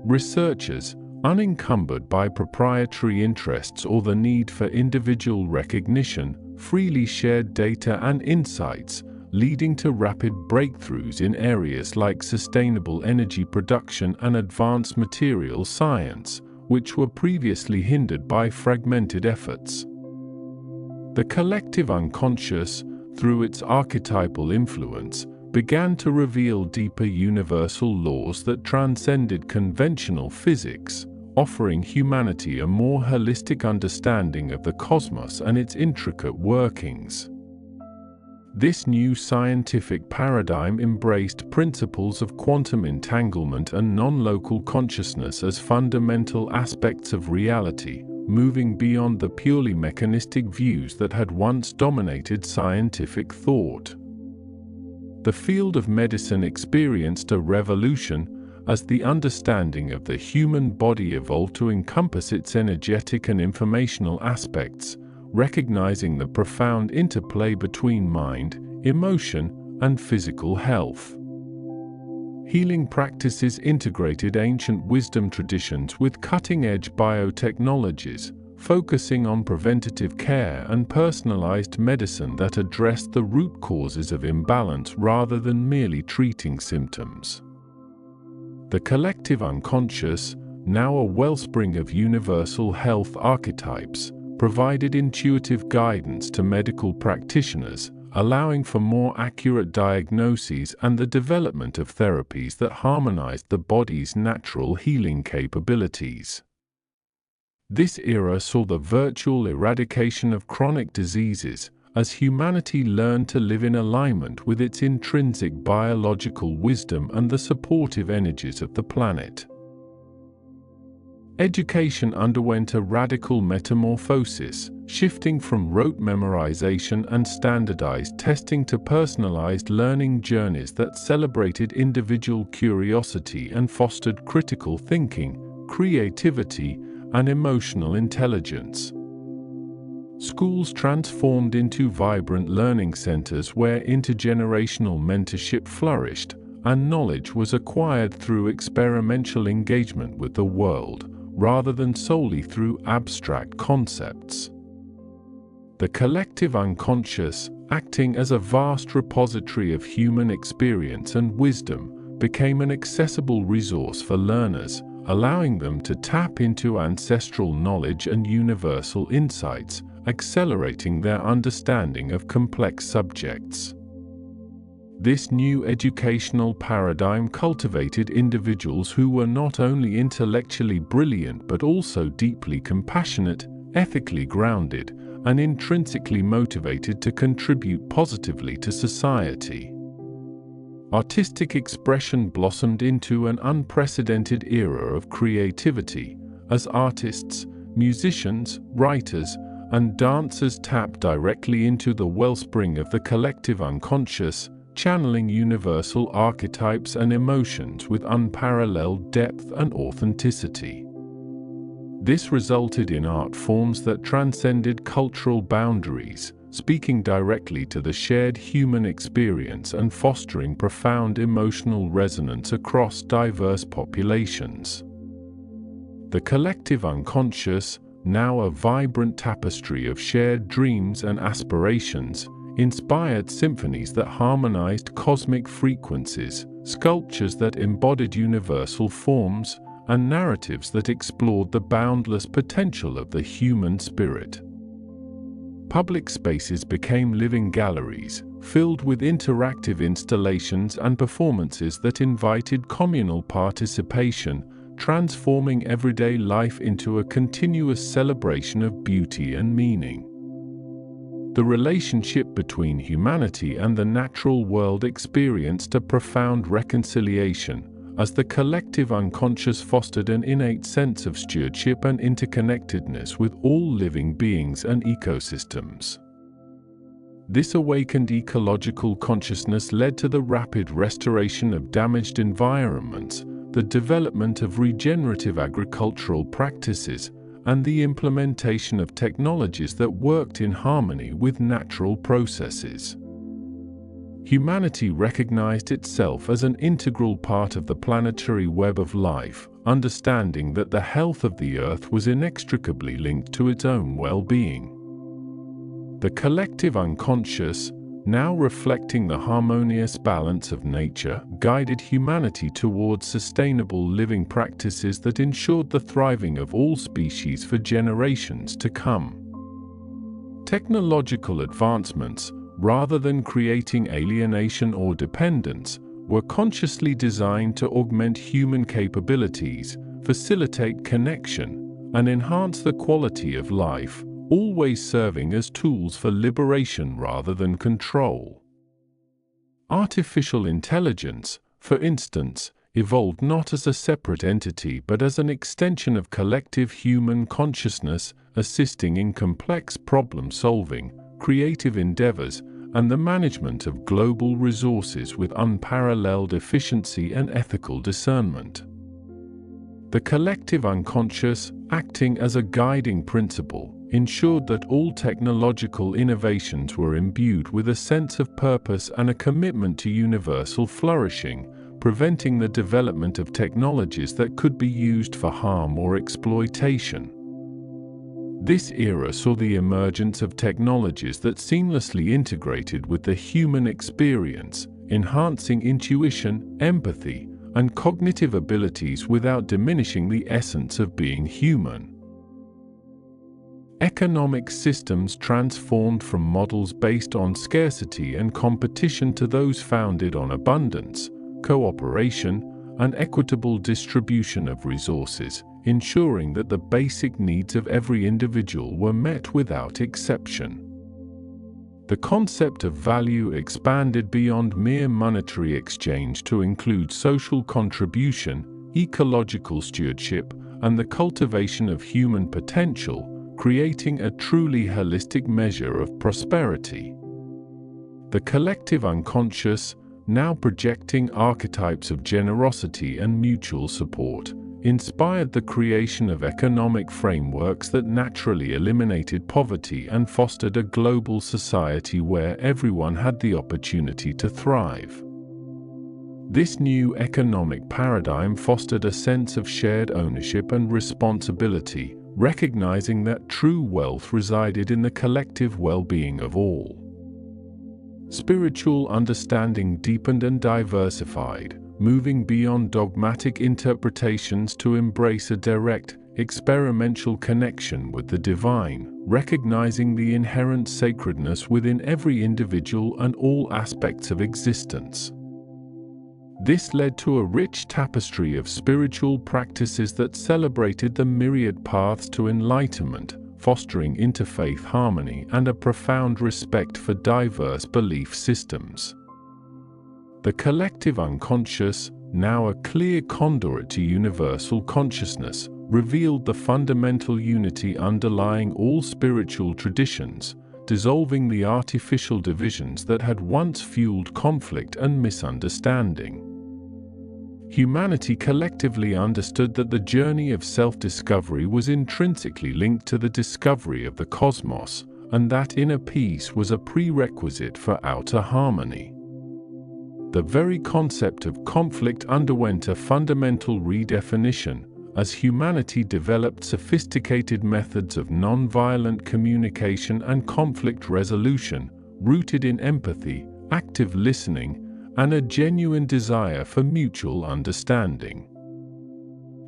Researchers, unencumbered by proprietary interests or the need for individual recognition, freely shared data and insights, leading to rapid breakthroughs in areas like sustainable energy production and advanced material science, which were previously hindered by fragmented efforts. The collective unconscious, through its archetypal influence, began to reveal deeper universal laws that transcended conventional physics, offering humanity a more holistic understanding of the cosmos and its intricate workings. This new scientific paradigm embraced principles of quantum entanglement and non-local consciousness as fundamental aspects of reality, moving beyond the purely mechanistic views that had once dominated scientific thought. The field of medicine experienced a revolution as the understanding of the human body evolved to encompass its energetic and informational aspects, recognizing the profound interplay between mind, emotion, and physical health. Healing practices integrated ancient wisdom traditions with cutting-edge biotechnologies, focusing on preventative care and personalized medicine that addressed the root causes of imbalance rather than merely treating symptoms. The collective unconscious, now a wellspring of universal health archetypes, provided intuitive guidance to medical practitioners, allowing for more accurate diagnoses and the development of therapies that harmonized the body's natural healing capabilities. This era saw the virtual eradication of chronic diseases, as humanity learned to live in alignment with its intrinsic biological wisdom and the supportive energies of the planet. Education underwent a radical metamorphosis, shifting from rote memorization and standardized testing to personalized learning journeys that celebrated individual curiosity and fostered critical thinking, creativity, and emotional intelligence. Schools transformed into vibrant learning centers where intergenerational mentorship flourished, and knowledge was acquired through experiential engagement with the world, rather than solely through abstract concepts. The collective unconscious, acting as a vast repository of human experience and wisdom, became an accessible resource for learners, allowing them to tap into ancestral knowledge and universal insights, accelerating their understanding of complex subjects. This new educational paradigm cultivated individuals who were not only intellectually brilliant but also deeply compassionate, ethically grounded, and intrinsically motivated to contribute positively to society. Artistic expression blossomed into an unprecedented era of creativity, as artists, musicians, writers, and dancers tapped directly into the wellspring of the collective unconscious, channeling universal archetypes and emotions with unparalleled depth and authenticity. This resulted in art forms that transcended cultural boundaries, speaking directly to the shared human experience and fostering profound emotional resonance across diverse populations. The collective unconscious, now a vibrant tapestry of shared dreams and aspirations, inspired symphonies that harmonized cosmic frequencies, sculptures that embodied universal forms, and narratives that explored the boundless potential of the human spirit. Public spaces became living galleries, filled with interactive installations and performances that invited communal participation, transforming everyday life into a continuous celebration of beauty and meaning. The relationship between humanity and the natural world experienced a profound reconciliation, as the collective unconscious fostered an innate sense of stewardship and interconnectedness with all living beings and ecosystems. This awakened ecological consciousness led to the rapid restoration of damaged environments, the development of regenerative agricultural practices, and the implementation of technologies that worked in harmony with natural processes. Humanity recognized itself as an integral part of the planetary web of life, understanding that the health of the Earth was inextricably linked to its own well-being. The collective unconscious, now reflecting the harmonious balance of nature, guided humanity towards sustainable living practices that ensured the thriving of all species for generations to come. Technological advancements, rather than creating alienation or dependence, were consciously designed to augment human capabilities, facilitate connection, and enhance the quality of life, always serving as tools for liberation rather than control. Artificial intelligence, for instance, evolved not as a separate entity but as an extension of collective human consciousness, assisting in complex problem-solving, creative endeavors, and the management of global resources with unparalleled efficiency and ethical discernment. The collective unconscious, acting as a guiding principle, ensured that all technological innovations were imbued with a sense of purpose and a commitment to universal flourishing, preventing the development of technologies that could be used for harm or exploitation. This era saw the emergence of technologies that seamlessly integrated with the human experience, enhancing intuition, empathy, and cognitive abilities without diminishing the essence of being human. Economic systems transformed from models based on scarcity and competition to those founded on abundance, cooperation, and equitable distribution of resources, ensuring that the basic needs of every individual were met without exception. The concept of value expanded beyond mere monetary exchange to include social contribution, ecological stewardship, and the cultivation of human potential, creating a truly holistic measure of prosperity. The collective unconscious, now projecting archetypes of generosity and mutual support, inspired the creation of economic frameworks that naturally eliminated poverty and fostered a global society where everyone had the opportunity to thrive. This new economic paradigm fostered a sense of shared ownership and responsibility, recognizing that true wealth resided in the collective well-being of all. Spiritual understanding deepened and diversified, moving beyond dogmatic interpretations to embrace a direct, experiential connection with the divine, recognizing the inherent sacredness within every individual and all aspects of existence. This led to a rich tapestry of spiritual practices that celebrated the myriad paths to enlightenment, fostering interfaith harmony and a profound respect for diverse belief systems. The collective unconscious, now a clear conduit to universal consciousness, revealed the fundamental unity underlying all spiritual traditions, dissolving the artificial divisions that had once fueled conflict and misunderstanding. Humanity collectively understood that the journey of self-discovery was intrinsically linked to the discovery of the cosmos, and that inner peace was a prerequisite for outer harmony. The very concept of conflict underwent a fundamental redefinition, as humanity developed sophisticated methods of non-violent communication and conflict resolution, rooted in empathy, active listening, and a genuine desire for mutual understanding.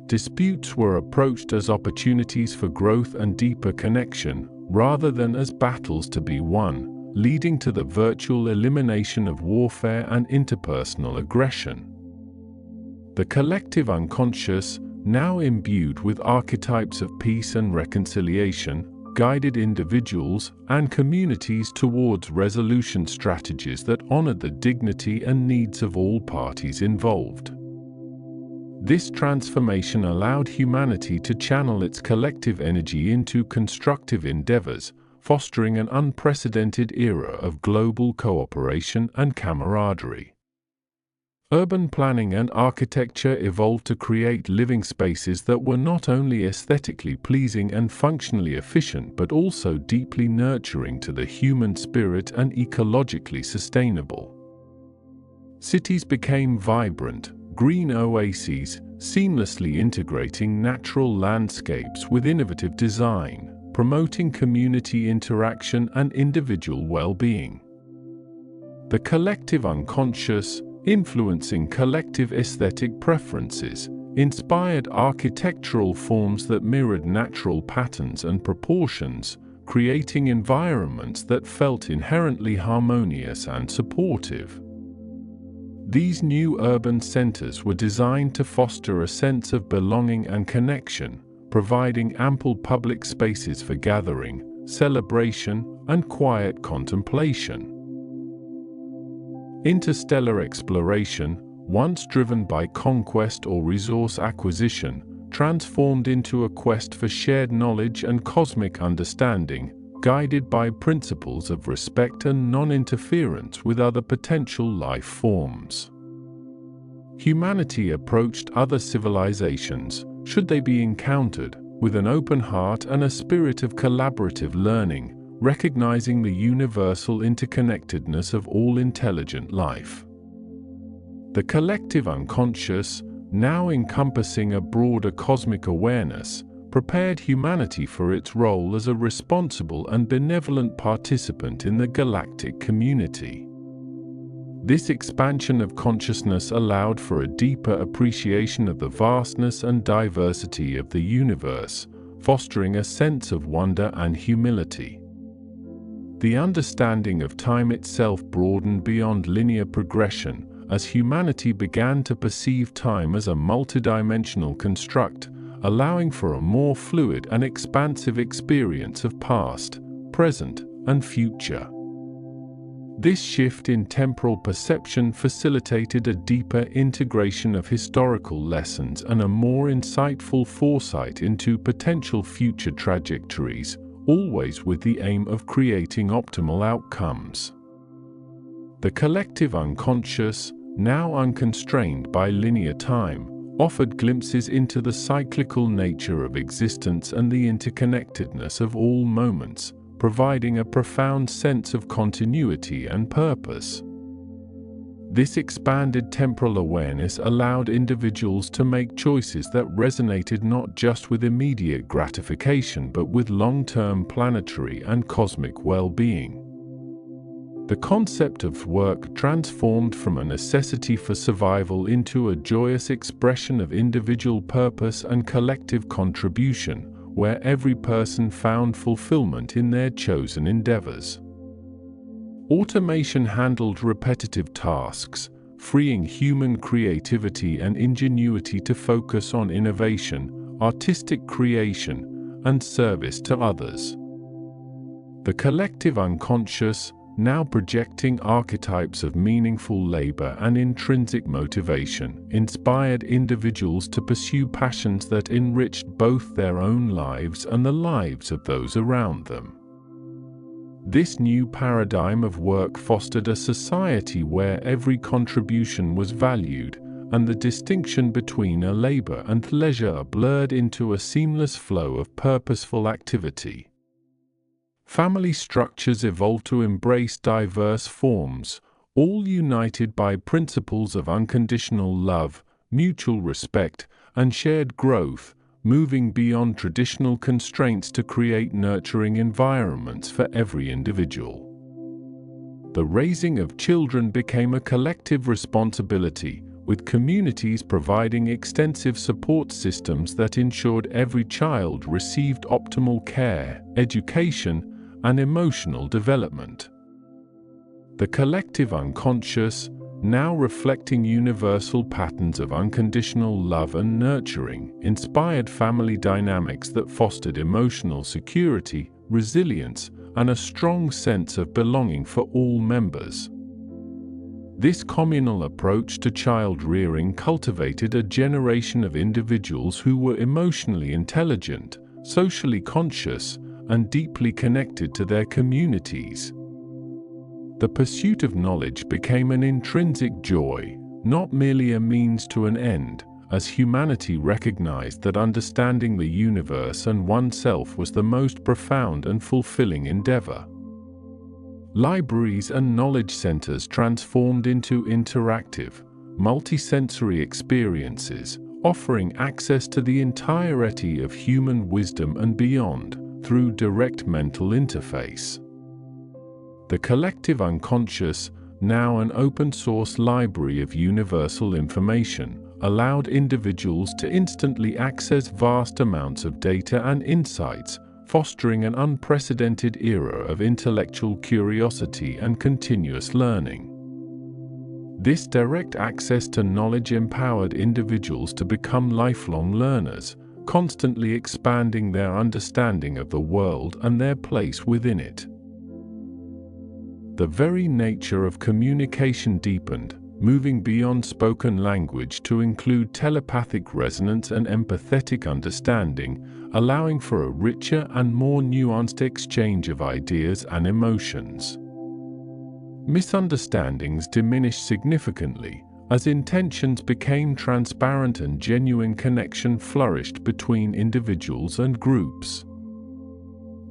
Disputes were approached as opportunities for growth and deeper connection, rather than as battles to be won, leading to the virtual elimination of warfare and interpersonal aggression. The collective unconscious, now imbued with archetypes of peace and reconciliation, guided individuals and communities towards resolution strategies that honored the dignity and needs of all parties involved. This transformation allowed humanity to channel its collective energy into constructive endeavors, fostering an unprecedented era of global cooperation and camaraderie. Urban planning and architecture evolved to create living spaces that were not only aesthetically pleasing and functionally efficient but also deeply nurturing to the human spirit and ecologically sustainable. Cities became vibrant, green oases, seamlessly integrating natural landscapes with innovative design, promoting community interaction and individual well-being. The collective unconscious, influencing collective aesthetic preferences, inspired architectural forms that mirrored natural patterns and proportions, creating environments that felt inherently harmonious and supportive. These new urban centers were designed to foster a sense of belonging and connection, providing ample public spaces for gathering, celebration, and quiet contemplation. Interstellar exploration, once driven by conquest or resource acquisition, transformed into a quest for shared knowledge and cosmic understanding, guided by principles of respect and non-interference with other potential life forms. Humanity approached other civilizations, should they be encountered, with an open heart and a spirit of collaborative learning, recognizing the universal interconnectedness of all intelligent life. The collective unconscious, now encompassing a broader cosmic awareness, prepared humanity for its role as a responsible and benevolent participant in the galactic community. This expansion of consciousness allowed for a deeper appreciation of the vastness and diversity of the universe, fostering a sense of wonder and humility. The understanding of time itself broadened beyond linear progression, as humanity began to perceive time as a multidimensional construct, allowing for a more fluid and expansive experience of past, present, and future. This shift in temporal perception facilitated a deeper integration of historical lessons and a more insightful foresight into potential future trajectories, always with the aim of creating optimal outcomes. The collective unconscious, now unconstrained by linear time, offered glimpses into the cyclical nature of existence and the interconnectedness of all moments, providing a profound sense of continuity and purpose. This expanded temporal awareness allowed individuals to make choices that resonated not just with immediate gratification but with long-term planetary and cosmic well-being. The concept of work transformed from a necessity for survival into a joyous expression of individual purpose and collective contribution, where every person found fulfillment in their chosen endeavors. Automation handled repetitive tasks, freeing human creativity and ingenuity to focus on innovation, artistic creation, and service to others. The collective unconscious, now projecting archetypes of meaningful labor and intrinsic motivation, inspired individuals to pursue passions that enriched both their own lives and the lives of those around them. This new paradigm of work fostered a society where every contribution was valued, and the distinction between a labor and leisure blurred into a seamless flow of purposeful activity. Family structures evolved to embrace diverse forms, all united by principles of unconditional love, mutual respect, and shared growth, moving beyond traditional constraints to create nurturing environments for every individual. The raising of children became a collective responsibility, with communities providing extensive support systems that ensured every child received optimal care, education, and emotional development. The collective unconscious, now reflecting universal patterns of unconditional love and nurturing, inspired family dynamics that fostered emotional security, resilience, and a strong sense of belonging for all members. This communal approach to child rearing cultivated a generation of individuals who were emotionally intelligent, socially conscious, and deeply connected to their communities. The pursuit of knowledge became an intrinsic joy, not merely a means to an end, as humanity recognized that understanding the universe and oneself was the most profound and fulfilling endeavor. Libraries and knowledge centers transformed into interactive, multisensory experiences, offering access to the entirety of human wisdom and beyond, through direct mental interface. The collective unconscious, now an open-source library of universal information, allowed individuals to instantly access vast amounts of data and insights, fostering an unprecedented era of intellectual curiosity and continuous learning. This direct access to knowledge empowered individuals to become lifelong learners, constantly expanding their understanding of the world and their place within it. The very nature of communication deepened, moving beyond spoken language to include telepathic resonance and empathetic understanding, allowing for a richer and more nuanced exchange of ideas and emotions. Misunderstandings diminished significantly, as intentions became transparent and genuine connection flourished between individuals and groups.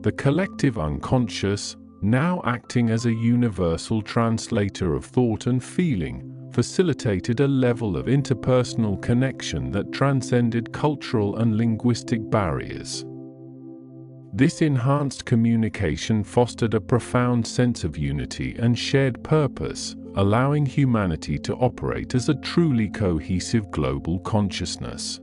The collective unconscious, now acting as a universal translator of thought and feeling, facilitated a level of interpersonal connection that transcended cultural and linguistic barriers. This enhanced communication fostered a profound sense of unity and shared purpose, allowing humanity to operate as a truly cohesive global consciousness.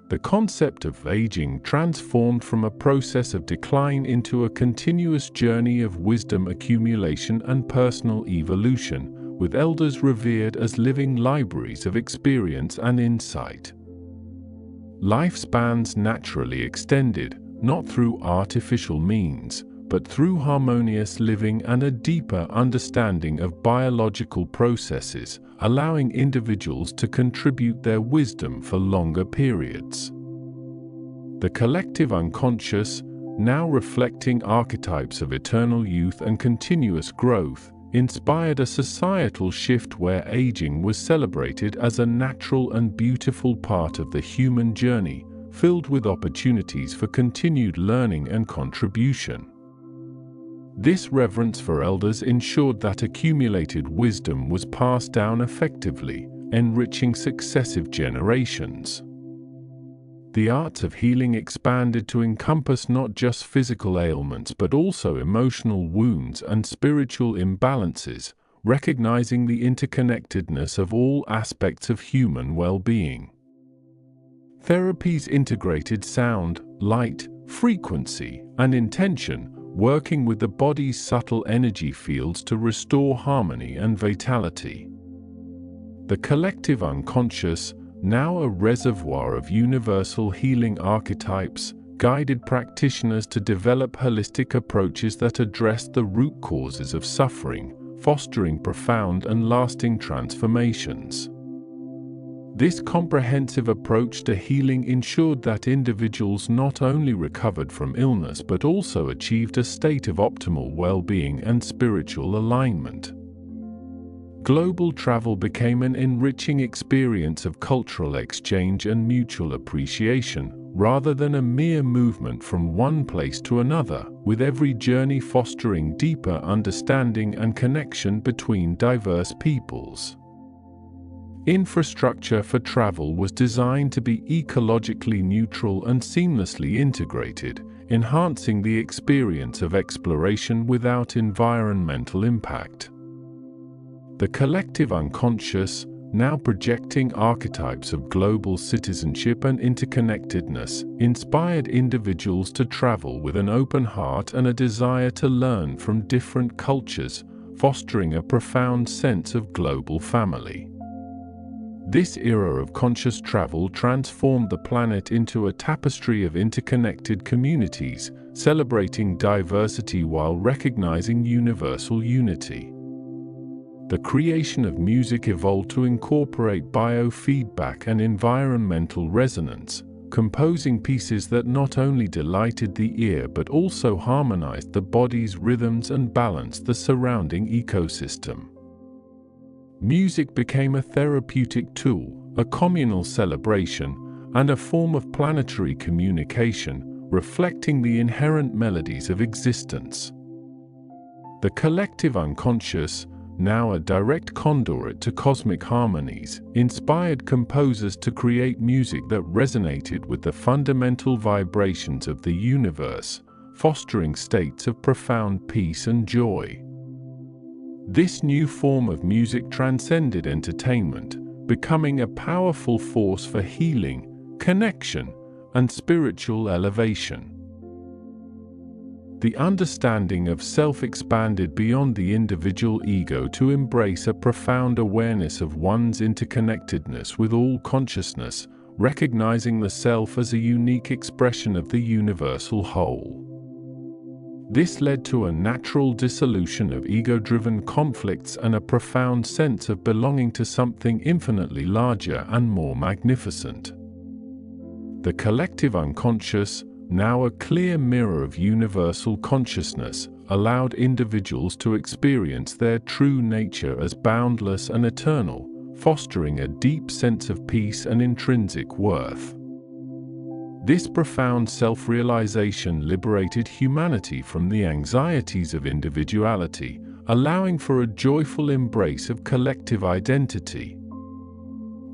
The concept of aging transformed from a process of decline into a continuous journey of wisdom accumulation and personal evolution, with elders revered as living libraries of experience and insight. Lifespans naturally extended, not through artificial means, but through harmonious living and a deeper understanding of biological processes, allowing individuals to contribute their wisdom for longer periods. The collective unconscious, now reflecting archetypes of eternal youth and continuous growth, inspired a societal shift where aging was celebrated as a natural and beautiful part of the human journey, filled with opportunities for continued learning and contribution. This reverence for elders ensured that accumulated wisdom was passed down effectively, enriching successive generations. The arts of healing expanded to encompass not just physical ailments but also emotional wounds and spiritual imbalances, recognizing the interconnectedness of all aspects of human well-being. Therapies integrated sound, light, frequency, and intention, working with the body's subtle energy fields to restore harmony and vitality. The collective unconscious, now a reservoir of universal healing archetypes, guided practitioners to develop holistic approaches that address the root causes of suffering, fostering profound and lasting transformations. This comprehensive approach to healing ensured that individuals not only recovered from illness but also achieved a state of optimal well-being and spiritual alignment. Global travel became an enriching experience of cultural exchange and mutual appreciation, rather than a mere movement from one place to another, with every journey fostering deeper understanding and connection between diverse peoples. Infrastructure for travel was designed to be ecologically neutral and seamlessly integrated, enhancing the experience of exploration without environmental impact. The collective unconscious, now projecting archetypes of global citizenship and interconnectedness, inspired individuals to travel with an open heart and a desire to learn from different cultures, fostering a profound sense of global family. This era of conscious travel transformed the planet into a tapestry of interconnected communities, celebrating diversity while recognizing universal unity. The creation of music evolved to incorporate biofeedback and environmental resonance, composing pieces that not only delighted the ear but also harmonized the body's rhythms and balanced the surrounding ecosystem. Music became a therapeutic tool, a communal celebration, and a form of planetary communication, reflecting the inherent melodies of existence. The collective unconscious, now a direct conduit to cosmic harmonies, inspired composers to create music that resonated with the fundamental vibrations of the universe, fostering states of profound peace and joy. This new form of music transcended entertainment, becoming a powerful force for healing, connection, and spiritual elevation. The understanding of self expanded beyond the individual ego to embrace a profound awareness of one's interconnectedness with all consciousness, recognizing the self as a unique expression of the universal whole. This led to a natural dissolution of ego-driven conflicts and a profound sense of belonging to something infinitely larger and more magnificent. The collective unconscious, now a clear mirror of universal consciousness, allowed individuals to experience their true nature as boundless and eternal, fostering a deep sense of peace and intrinsic worth. This profound self-realization liberated humanity from the anxieties of individuality, allowing for a joyful embrace of collective identity.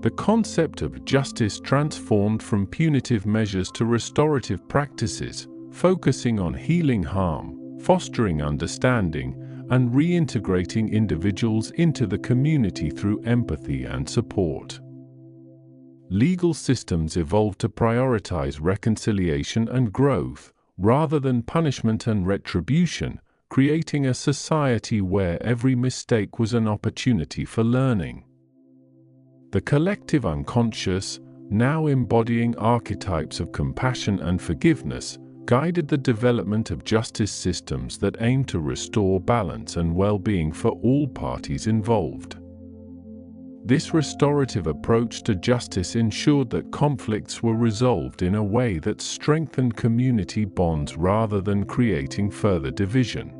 The concept of justice transformed from punitive measures to restorative practices, focusing on healing harm, fostering understanding, and reintegrating individuals into the community through empathy and support. Legal systems evolved to prioritize reconciliation and growth, rather than punishment and retribution, creating a society where every mistake was an opportunity for learning. The collective unconscious, now embodying archetypes of compassion and forgiveness, guided the development of justice systems that aim to restore balance and well-being for all parties involved. This restorative approach to justice ensured that conflicts were resolved in a way that strengthened community bonds rather than creating further division.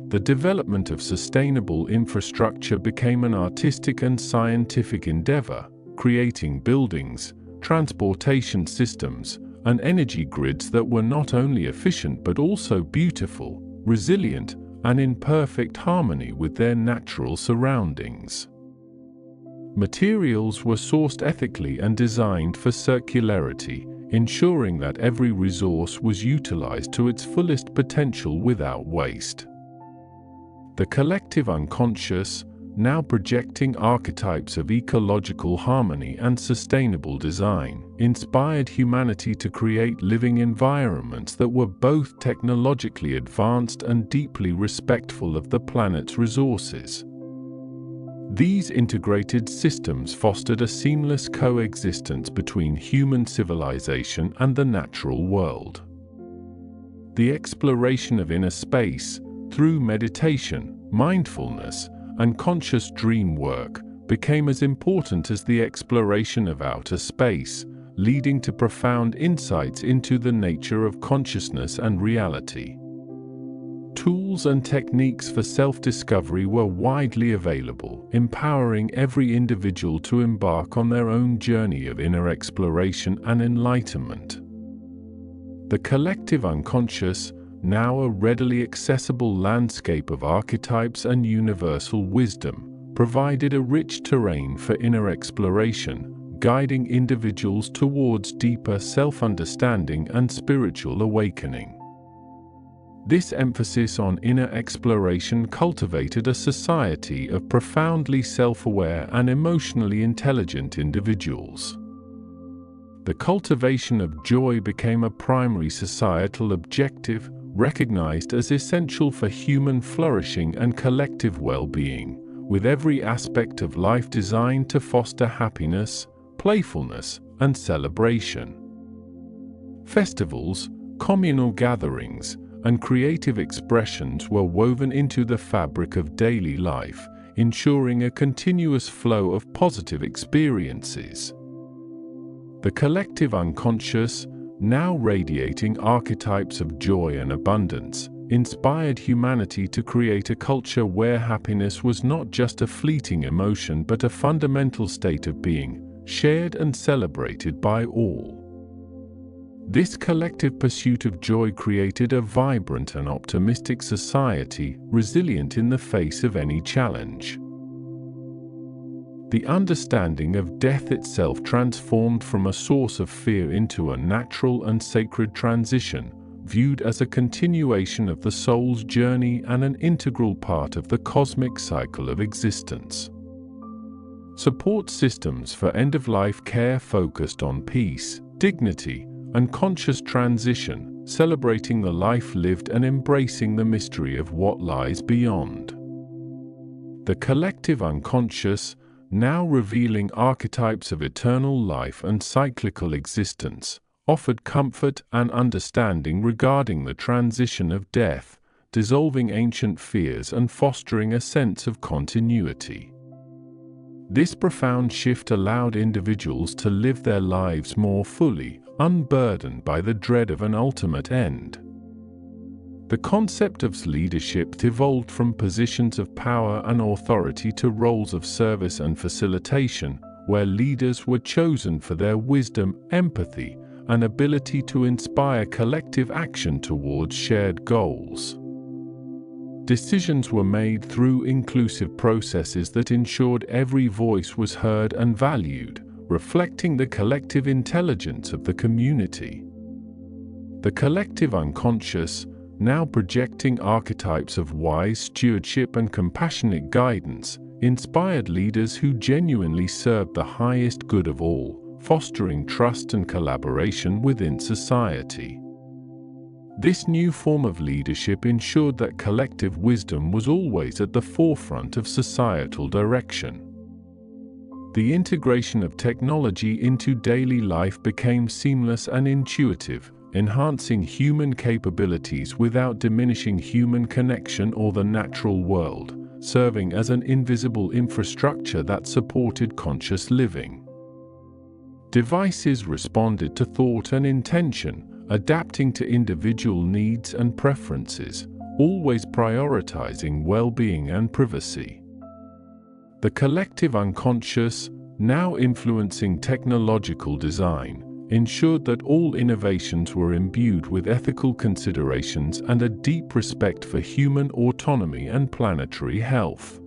The development of sustainable infrastructure became an artistic and scientific endeavor, creating buildings, transportation systems, and energy grids that were not only efficient but also beautiful, resilient, and in perfect harmony with their natural surroundings. Materials were sourced ethically and designed for circularity, ensuring that every resource was utilized to its fullest potential without waste. The collective unconscious, now projecting archetypes of ecological harmony and sustainable design, inspired humanity to create living environments that were both technologically advanced and deeply respectful of the planet's resources. These integrated systems fostered a seamless coexistence between human civilization and the natural world. The exploration of inner space, through meditation, mindfulness, and conscious dream work, became as important as the exploration of outer space, leading to profound insights into the nature of consciousness and reality. Tools and techniques for self-discovery were widely available, empowering every individual to embark on their own journey of inner exploration and enlightenment. The collective unconscious, now a readily accessible landscape of archetypes and universal wisdom, provided a rich terrain for inner exploration, guiding individuals towards deeper self-understanding and spiritual awakening. This emphasis on inner exploration cultivated a society of profoundly self-aware and emotionally intelligent individuals. The cultivation of joy became a primary societal objective, recognized as essential for human flourishing and collective well-being, with every aspect of life designed to foster happiness, playfulness, and celebration. Festivals, communal gatherings, and creative expressions were woven into the fabric of daily life, ensuring a continuous flow of positive experiences. The collective unconscious, now radiating archetypes of joy and abundance, inspired humanity to create a culture where happiness was not just a fleeting emotion but a fundamental state of being, shared and celebrated by all. This collective pursuit of joy created a vibrant and optimistic society, resilient in the face of any challenge. The understanding of death itself transformed from a source of fear into a natural and sacred transition, viewed as a continuation of the soul's journey and an integral part of the cosmic cycle of existence. Support systems for end-of-life care focused on peace, dignity, and conscious transition, celebrating the life lived and embracing the mystery of what lies beyond. The collective unconscious, now revealing archetypes of eternal life and cyclical existence, offered comfort and understanding regarding the transition of death, dissolving ancient fears and fostering a sense of continuity. This profound shift allowed individuals to live their lives more fully, unburdened by the dread of an ultimate end. The concept of leadership evolved from positions of power and authority to roles of service and facilitation, where leaders were chosen for their wisdom, empathy, and ability to inspire collective action towards shared goals. Decisions were made through inclusive processes that ensured every voice was heard and valued, reflecting the collective intelligence of the community. The collective unconscious, now projecting archetypes of wise stewardship and compassionate guidance, inspired leaders who genuinely served the highest good of all, fostering trust and collaboration within society. This new form of leadership ensured that collective wisdom was always at the forefront of societal direction. The integration of technology into daily life became seamless and intuitive, enhancing human capabilities without diminishing human connection or the natural world, serving as an invisible infrastructure that supported conscious living. Devices responded to thought and intention, adapting to individual needs and preferences, always prioritizing well-being and privacy. The collective unconscious, now influencing technological design, ensured that all innovations were imbued with ethical considerations and a deep respect for human autonomy and planetary health.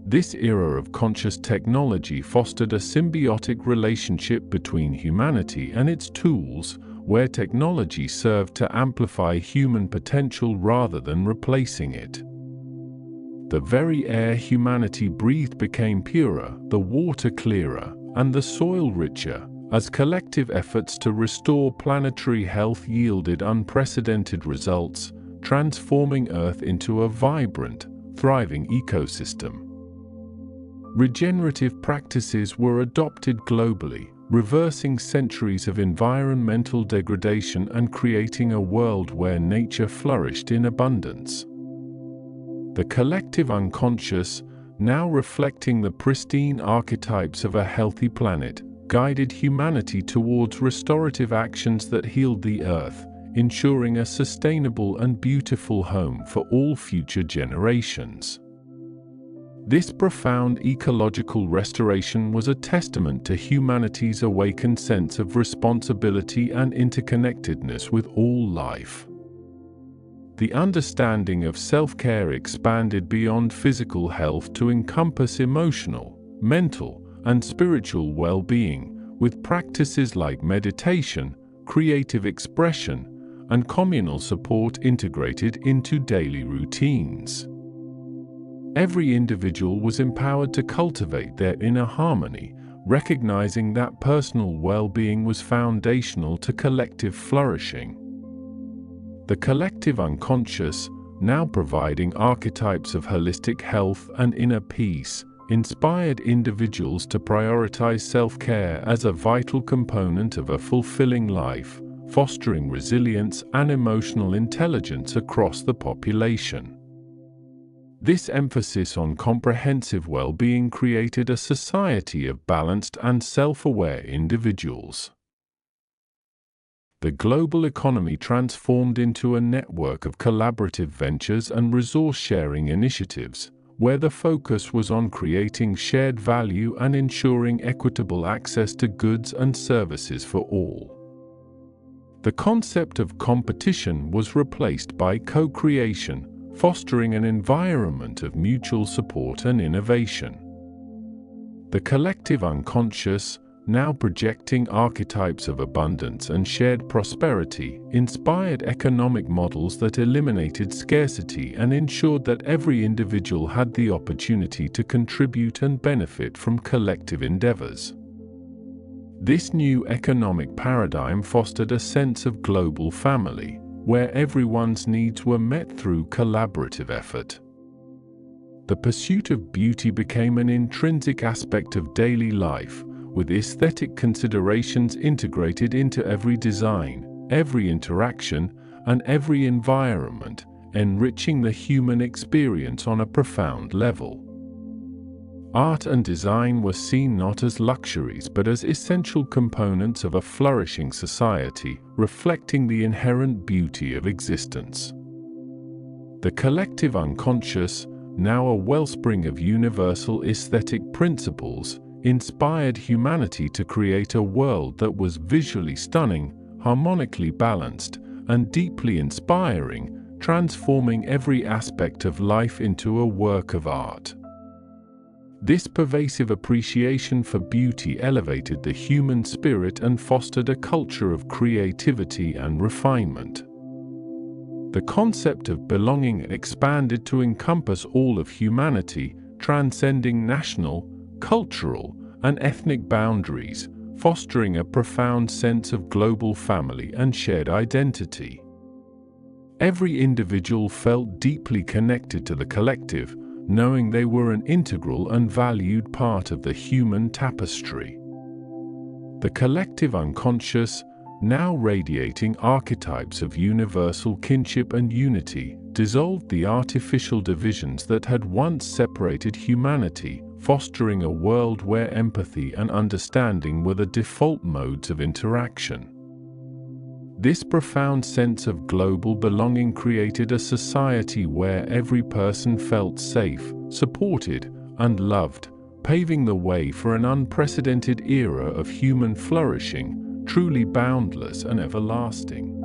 This era of conscious technology fostered a symbiotic relationship between humanity and its tools, where technology served to amplify human potential rather than replacing it. The very air humanity breathed became purer, the water clearer, and the soil richer, as collective efforts to restore planetary health yielded unprecedented results, transforming Earth into a vibrant, thriving ecosystem. Regenerative practices were adopted globally, reversing centuries of environmental degradation and creating a world where nature flourished in abundance. The collective unconscious, now reflecting the pristine archetypes of a healthy planet, guided humanity towards restorative actions that healed the Earth, ensuring a sustainable and beautiful home for all future generations. This profound ecological restoration was a testament to humanity's awakened sense of responsibility and interconnectedness with all life. The understanding of self-care expanded beyond physical health to encompass emotional, mental, and spiritual well-being, with practices like meditation, creative expression, and communal support integrated into daily routines. Every individual was empowered to cultivate their inner harmony, recognizing that personal well-being was foundational to collective flourishing. The collective unconscious, now providing archetypes of holistic health and inner peace, inspired individuals to prioritize self-care as a vital component of a fulfilling life, fostering resilience and emotional intelligence across the population. This emphasis on comprehensive well-being created a society of balanced and self-aware individuals. The global economy transformed into a network of collaborative ventures and resource-sharing initiatives, where the focus was on creating shared value and ensuring equitable access to goods and services for all. The concept of competition was replaced by co-creation, fostering an environment of mutual support and innovation. The collective unconscious, now projecting archetypes of abundance and shared prosperity, inspired economic models that eliminated scarcity and ensured that every individual had the opportunity to contribute and benefit from collective endeavors. This new economic paradigm fostered a sense of global family, where everyone's needs were met through collaborative effort. The pursuit of beauty became an intrinsic aspect of daily life, with aesthetic considerations integrated into every design, every interaction, and every environment, enriching the human experience on a profound level. Art and design were seen not as luxuries but as essential components of a flourishing society, reflecting the inherent beauty of existence. The collective unconscious, now a wellspring of universal aesthetic principles, inspired humanity to create a world that was visually stunning, harmonically balanced, and deeply inspiring, transforming every aspect of life into a work of art. This pervasive appreciation for beauty elevated the human spirit and fostered a culture of creativity and refinement. The concept of belonging expanded to encompass all of humanity, transcending national, cultural, and ethnic boundaries, fostering a profound sense of global family and shared identity. Every individual felt deeply connected to the collective, knowing they were an integral and valued part of the human tapestry. The collective unconscious, now radiating archetypes of universal kinship and unity, dissolved the artificial divisions that had once separated humanity, fostering a world where empathy and understanding were the default modes of interaction. This profound sense of global belonging created a society where every person felt safe, supported, and loved, paving the way for an unprecedented era of human flourishing, truly boundless and everlasting.